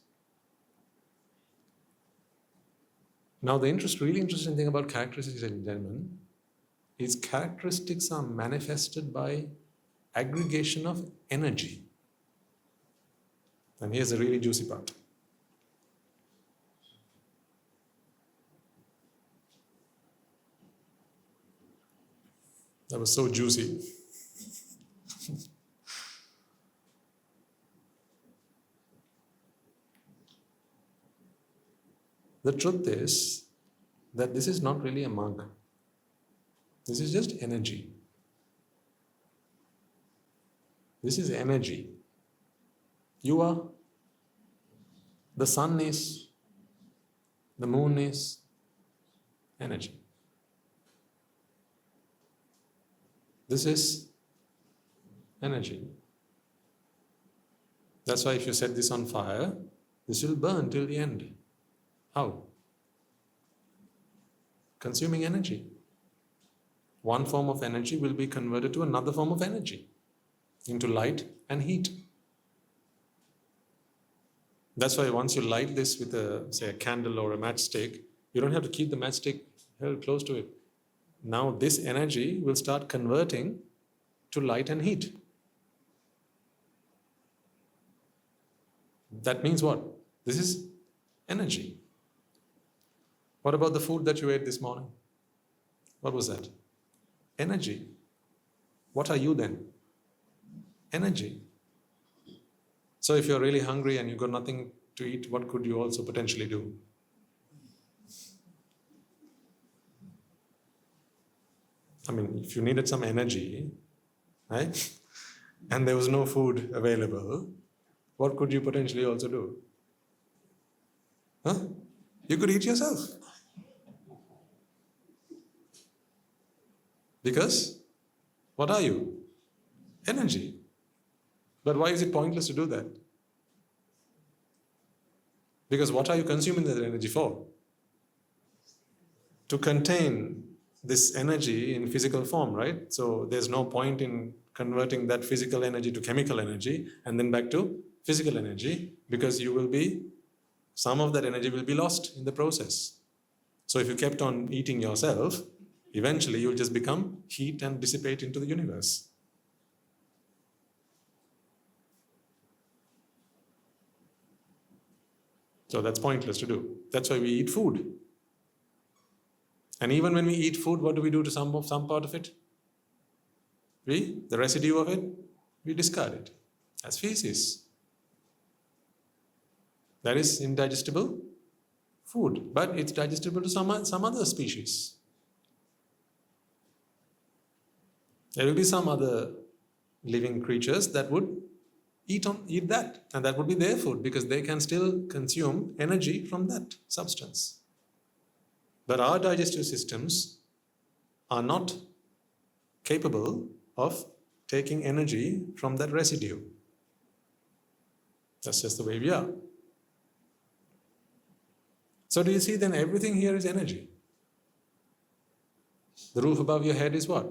Now the really interesting thing about characteristics, ladies and gentlemen, is characteristics are manifested by aggregation of energy. And here's the really juicy part. That was so juicy. The truth is that this is not really a mug. This is just energy. This is energy. You are. The sun is. The moon is. Energy. This is energy. That's why if you set this on fire, this will burn till the end. How? Consuming energy. One form of energy will be converted to another form of energy, into light and heat. That's why once you light this with a candle or a matchstick, you don't have to keep the matchstick held close to it. Now this energy will start converting to light and heat. That means what? This is energy. What about the food that you ate this morning? What was that? Energy. What are you then? Energy. So if you're really hungry and you've got nothing to eat, what could you also potentially do? I mean, if you needed some energy, right? And there was no food available, what could you potentially also do? Huh? You could eat yourself. Because what are you? Energy. But why is it pointless to do that? Because what are you consuming that energy for? To contain this energy in physical form, right? So there's no point in converting that physical energy to chemical energy and then back to physical energy, because some of that energy will be lost in the process. So if you kept on eating yourself, eventually you'll just become heat and dissipate into the universe. So that's pointless to do. That's why we eat food. And even when we eat food, what do we do to some part of it? The residue of it, we discard it as feces. That is indigestible food, but it's digestible to some other species. There will be some other living creatures that would eat that, and that would be their food because they can still consume energy from that substance. But our digestive systems are not capable of taking energy from that residue. That's just the way we are. So do you see then everything here is energy? The roof above your head is what?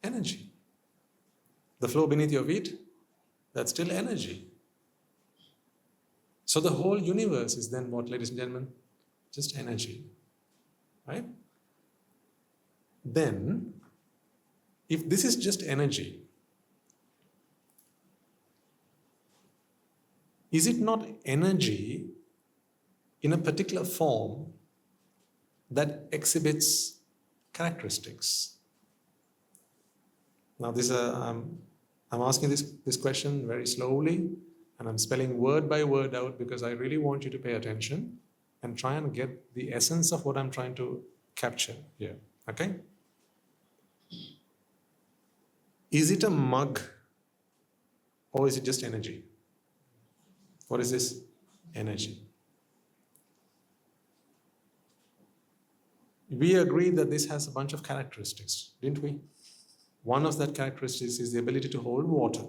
Energy. The floor beneath your feet, that's still energy. So the whole universe is then what, ladies and gentlemen? Just energy. Right? Then, if this is just energy, is it not energy in a particular form that exhibits characteristics? Now, I'm asking this question very slowly, and I'm spelling word by word out because I really want you to pay attention and try and get the essence of what I'm trying to capture here. Okay? Is it a mug or is it just energy? What is this? Energy. We agreed that this has a bunch of characteristics, didn't we? One of that characteristics is the ability to hold water.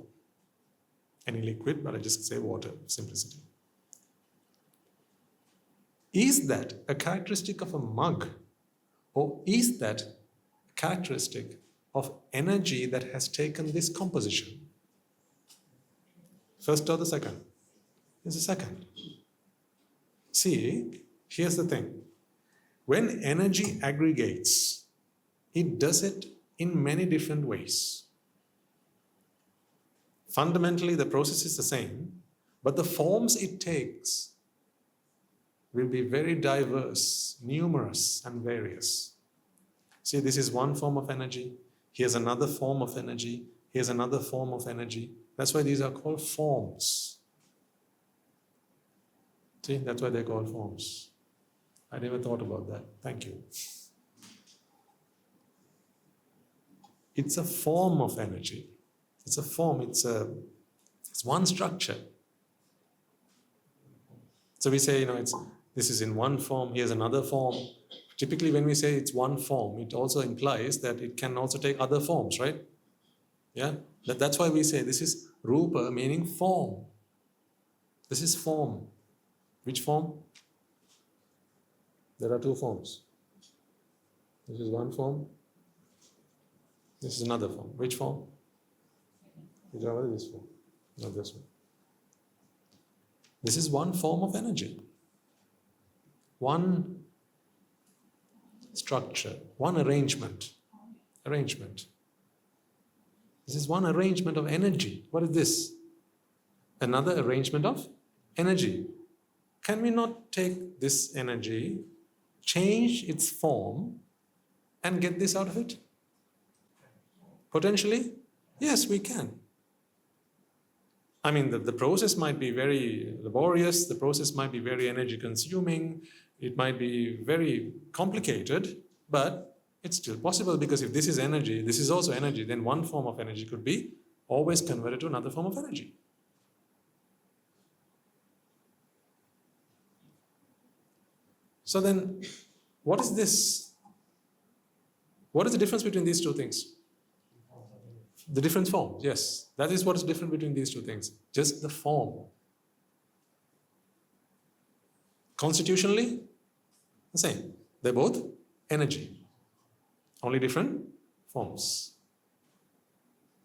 Any liquid, but I just say water, simplicity. Is that a characteristic of a mug, or is that a characteristic of energy that has taken this composition? First or the second? It's the second. See, here's the thing. When energy aggregates, it does it in many different ways. Fundamentally, the process is the same, but the forms it takes will be very diverse, numerous, and various. See, this is one form of energy. Here's another form of energy. Here's another form of energy. That's why these are called forms. See, that's why they're called forms. I never thought about that. Thank you. It's a form of energy. It's a form. It's one structure. So we say, this is in one form, here's another form. Typically when we say it's one form, it also implies that it can also take other forms, right? Yeah? That's why we say this is rupa, meaning form. This is form. Which form? There are two forms. This is one form. This is another form. Which form? What is this form? Not this one. This is one form of energy. One structure, one arrangement. This is one arrangement of energy. What is this? Another arrangement of energy. Can we not take this energy, change its form, and get this out of it? Potentially? Yes, we can. I mean, the process might be very laborious, the process might be very energy consuming, it might be very complicated, but it's still possible, because if this is energy, this is also energy, then one form of energy could be always converted to another form of energy. So then, what is this? What is the difference between these two things? The different forms, yes. That is what is different between these two things. Just the form. Constitutionally, the same. They're both energy. Only different forms.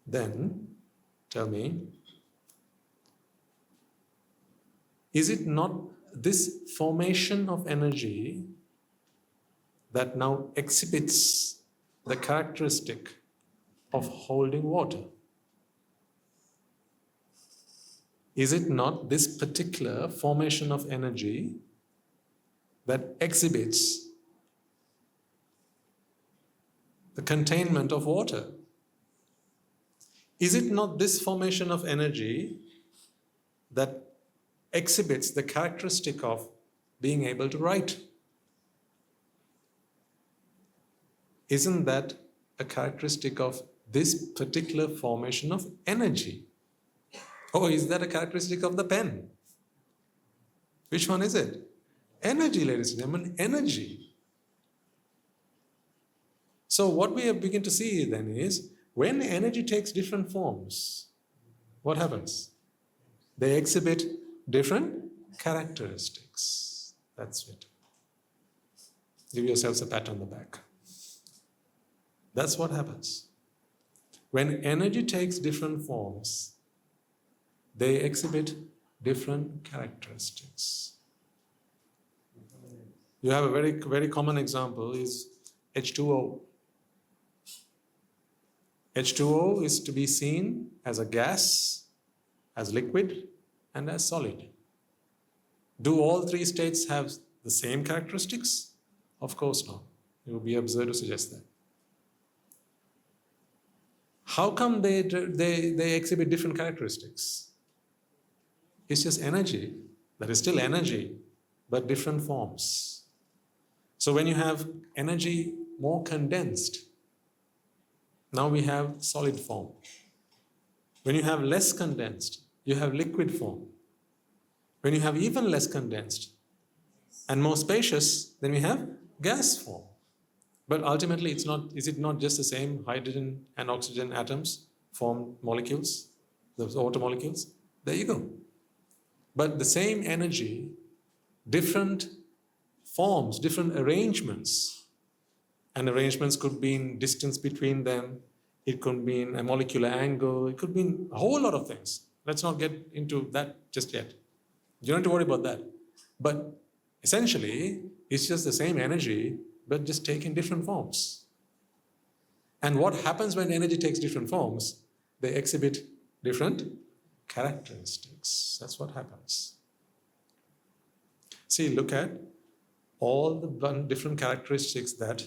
Then, tell me, is it not this formation of energy that now exhibits the characteristic of holding water? Is it not this particular formation of energy that exhibits the containment of water? Is it not this formation of energy that exhibits the characteristic of being able to write? Isn't that a characteristic of this particular formation of energy? Or is that a characteristic of the pen? Which one is it? Energy, ladies and gentlemen, energy. So what we begin to see then is, when energy takes different forms, what happens? They exhibit different characteristics. That's it. Give yourselves a pat on the back. That's what happens. When energy takes different forms, they exhibit different characteristics. You have a very, very common example is H2O. H2O is to be seen as a gas, as liquid, and as solid. Do all three states have the same characteristics? Of course not. It would be absurd to suggest that. How come they exhibit different characteristics? It's just energy. That is still energy, but different forms. So when you have energy more condensed, now we have solid form. When you have less condensed, you have liquid form. When you have even less condensed and more spacious, then we have gas form. But ultimately, is it not just the same hydrogen and oxygen atoms form molecules, those water molecules? There you go. But the same energy, different forms, different arrangements. And arrangements could be in distance between them. It could be in a molecular angle. It could be in a whole lot of things. Let's not get into that just yet. You don't have to worry about that. But essentially, it's just the same energy, but just taking different forms. And what happens when energy takes different forms? They exhibit different characteristics. That's what happens. See, look at all the different characteristics that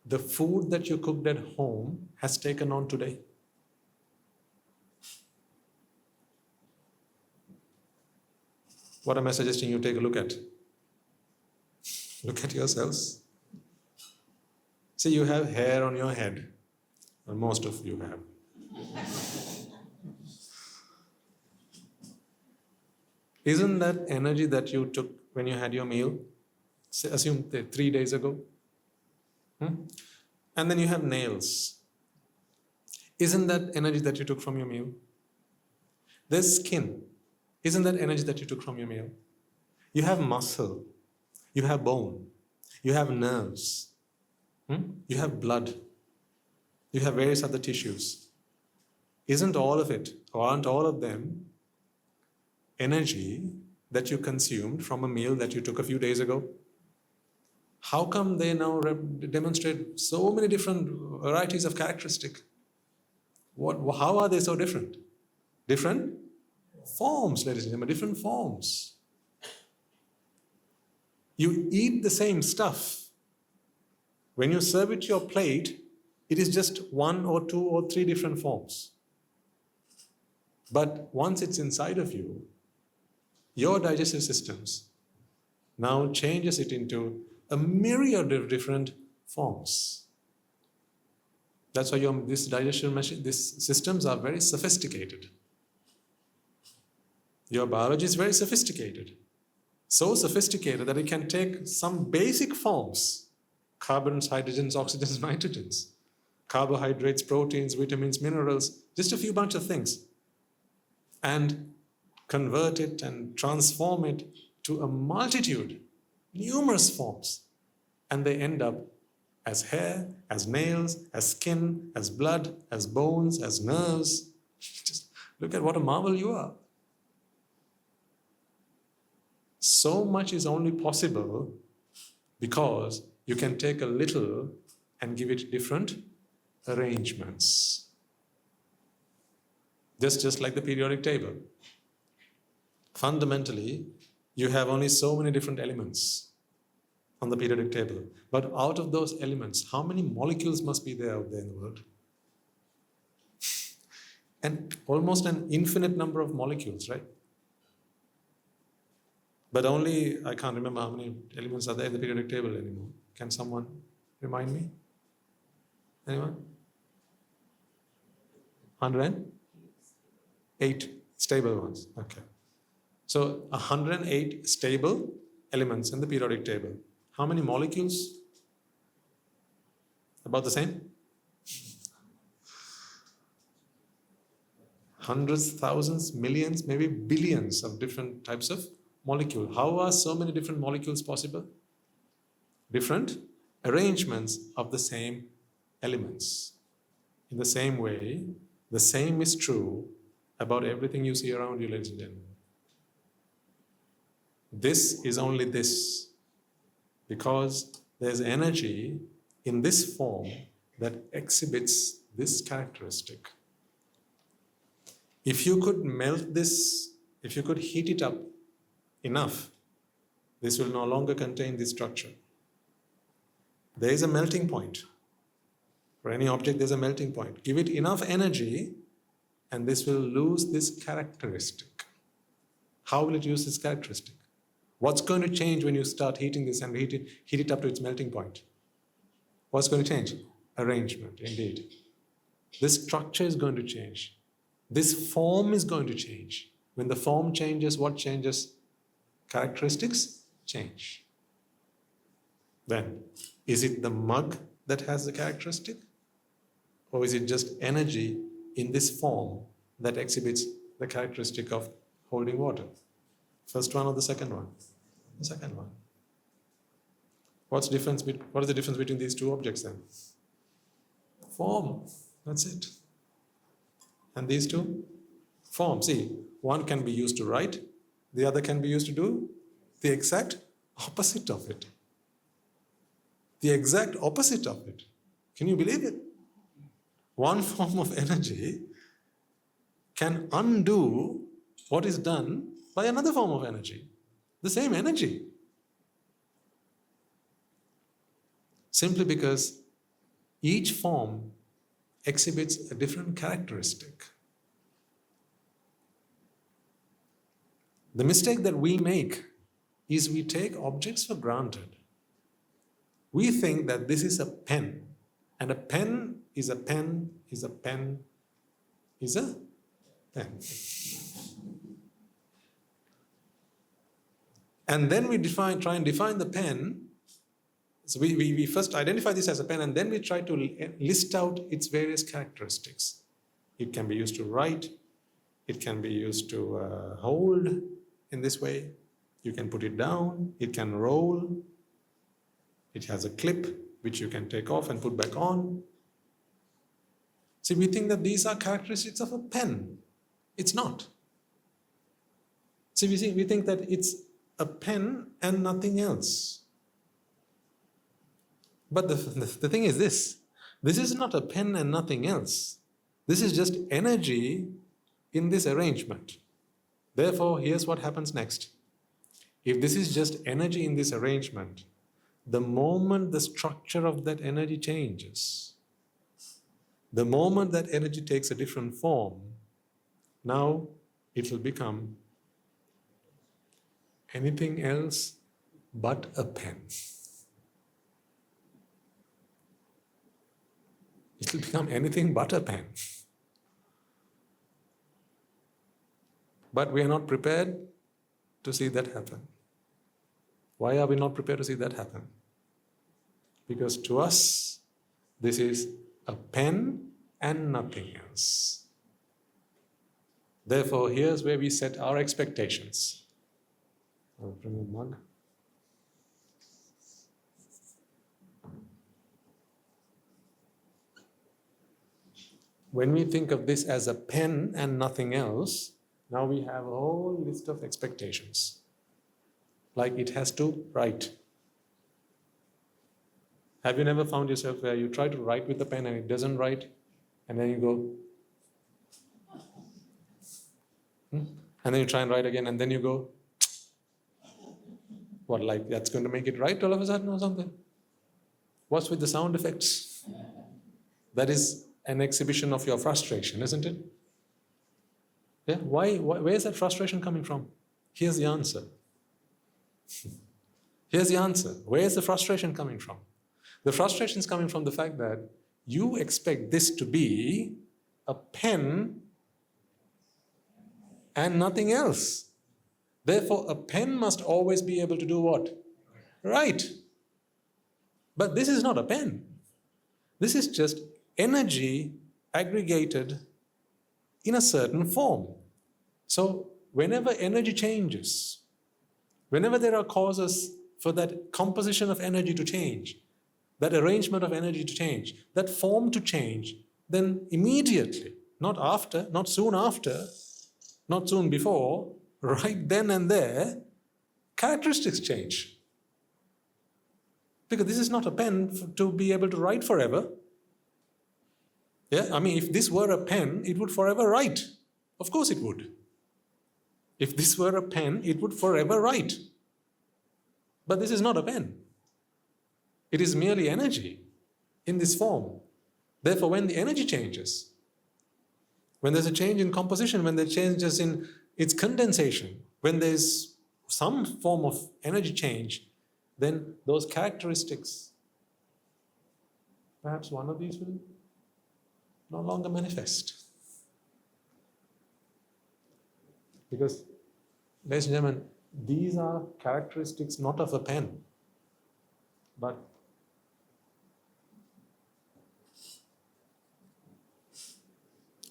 the food that you cooked at home has taken on today. What am I suggesting you take a look at? Look at yourselves. See, you have hair on your head. Well, most of you have. Isn't that energy that you took when you had your meal? Assume 3 days ago. And then you have nails. Isn't that energy that you took from your meal? There's skin. Isn't that energy that you took from your meal? You have muscle. You have bone. You have nerves. You have blood. You have various other tissues. Isn't all of it, or aren't all of them, energy that you consumed from a meal that you took a few days ago? How come they now demonstrate so many different varieties of characteristic? How are they so different? Different forms, ladies and gentlemen, different forms. You eat the same stuff. When you serve it to your plate, it is just 1 or 2 or 3 different forms. But once it's inside of you, your digestive systems now changes it into a myriad of different forms. That's why these digestion machine, these systems are very sophisticated. Your biology is very sophisticated. So sophisticated that it can take some basic forms, carbons, hydrogens, oxygens, nitrogens, carbohydrates, proteins, vitamins, minerals, just a few bunch of things, and convert it and transform it to a multitude, numerous forms, and they end up as hair, as nails, as skin, as blood, as bones, as nerves. Just look at what a marvel you are. So much is only possible because you can take a little and give it different arrangements. Just like the periodic table. Fundamentally, you have only so many different elements on the periodic table. But out of those elements, how many molecules must be there out there in the world? And almost an infinite number of molecules, right? But only, I can't remember how many elements are there in the periodic table anymore. Can someone remind me? Anyone? 108 stable ones. Okay. So 108 stable elements in the periodic table. How many molecules? About the same? Hundreds, thousands, millions, maybe billions of different types of molecule. How are so many different molecules possible? Different arrangements of the same elements. In the same way, the same is true about everything you see around you, ladies and gentlemen. This is only this, because there's energy in this form that exhibits this characteristic. If you could melt this, if you could heat it up enough, this will no longer contain this structure. There is a melting point. For any object, there's a melting point. Give it enough energy, and this will lose this characteristic. How will it use this characteristic? What's going to change when you start heating this and heat it up to its melting point? What's going to change? Arrangement, indeed. This structure is going to change. This form is going to change. When the form changes, what changes? Characteristics change. Then, is it the mug that has the characteristic? Or is it just energy in this form that exhibits the characteristic of holding water? First one or the second one? The second one. What is the difference between these two objects then? Form. That's it. And these two? Form. See, one can be used to write, the other can be used to do the exact opposite of it. The exact opposite of it. Can you believe it? One form of energy can undo what is done by another form of energy. The same energy. Simply because each form exhibits a different characteristic. The mistake that we make is we take objects for granted. We think that this is a pen, and a pen is a pen, is a pen, is a pen. And then we try and define the pen. So we first identify this as a pen, and then we try to list out its various characteristics. It can be used to write, it can be used to hold in this way, you can put it down, it can roll, it has a clip which you can take off and put back on. See, we think that these are characteristics of a pen. It's not. See, we think that it's a pen and nothing else. But the thing is this is not a pen and nothing else. This is just energy in this arrangement. Therefore, here's what happens next. If this is just energy in this arrangement, the moment the structure of that energy changes, the moment that energy takes a different form, now it will become anything else but a pen. It will become anything but a pen. But we are not prepared to see that happen. Why are we not prepared to see that happen? Because to us, this is a pen and nothing else. Therefore, here's where we set our expectations. I'll bring a mug. When we think of this as a pen and nothing else, now we have a whole list of expectations. Like it has to write. Have you never found yourself where you try to write with the pen and it doesn't write? And then you go, and then you try and write again, and then you go, what, like that's going to make it right all of a sudden or something? What's with the sound effects? That is an exhibition of your frustration, isn't it? Yeah, why, where is that frustration coming from? Here's the answer. Here's the answer. Where is the frustration coming from? The frustration is coming from the fact that you expect this to be a pen and nothing else. Therefore, a pen must always be able to do what? Write. But this is not a pen. This is just energy aggregated in a certain form. So whenever energy changes, whenever there are causes for that composition of energy to change, that arrangement of energy to change, that form to change, then immediately, not after, not soon after, not soon before, right then and there, characteristics change. Because this is not a pen to be able to write forever. Yeah, I mean, if this were a pen, it would forever write. Of course it would. If this were a pen, it would forever write. But this is not a pen. It is merely energy in this form. Therefore, when the energy changes, when there's a change in composition, when there changes in its condensation, when there's some form of energy change, then those characteristics, perhaps one of these will no longer manifest. Because, ladies and gentlemen, these are characteristics not of a pen, but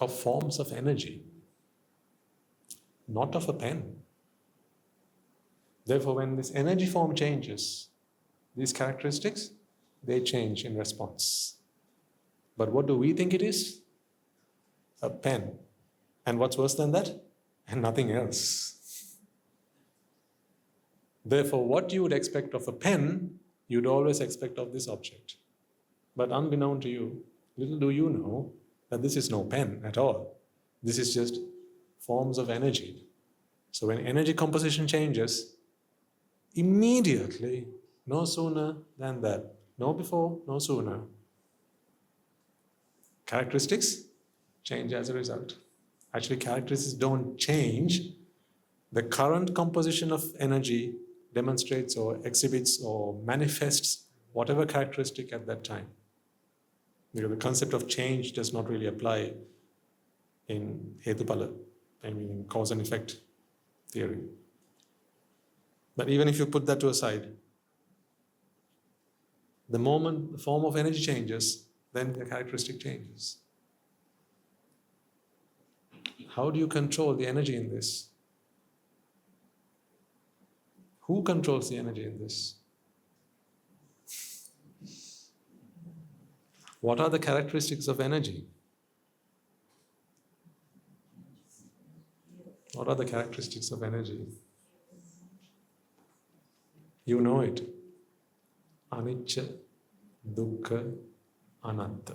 of forms of energy, not of a pen. Therefore, when this energy form changes, these characteristics, they change in response. But what do we think it is? A pen. And what's worse than that? And nothing else. Therefore, what you would expect of a pen, you'd always expect of this object. But unbeknown to you, little do you know that this is no pen at all. This is just forms of energy. So when energy composition changes, immediately, no sooner than that, no before, no sooner, characteristics change as a result. Actually, characteristics don't change. The current composition of energy demonstrates or exhibits or manifests whatever characteristic at that time. Because the concept of change does not really apply in Hetupala, I mean in cause and effect theory. But even if you put that to a side, the moment the form of energy changes, then the characteristic changes. How do you control the energy in this? Who controls the energy in this? What are the characteristics of energy? What are the characteristics of energy? You know it. Anicca, dukkha, anatta.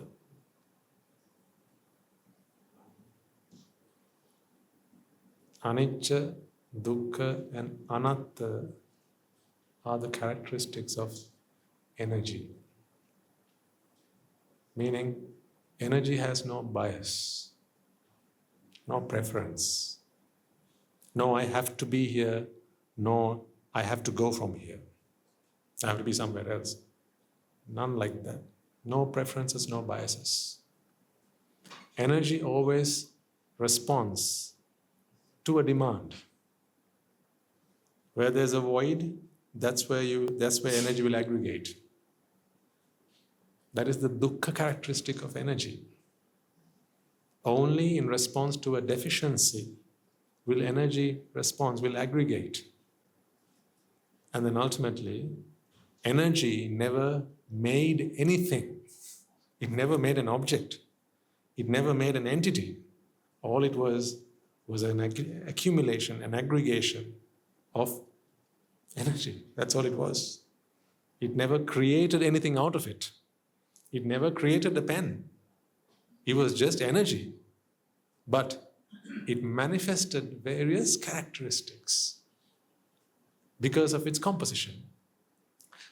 Anicca, dukkha, and anatta are the characteristics of energy. Meaning, energy has no bias, no preference. No, I have to be here, no, I have to go from here. I have to be somewhere else. None like that. No preferences, no biases. Energy always responds to a demand. Where there's a void, that's where energy will aggregate. That is the dukkha characteristic of energy. Only in response to a deficiency will energy will aggregate. And then ultimately, energy never made anything. It never made an object. It never made an entity. All it was an accumulation, an aggregation of energy. That's all it was. It never created anything out of it. It never created a pen. It was just energy. But it manifested various characteristics because of its composition.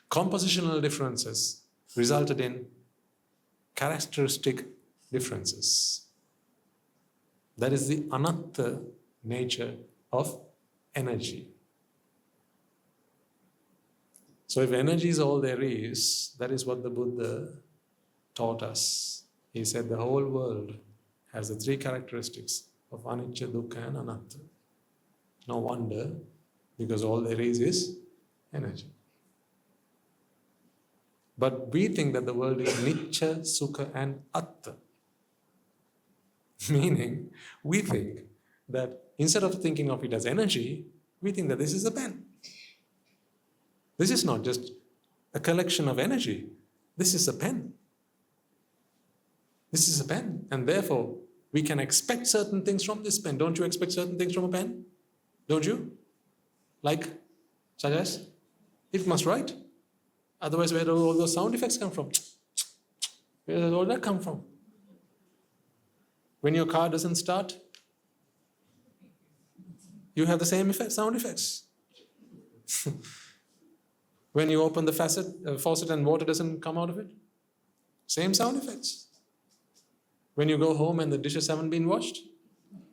Compositional differences resulted in characteristic differences. That is the anatta nature of energy. So if energy is all there is, that is what the Buddha taught us. He said the whole world has the three characteristics of anicca, dukkha, and anatta. No wonder, because all there is energy. But we think that the world is nicca, sukha, and atta. Meaning, we think that instead of thinking of it as energy, we think that this is a pen. This is not just a collection of energy. This is a pen. This is a pen. And therefore, we can expect certain things from this pen. Don't you expect certain things from a pen? Don't you? Like, such as, it must write. Otherwise, where do all those sound effects come from? Where does all that come from? When your car doesn't start, you have the same sound effects. When you open the faucet and water doesn't come out of it, same sound effects. When you go home and the dishes haven't been washed,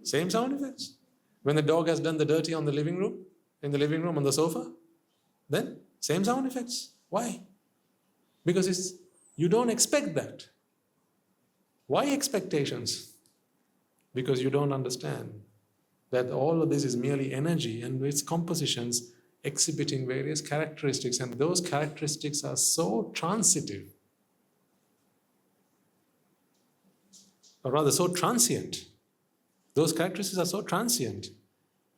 same sound effects. When the dog has done the dirty in the living room on the sofa, then same sound effects. Why? Because you don't expect that. Why expectations? Because you don't understand that all of this is merely energy and its compositions exhibiting various characteristics, and those characteristics are so transitive, or rather so transient. Those characteristics are so transient.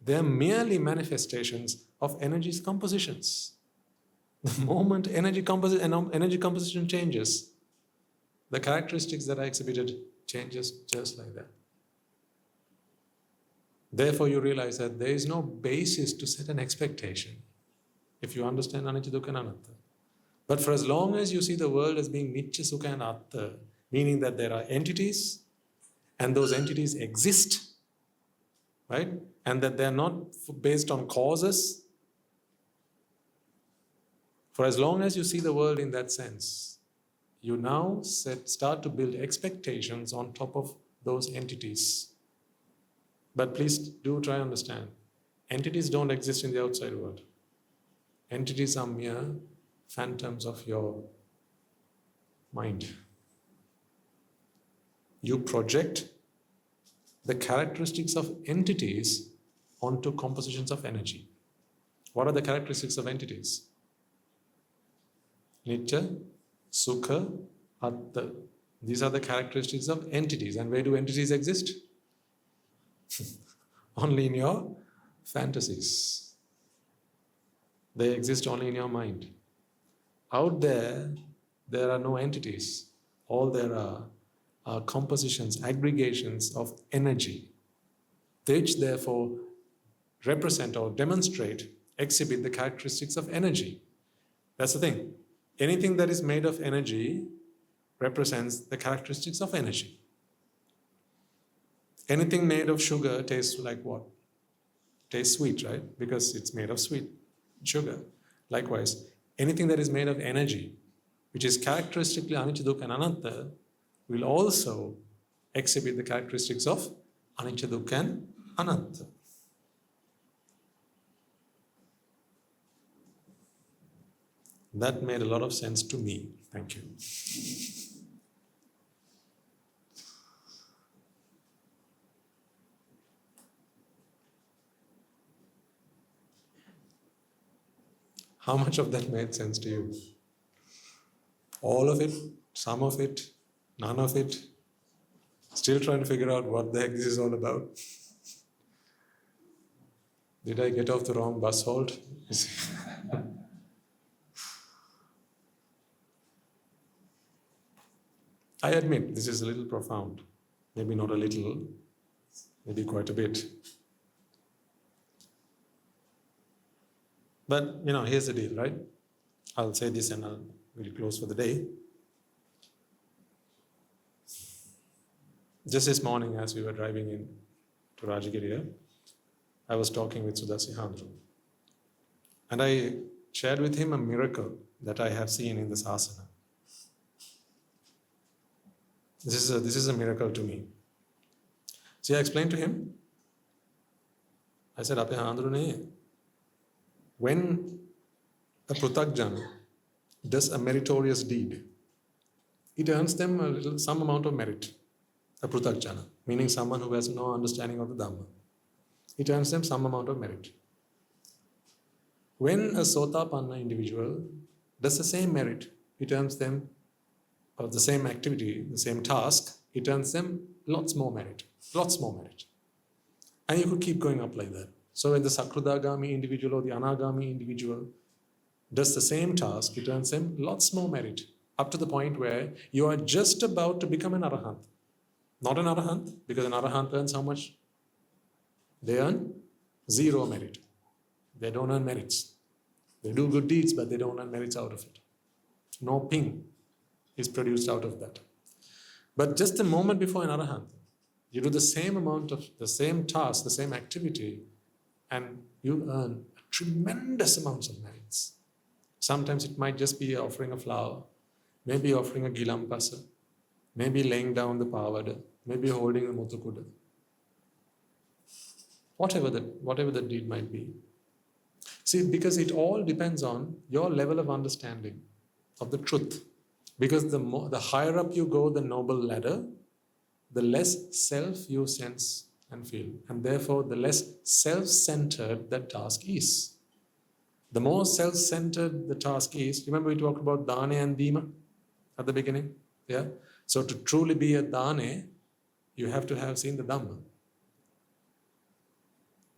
They are merely manifestations of energy's compositions. The moment energy composition changes, the characteristics that are exhibited changes just like that. Therefore, you realize that there is no basis to set an expectation if you understand anicca, dukkha, and anatta. But for as long as you see the world as being nitya, sukha, and atta, meaning that there are entities and those entities exist, right? And that they are not based on causes. For as long as you see the world in that sense, you now start to build expectations on top of those entities. But please do try to understand, entities don't exist in the outside world. Entities are mere phantoms of your mind. You project the characteristics of entities onto compositions of energy. What are the characteristics of entities? Nitya, sukha, atta. These are the characteristics of entities. And where do entities exist? Only in your fantasies. They exist only in your mind. Out there are no entities. All there are compositions, aggregations of energy, which therefore represent or demonstrate, exhibit the characteristics of energy. That's the thing. Anything that is made of energy represents the characteristics of energy. Anything made of sugar tastes like what? Tastes sweet, right? Because it's made of sweet sugar. Likewise, anything that is made of energy, which is characteristically anicca, dukkha, and anatta, will also exhibit the characteristics of anicca, dukkha, and anatta. That made a lot of sense to me. Thank you. How much of that made sense to you? All of it? Some of it? None of it? Still trying to figure out what the heck this is all about? Did I get off the wrong bus halt? I admit this is a little profound. Maybe not a little, maybe quite a bit. But, here's the deal, right? I'll say this and we'll close for the day. Just this morning, as we were driving in to Rajagiriya, I was talking with Sudasihandru. And I shared with him a miracle that I have seen in this asana. This is a miracle to me. See, I explained to him. I said, Ape Handrune, when a pruthagjan does a meritorious deed, it earns them some amount of merit. A pruthagjana, meaning someone who has no understanding of the Dhamma. It earns them some amount of merit. When a sotapanna individual does the same merit, it earns them, or the same activity, the same task, it earns them lots more merit. And you could keep going up like that. So when the Sakradagami individual or the Anagami individual does the same task, it earns them lots more merit, up to the point where you are just about to become an Arahant. Not an Arahant, because an Arahant earns how much? They earn 0 merit. They don't earn merits. They do good deeds, but they don't earn merits out of it. No ping is produced out of that. But just a moment before an Arahant, You do the same amount of the same task, the same activity, and you earn tremendous amounts of merits. Sometimes it might just be offering a flower, maybe offering a gilampasa, maybe laying down the pavada, maybe holding a muthukuda. Whatever the deed might be. See, because it all depends on your level of understanding of the truth. Because the higher up you go the noble ladder, the less self you sense and feel. And therefore, the less self-centered that task is. The more self-centered the task is, remember we talked about Dhana and Dheema at the beginning? Yeah? So to truly be a Dhane, you have to have seen the Dhamma.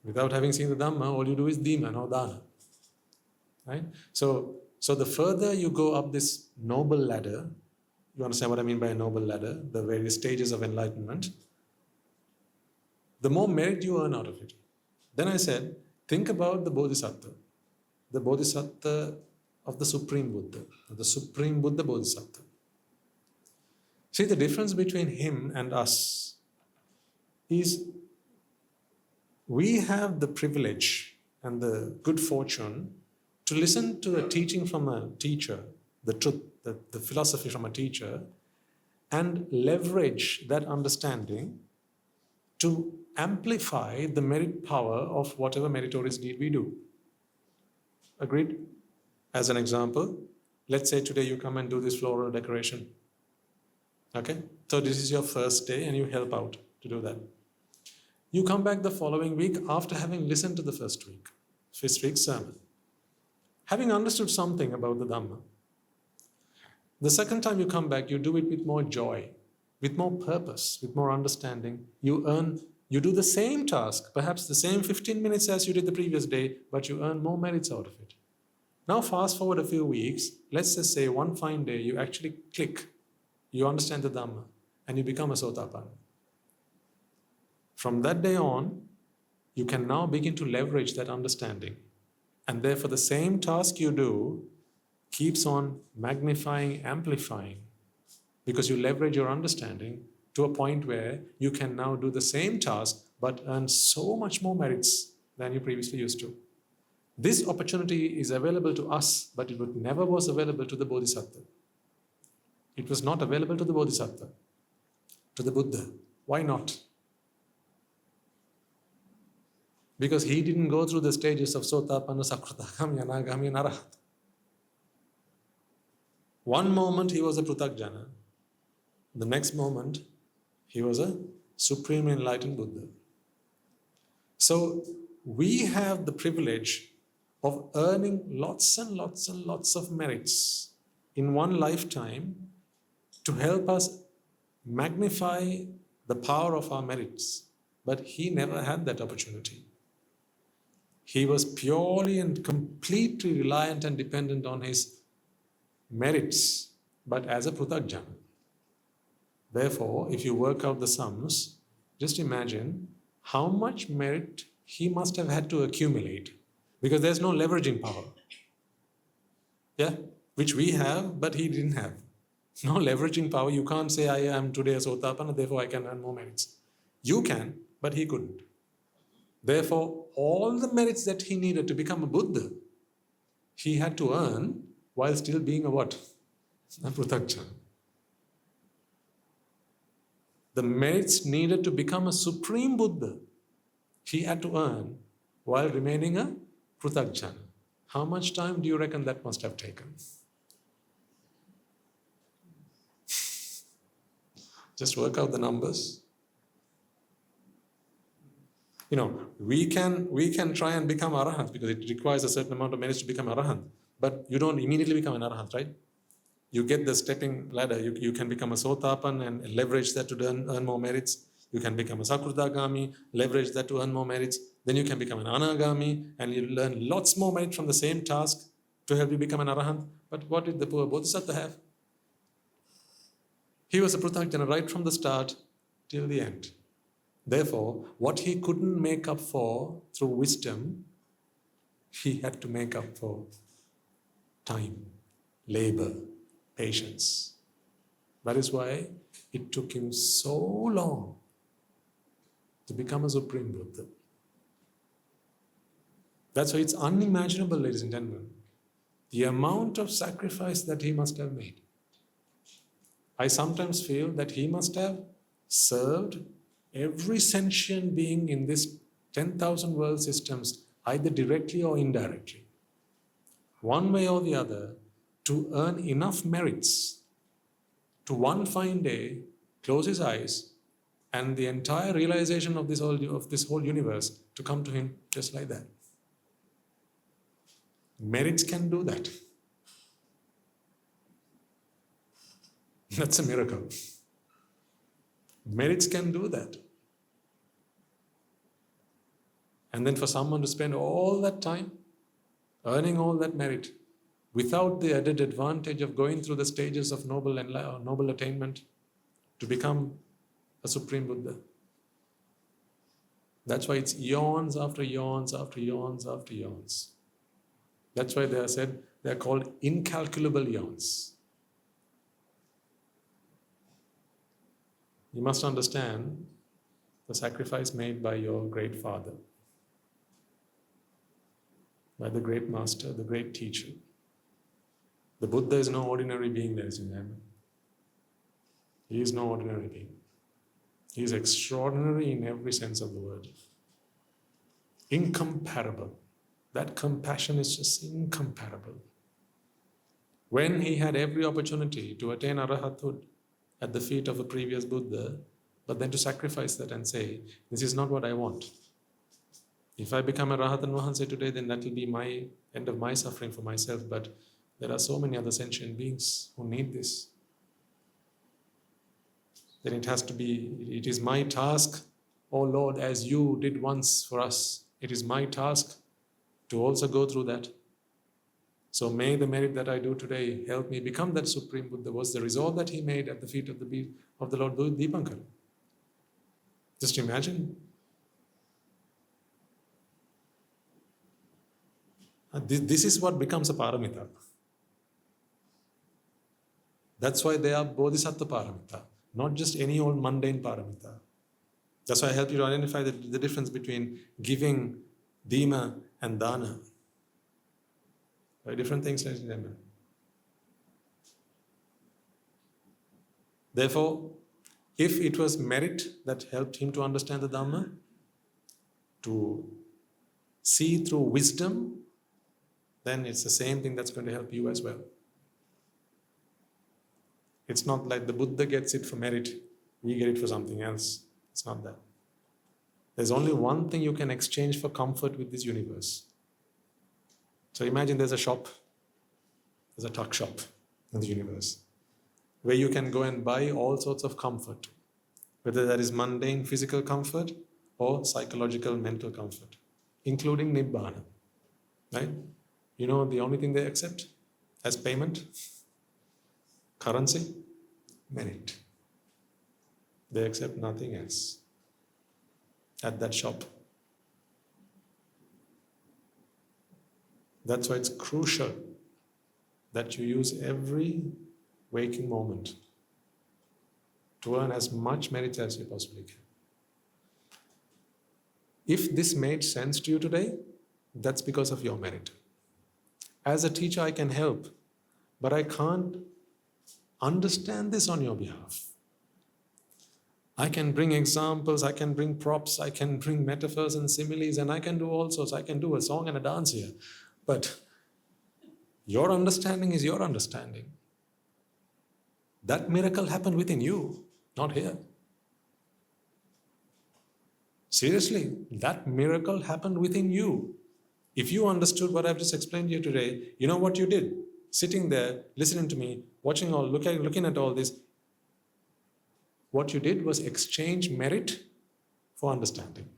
Without having seen the Dhamma, all you do is Dheema, no Dhana. Right? So the further you go up this noble ladder, you understand what I mean by a noble ladder, the various stages of enlightenment, the more merit you earn out of it. Then I said, think about the Bodhisattva of the Supreme Buddha, the Supreme Buddha Bodhisattva. See, the difference between him and us is we have the privilege and the good fortune to listen to a teaching from a teacher, the truth, the philosophy from a teacher, and leverage that understanding to amplify the merit power of whatever meritorious deed we do. Agreed? As an example, let's say today you come and do this floral decoration. Okay? So this is your first day and you help out to do that. You come back the following week after having listened to the first week's sermon, having understood something about the Dhamma. The second time you come back, you do it with more joy, with more purpose, with more understanding. You do the same task, perhaps the same 15 minutes as you did the previous day, but you earn more merits out of it. Now fast forward a few weeks, let's just say one fine day you actually click, you understand the Dhamma, and you become a Sotapanna. From that day on, you can now begin to leverage that understanding. And therefore the same task you do keeps on magnifying, amplifying, because you leverage your understanding to a point where you can now do the same task but earn so much more merits than you previously used to. This opportunity is available to us, but it never was available to the Bodhisattva. It was not available to the Bodhisattva, to the Buddha. Why not? Because he didn't go through the stages of Sotapanna, Sakratagami, Anagami, and Arahat. One moment he was a Pruthakjana. The next moment he was a supremely enlightened Buddha. So we have the privilege of earning lots and lots and lots of merits in one lifetime to help us magnify the power of our merits. But he never had that opportunity. He was purely and completely reliant and dependent on his merits, but as a Pruthakjana. Therefore, if you work out the sums, just imagine how much merit he must have had to accumulate, because there's no leveraging power. Yeah, which we have, but he didn't have. No leveraging power. You can't say, I am today a Sotapanna, therefore I can earn more merits. You can, but he couldn't. Therefore, all the merits that he needed to become a Buddha, he had to earn while still being a what? A Pruthakjana. The merits needed to become a supreme Buddha, he had to earn while remaining a Pruthakjana. How much time do you reckon that must have taken? Just work out the numbers. You know, we can try and become Arahant because it requires a certain amount of merits to become Arahant. But you don't immediately become an Arahant, right? You get the stepping ladder. You can become a Sotapan and leverage that to earn more merits. You can become a Sakratagami, leverage that to earn more merits. Then you can become an Anagami and you learn lots more merit from the same task to help you become an Arahant. But what did the poor Bodhisattva have? He was a Pruthakjana right from the start till the end. Therefore, what he couldn't make up for through wisdom, he had to make up for time, labor, patience. That is why it took him so long to become a Supreme Buddha. That's why it's unimaginable, ladies and gentlemen, the amount of sacrifice that he must have made. I sometimes feel that he must have served every sentient being in this 10,000 world systems, either directly or indirectly, one way or the other, to earn enough merits to one fine day close his eyes and the entire realization of this whole universe to come to him just like that. Merits can do that. That's a miracle. Merits can do that. And then for someone to spend all that time earning all that merit without the added advantage of going through the stages of noble attainment to become a Supreme Buddha. That's why it's eons after eons after eons after eons. That's why they are called incalculable eons. You must understand the sacrifice made by your great father, by the great master, the great teacher. The Buddha is no ordinary being, ladies and gentlemen. He is no ordinary being. He is extraordinary in every sense of the word. Incomparable. That compassion is just incomparable. When he had every opportunity to attain arahathood at the feet of a previous Buddha, but then to sacrifice that and say, this is not what I want. If I become a Rahatan Vahanse today, then that will be my end of my suffering for myself, but there are so many other sentient beings who need this. Then it is my task, oh Lord, as you did once for us, it is my task to also go through that. So may the merit that I do today help me become that Supreme Buddha. Was the resolve that he made at the feet of the Lord Dipankar. Just imagine. This is what becomes a paramita. That's why they are Bodhisattva paramita, not just any old mundane paramita. That's why I help you to identify the difference between giving, Dheema, and Dhana. Very different things, ladies and gentlemen. Therefore, if it was merit that helped him to understand the Dhamma, to see through wisdom, then it's the same thing that's going to help you as well. It's not like the Buddha gets it for merit, we get it for something else. It's not that. There's only one thing you can exchange for comfort with this universe. So imagine there's a shop, there's a tuck shop in the universe, where you can go and buy all sorts of comfort, whether that is mundane physical comfort or psychological mental comfort, including Nibbāna. Right? You know the only thing they accept as payment? Currency? Merit. They accept nothing else at that shop. That's why it's crucial that you use every waking moment to earn as much merit as you possibly can. If this made sense to you today, that's because of your merit. As a teacher, I can help, but I can't understand this on your behalf. I can bring examples, I can bring props, I can bring metaphors and similes, and I can do all sorts. I can do a song and a dance here. But your understanding is your understanding. That miracle happened within you, not here. Seriously, that miracle happened within you. If you understood what I've just explained to you today, you know what you did? Sitting there, listening to me, looking at all this, what you did was exchange merit for understanding.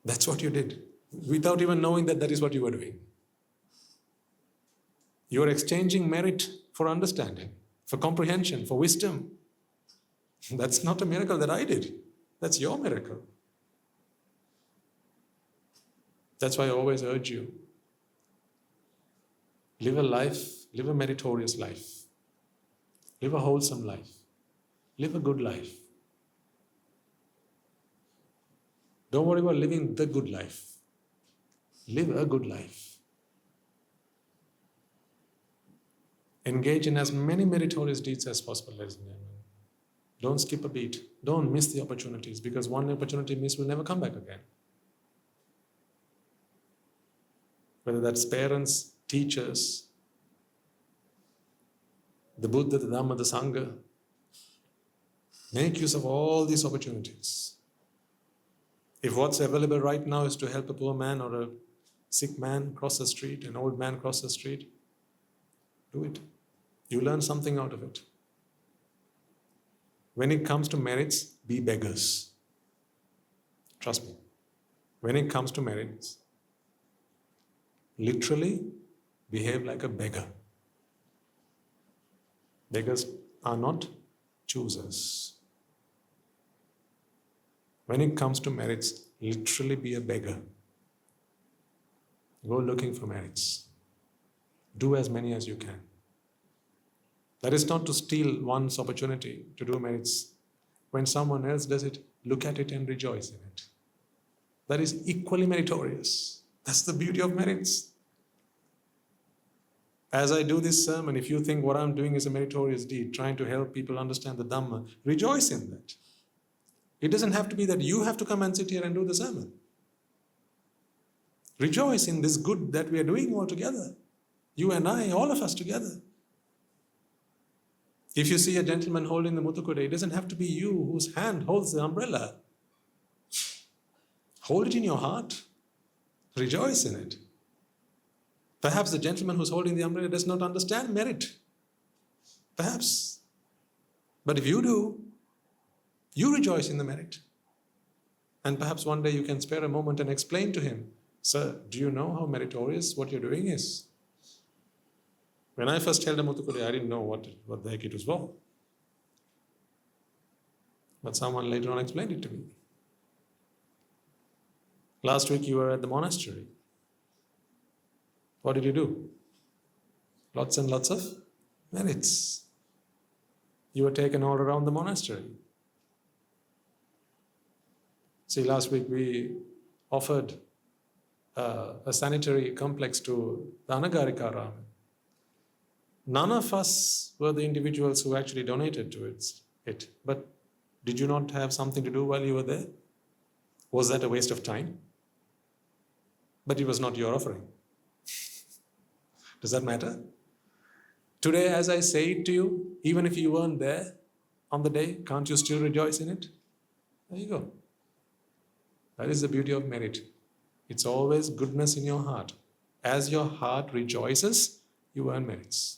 That's what you did, without even knowing that that is what you were doing. You are exchanging merit for understanding, for comprehension, for wisdom. That's not a miracle that I did. That's your miracle. That's why I always urge you, live a life, live a meritorious life. Live a wholesome life. Live a good life. Don't worry about living the good life. Live a good life. Engage in as many meritorious deeds as possible, ladies and gentlemen. Don't skip a beat. Don't miss the opportunities, because one opportunity missed will never come back again. Whether that's parents, teachers, the Buddha, the Dhamma, the Sangha. Make use of all these opportunities. If what's available right now is to help a poor man or a sick man cross the street, an old man cross the street, do it. You learn something out of it. When it comes to merits, be beggars. Trust me. When it comes to merits, literally behave like a beggar. Beggars are not choosers. When it comes to merits, literally be a beggar. Go looking for merits. Do as many as you can. That is not to steal one's opportunity to do merits. When someone else does it, look at it and rejoice in it. That is equally meritorious. That's the beauty of merits. As I do this sermon, if you think what I'm doing is a meritorious deed, trying to help people understand the Dhamma, rejoice in that. It doesn't have to be that you have to come and sit here and do the sermon. Rejoice in this good that we are doing all together. You and I, all of us together. If you see a gentleman holding the Muthukuda, it doesn't have to be you whose hand holds the umbrella. Hold it in your heart. Rejoice in it. Perhaps the gentleman who's holding the umbrella does not understand merit. Perhaps. But if you do, you rejoice in the merit. And perhaps one day you can spare a moment and explain to him, "Sir, do you know how meritorious what you're doing is?" When I first held a Muthukuda, I didn't know what the heck it was for. But someone later on explained it to me. Last week you were at the monastery. What did you do? Lots and lots of merits. You were taken all around the monastery. See, last week we offered a sanitary complex to the Anagarika. None of us were the individuals who actually donated to it. But did you not have something to do while you were there? Was that a waste of time? But it was not your offering. Does that matter? Today, as I say it to you, even if you weren't there on the day, can't you still rejoice in it? There you go. That is the beauty of merit. It's always goodness in your heart. As your heart rejoices, you earn merits.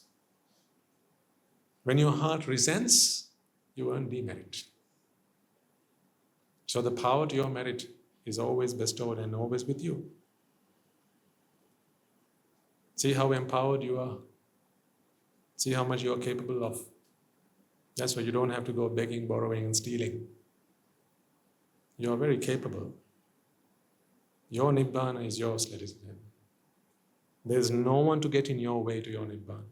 When your heart resents, you earn demerit. So the power to your merit is always bestowed and always with you. See how empowered you are. See how much you are capable of. That's why you don't have to go begging, borrowing, and stealing. You are very capable. Your Nibbāna is yours, ladies and gentlemen. There is no one to get in your way to your Nibbāna.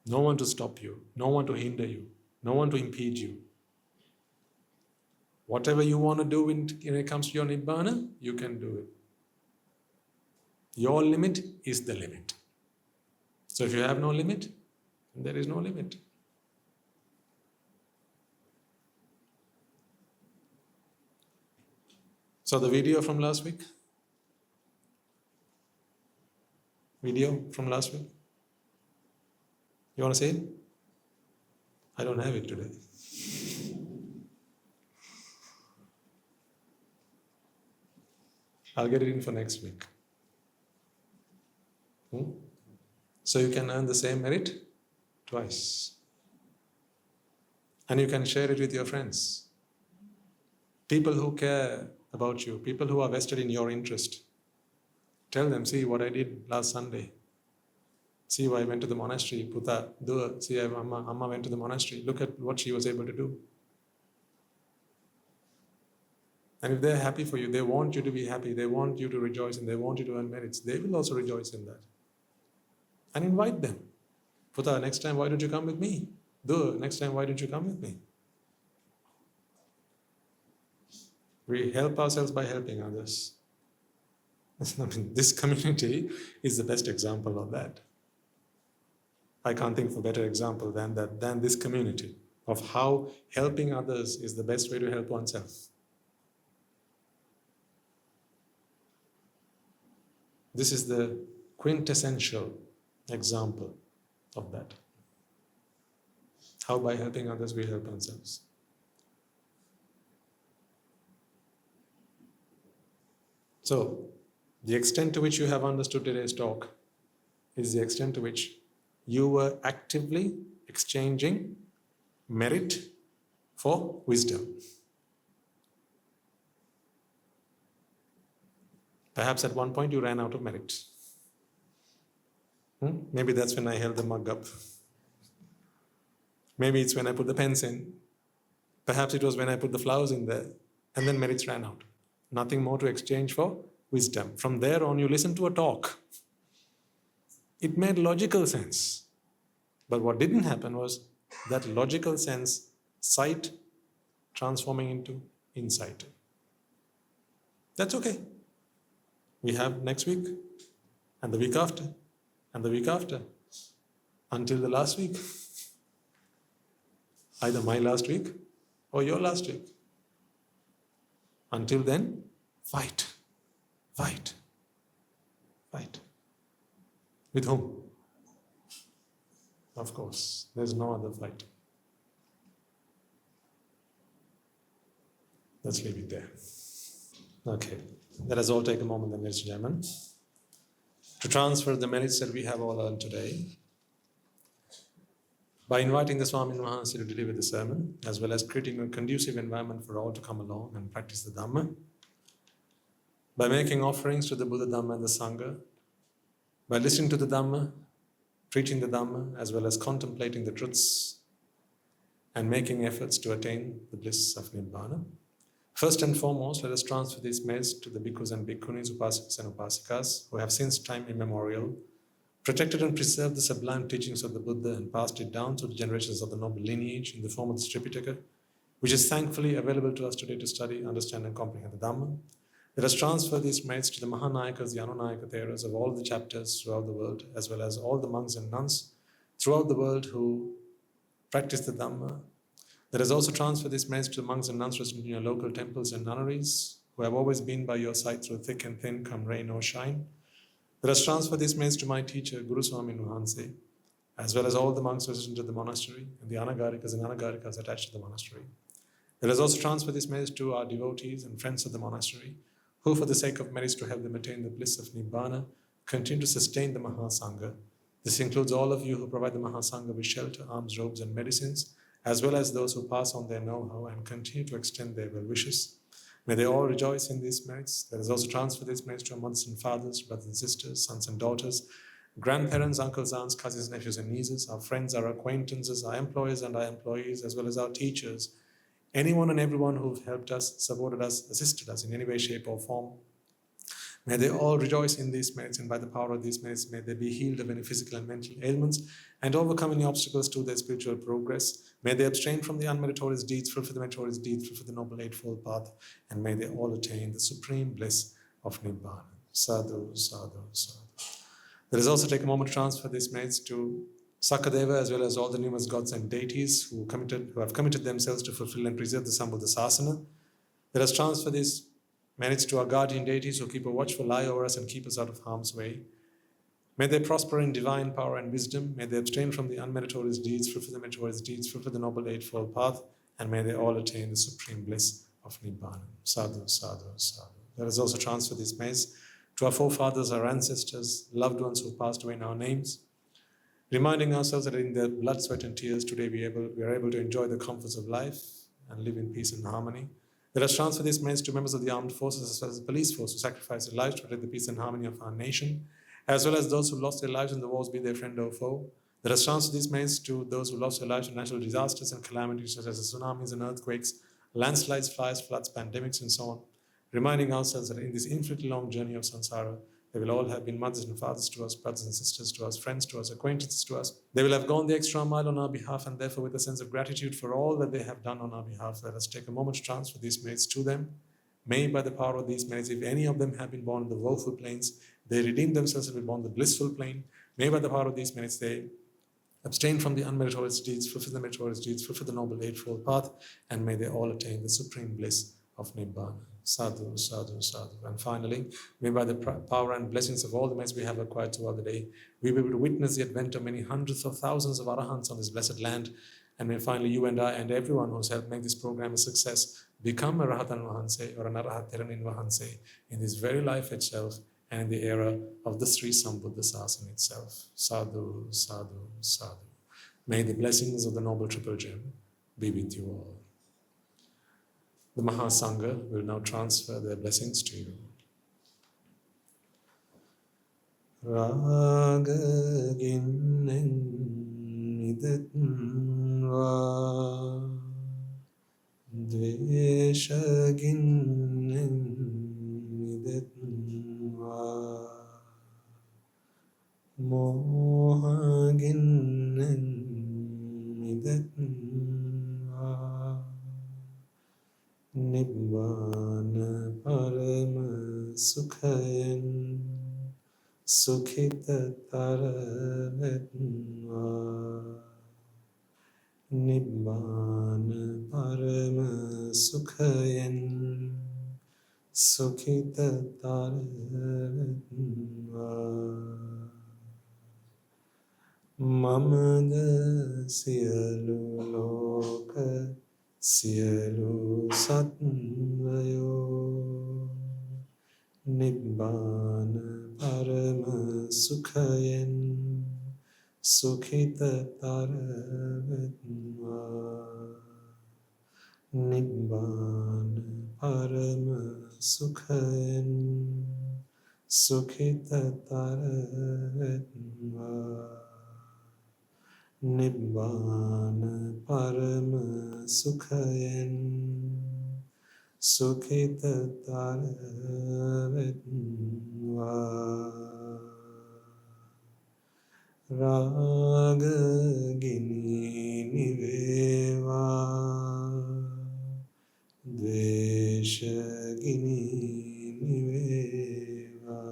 No one to stop you. No one to hinder you. No one to impede you. Whatever you want to do when it comes to your Nibbāna, you can do it. Your limit is the limit. So if you have no limit, there is no limit. So the video from last week? Video from last week? You want to say it? I don't have it today. I'll get it in for next week. So you can earn the same merit twice. And you can share it with your friends. People who care about you, people who are vested in your interest. Tell them, see what I did last Sunday. See, I went to the monastery. Puta, see, Amma went to the monastery. Look at what she was able to do. And if they're happy for you, they want you to be happy, they want you to rejoice, and they want you to earn merits, they will also rejoice in that. And invite them. Puta, next time, why don't you come with me? Next time, why don't you come with me? We help ourselves by helping others. I mean, this community is the best example of that. I can't think of a better example than this community of how helping others is the best way to help oneself. This is the quintessential example of that. How by helping others we help ourselves. So, the extent to which you have understood today's talk is the extent to which you were actively exchanging merit for wisdom. Perhaps at one point you ran out of merit. Maybe that's when I held the mug up. Maybe it's when I put the pens in. Perhaps it was when I put the flowers in there, and then merits ran out. Nothing more to exchange for wisdom. From there on, you listen to a talk. It made logical sense. But what didn't happen was that logical sense, sight, transforming into insight. That's okay. We have next week, and the week after, and the week after, until the last week. Either my last week or your last week. Until then, fight, fight, fight. With whom? Of course, there's no other fight. Let's leave it there. Okay, let us all take a moment then, ladies and gentlemen, to transfer the merits that we have all learned today by inviting the Swami Maharaj to deliver the sermon, as well as creating a conducive environment for all to come along and practice the Dhamma, by making offerings to the Buddha, Dhamma and the Sangha, by listening to the Dhamma, preaching the Dhamma, as well as contemplating the truths and making efforts to attain the bliss of Nibbāna. First and foremost, let us transfer these merits to the bhikkhus and bhikkhunis, upasakas and upasikas, who have since time immemorial protected and preserved the sublime teachings of the Buddha and passed it down to the generations of the noble lineage in the form of the Tripitaka, which is thankfully available to us today to study, understand and comprehend the Dhamma. Let us transfer these merits to the Mahanayakas, the Anunayaka Theras of all the chapters throughout the world, as well as all the monks and nuns throughout the world who practice the Dhamma. Let us also transfer these merits to the monks and nuns resident in your local temples and nunneries, who have always been by your side through thick and thin, come rain or shine. Let us transfer these merits to my teacher, Guru Swami Nuhanse, as well as all the monks resident at the monastery and the Anagarikas and Anagarikas attached to the monastery. Let us also transfer these merits to our devotees and friends of the monastery, who, for the sake of merits to help them attain the bliss of Nibbāna, continue to sustain the Mahasangha. This includes all of you who provide the Mahasangha with shelter, alms, robes, and medicines, as well as those who pass on their know-how and continue to extend their well wishes. May they all rejoice in these merits. Let us also transfer these merits to our mothers and fathers, brothers and sisters, sons and daughters, grandparents, uncles, aunts, cousins, nephews and nieces, our friends, our acquaintances, our employers and our employees, as well as our teachers, anyone and everyone who've helped us, supported us, assisted us in any way, shape or form. May they all rejoice in these merits, and by the power of these merits, may they be healed of any physical and mental ailments and overcome any obstacles to their spiritual progress. May they abstain from the unmeritorious deeds, fulfill the meritorious deeds, fulfill the Noble Eightfold Path, and may they all attain the supreme bliss of Nibbāna. Sadhu, sadhu, sadhu. Let us also take a moment to transfer these merits to Sakadeva, as well as all the numerous gods and deities who have committed themselves to fulfill and preserve the Sambuddha Sasana. Let us transfer these merits to our guardian deities who keep a watchful eye over us and keep us out of harm's way. May they prosper in divine power and wisdom. May they abstain from the unmeritorious deeds, fulfill the meritorious deeds, fulfill the Noble Eightfold Path, and may they all attain the supreme bliss of Nibbāna. Sadhu, sadhu, sadhu. Let us also transfer these merits to our forefathers, our ancestors, loved ones who passed away in our names, reminding ourselves that in their blood, sweat and tears today we are able to enjoy the comforts of life and live in peace and harmony. Let us transfer these merits to members of the armed forces as well as the police force who sacrificed their lives to protect the peace and harmony of our nation, as well as those who lost their lives in the wars, be they friend or foe. Let us transfer these merits to those who lost their lives in natural disasters and calamities such as tsunamis and earthquakes, landslides, fires, floods, pandemics and so on, reminding ourselves that in this infinitely long journey of samsara, they will all have been mothers and fathers to us, brothers and sisters to us, friends to us, acquaintances to us. They will have gone the extra mile on our behalf, and therefore with a sense of gratitude for all that they have done on our behalf, let us take a moment to transfer these merits to them May by the power of these merits, if any of them have been born in the woeful planes, they redeem themselves and be born in the blissful plane. May by the power of these merits, they abstain from the unmeritorious deeds, fulfill the meritorious deeds, fulfill the noble eightfold path, and may they all attain the supreme bliss of Nibbāna. Sadhu, sadhu, sadhu. And finally, may by the power and blessings of all the merits we have acquired throughout the day, we be able to witness the advent of many hundreds of thousands of arahants on this blessed land. And may finally you and I and everyone who's helped make this program a success become a Rahatan Vahanse or an Arahat Theranin Vahanse in this very life itself and in the era of the Sri Sambuddha Sasana itself. Sadhu, sadhu, sadhu. May the blessings of the Noble Triple Gem be with you all. The Mahasangha will now transfer their blessings to you. Raga ginnen midatva dvesha ginnen midatva moha ginnen midatva Nibbāna parama sukhayan sukhita taravetva Nibbāna parama sukhayan sukhita taravetva Mamada siyalu loka Siyalu satvayo Nibbāna parama sukhayan sukhita taravetva Nibbāna parama sukhayan sukhita taravetva Nibbāna parama sukhayan sukhita taravetva Raga gini niveva Dvesha gini niveva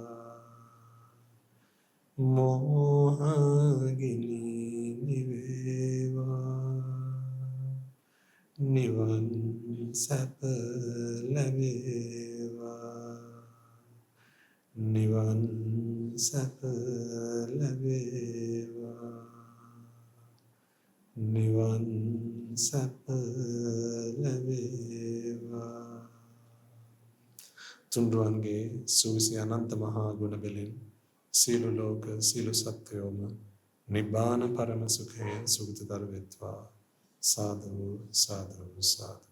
Moha gini Nivan sapa laveva Nivan sapa laveva Nivan sapa laveva Tunduange suvisi ananta maha guna belin Silu loka silu satyoma Nibbāna parama sukhayan sugata tarvetva Sadhu, sadhu, sadhu.